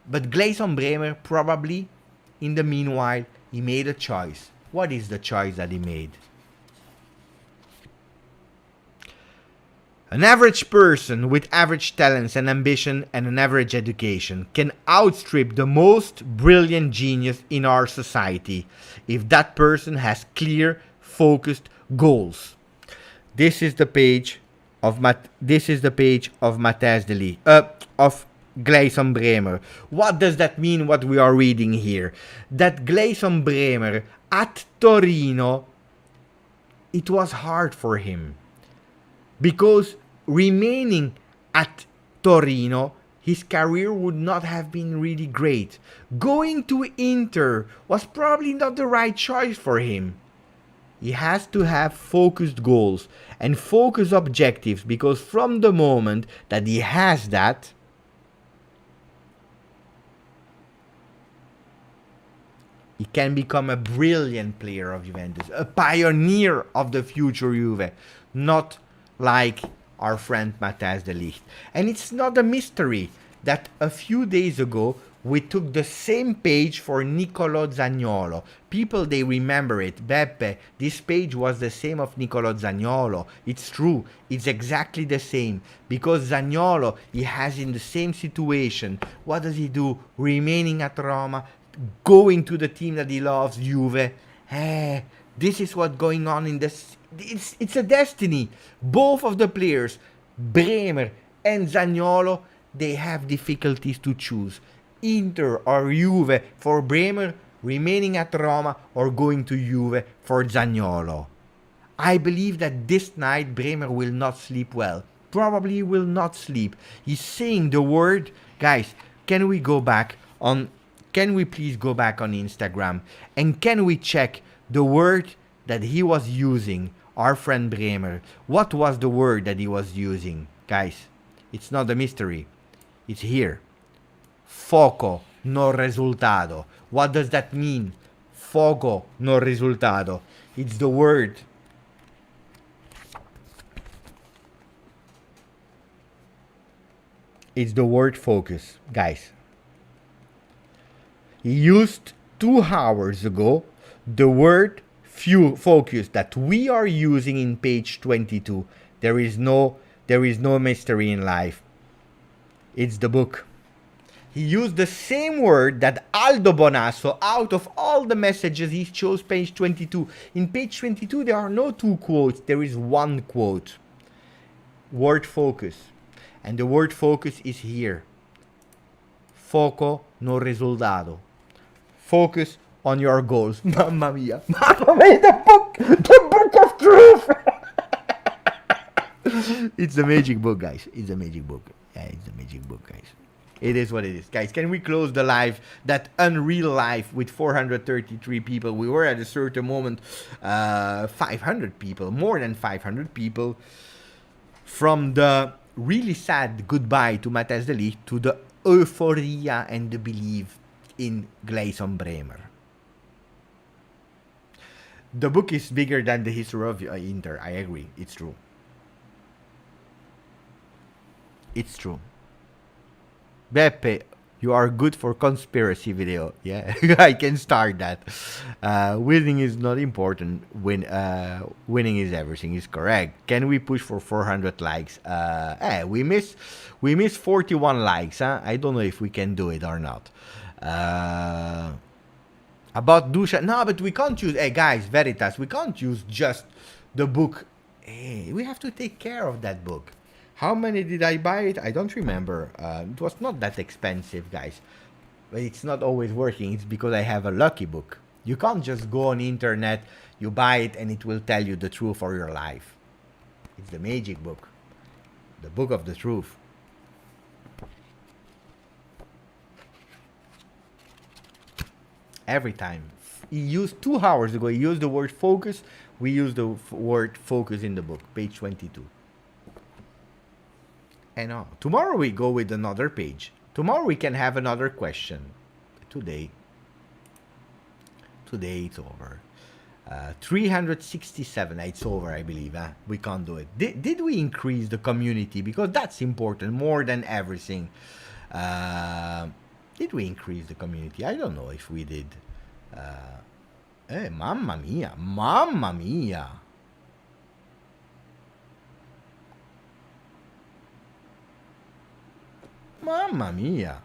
But Gleison Bremer, probably, in the meanwhile, he made a choice. What is the choice that he made? An average person with average talents and ambition and an average education can outstrip the most brilliant genius in our society if that person has clear, focused goals. This is the page of Matthijs De Ligt, of Gleison Bremer. What does that mean, what we are reading here? That Gleison Bremer at Torino, it was hard for him. Because remaining at Torino, his career would not have been really great. Going to Inter was probably not the right choice for him. He has to have focused goals and focused objectives, because from the moment that he has that, he can become a brilliant player of Juventus, a pioneer of the future Juve, not like our friend Matthijs De Ligt. And it's not a mystery that a few days ago we took the same page for Niccolò Zaniolo. People, they remember it. Beppe, this page was the same of Niccolò Zaniolo. It's true, it's exactly the same. Because Zaniolo, he has in the same situation. What does he do? Remaining at Roma, going to the team that he loves, Juve. This is what's going on in this. It's a destiny. Both of the players, Bremer and Zaniolo, they have difficulties to choose. Inter or Juve for Bremer, remaining at Roma, or going to Juve for Zaniolo. I believe that this night Bremer will not sleep well. Probably will not sleep. He's saying the word. Guys, can we please go back on Instagram, and can we check the word that he was using, our friend Bremer? What was the word that he was using? Guys, it's not a mystery. It's here. Foco, no risultato. What does that mean? Foco, no risultato. It's the word. It's the word focus, guys. He used 2 hours ago the word focus that we are using in page 22. There is no mystery in life. It's the book. He used the same word that Aldo Bonasso, out of all the messages, he chose page 22. In page 22, there are no two quotes, there is one quote. Word focus. And the word focus is here. Foco no risultato. Focus on your goals. Mamma mia. Mamma mia, the book of truth. It's a magic book, guys. It's a magic book. Yeah, it's a magic book, guys. It is what it is. Guys, can we close the live? That unreal live with 433 people. We were at a certain moment 500 people. More than 500 people. From the really sad goodbye to Matthijs De Ligt to the euphoria and the belief in Gleison Bremer. The book is bigger than the history of Inter. I agree. It's true. It's true. Beppe, you are good for conspiracy video. Yeah, I can start that. Winning is not important. Winning is everything. Is correct. Can we push for 400 likes? We miss 41 likes. Huh? I don't know if we can do it or not. About Dusha, no, but we can't use. Hey guys, Veritas, we can't use just the book. Hey, we have to take care of that book. How many did I buy it? I don't remember. It was not that expensive, guys. But it's not always working. It's because I have a lucky book. You can't just go on internet, you buy it, and it will tell you the truth for your life. It's the magic book. The book of the truth. Every time. He used 2 hours ago, he used the word focus. We used the word focus in the book, page 22. And tomorrow we go with another page. Tomorrow we can have another question. Today it's over. 367, it's over, I believe. We can't do it. Did we increase the community? Because that's important more than everything. Did we increase the community? I don't know if we did. Mamma mia. Mamma mia. Mamma mia.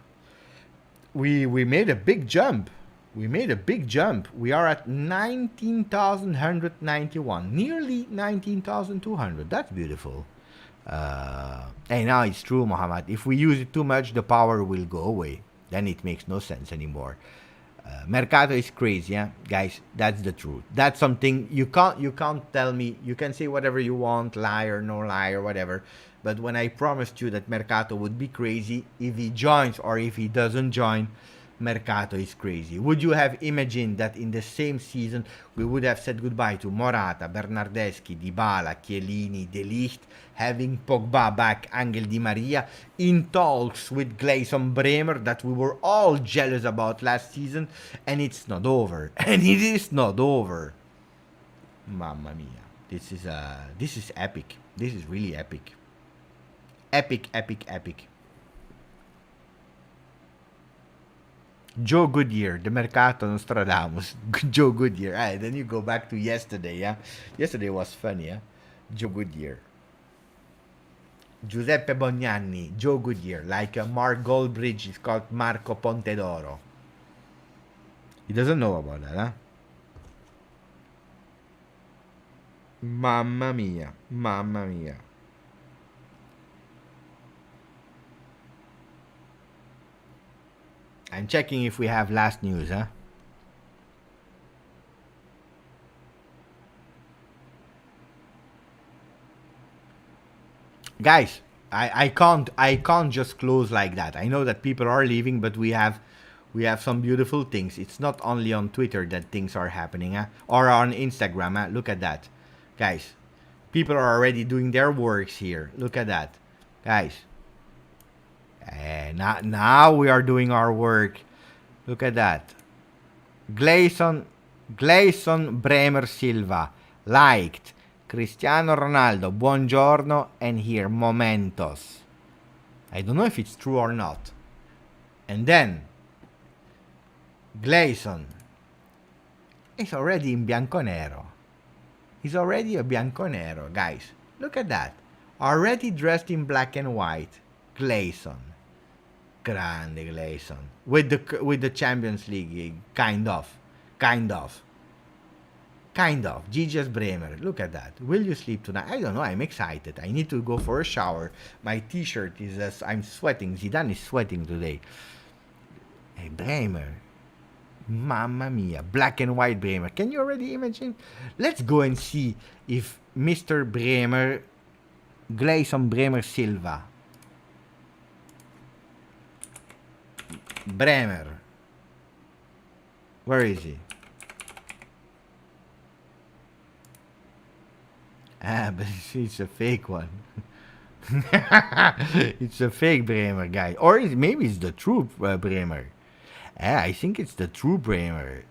We made a big jump. We made a big jump. We are at 19,191. Nearly 19,200. That's beautiful. And now it's true, Mohammed. If we use it too much, the power will go away. Then it makes no sense anymore. Mercato is crazy, yeah? Guys, that's the truth. That's something you can't tell me. You can say whatever you want, lie or no lie or whatever. But when I promised you that Mercato would be crazy, if he joins or if he doesn't join, Mercato is crazy. Would you have imagined that in the same season we would have said goodbye to Morata, Bernardeschi, Dybala, Chiellini, De Ligt, having Pogba back, Angel Di Maria, in talks with Gleison Bremer that we were all jealous about last season, and it's not over. And it is not over. Mamma mia. This is epic. This is really epic. Epic, epic, epic. Joe Goodyear, the Mercato Nostradamus. Joe Goodyear. Then you go back to yesterday, yeah? Yesterday was funny, yeah? Joe Goodyear. Giuseppe Bognanni, Joe Goodyear. Like Mark Goldbridge is called Marco Pontedoro. He doesn't know about that, huh? Mamma mia. Mamma mia. I'm checking if we have last news, huh? Guys, I can't just close like that. I know that people are leaving, but we have some beautiful things. It's not only on Twitter that things are happening, huh? Or on Instagram, huh? Look at that. Guys, people are already doing their works here. Look at that. Guys. Now we are doing our work. Look at that. Gleison Bremer Silva liked Cristiano Ronaldo, buongiorno, and here momentos. I don't know if it's true or not. And then Gleison is already in bianconero. He's already a bianconero, guys. Look at that. Already dressed in black and white. Gleison. Grande Gleison. With the Champions League, kind of. GJustjuve Bremer. Look at that. Will you sleep tonight? I don't know. I'm excited. I need to go for a shower. My t-shirt is... I'm sweating. Zidane is sweating today. Hey, Bremer. Mamma mia. Black and white Bremer. Can you already imagine? Let's go and see if Mr. Bremer... Gleison Bremer Silva. Bremer. Where is he? But it's a fake one. It's a fake Bremer guy. Or maybe it's the true Bremer. I think it's the true Bremer.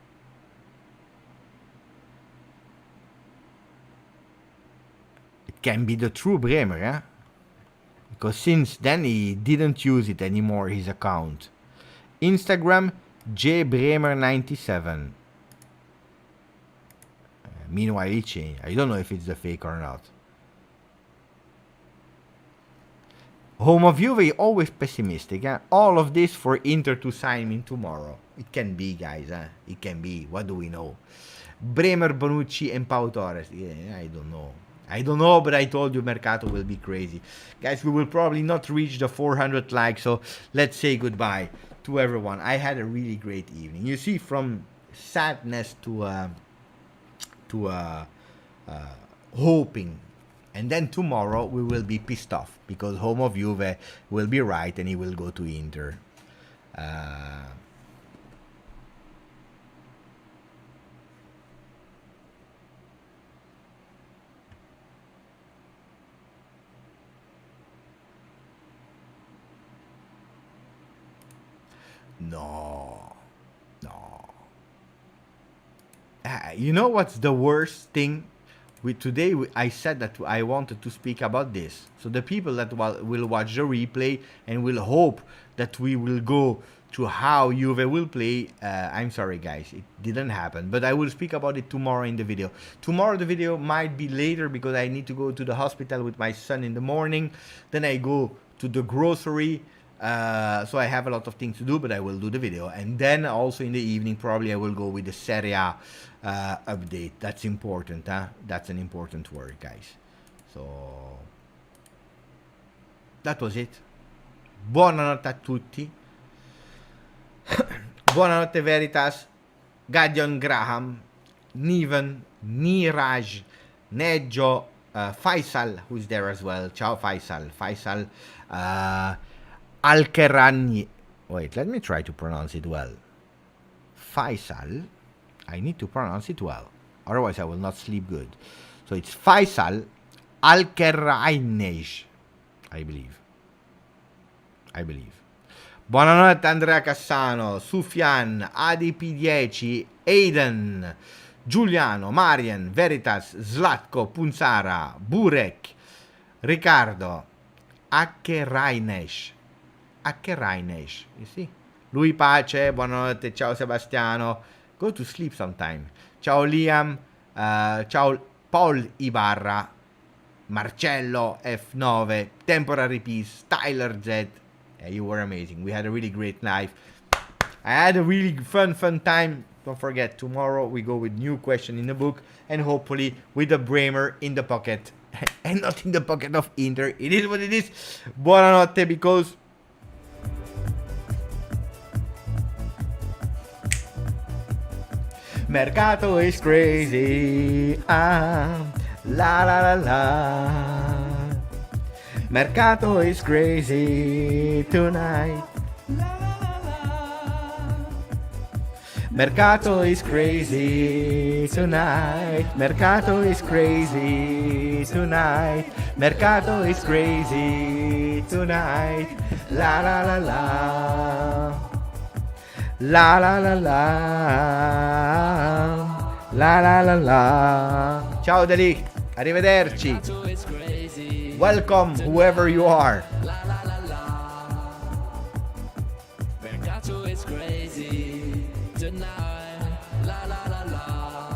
It can be the true Bremer, eh? Because since then he didn't use it anymore, his account. Instagram, jbremer97. Meanwhile, he changed. I don't know if it's the fake or not. Home of Juve, always pessimistic. Eh? All of this for Inter to sign in tomorrow. It can be, guys. It can be. What do we know? Bremer, Bonucci, and Pau Torres. Yeah, I don't know. I don't know, but I told you Mercato will be crazy. Guys, we will probably not reach the 400 likes, so let's say goodbye to everyone. I had a really great evening. You see, from sadness to hoping. And then tomorrow we will be pissed off because Home of Juve will be right and he will go to Inter. No. You know what's the worst thing? Today I said that I wanted to speak about this. So the people that will watch the replay and will hope that we will go to how Juve will play. I'm sorry, guys, it didn't happen. But I will speak about it tomorrow in the video. Tomorrow the video might be later because I need to go to the hospital with my son in the morning. Then I go to the grocery. So I have a lot of things to do, but I will do the video. And then also in the evening, probably I will go with the Serie A update. That's important, huh? That's an important word, guys. So, that was it. Buonanotte a tutti. Buonanotte Veritas, Gadion Graham, Niven, Niraj, Neggio, Faisal, who's there as well. Ciao Faisal. Alkerani. Wait, let me try to pronounce it well. Faisal. I need to pronounce it well. Otherwise, I will not sleep good. So it's Faisal Alkerainej. I believe. Buonanotte Andrea Cassano, Sufjan, ADP10, Aiden, Giuliano, Marian, Veritas, Zlatko, Punzara, Burek, Riccardo, Akerainej. You see? Lui Pace, buonanotte, ciao Sebastiano. Go to sleep sometime. Ciao Liam, ciao Paul Ibarra, Marcello F9, Temporary Peace, Tyler Z. Yeah, you were amazing. We had a really great life. I had a really fun time. Don't forget, tomorrow we go with new question in the book and hopefully with a Bremer in the pocket and not in the pocket of Inter. It is what it is. Buonanotte, because Mercato is crazy. La la la la. Mercato is crazy tonight. Mercato is crazy tonight. Mercato is crazy tonight. Mercato is crazy tonight. La la la la. La la la la. La la la la. Ciao De Ligt. Arrivederci. Welcome, whoever you are. Mercato is crazy tonight. La la la la.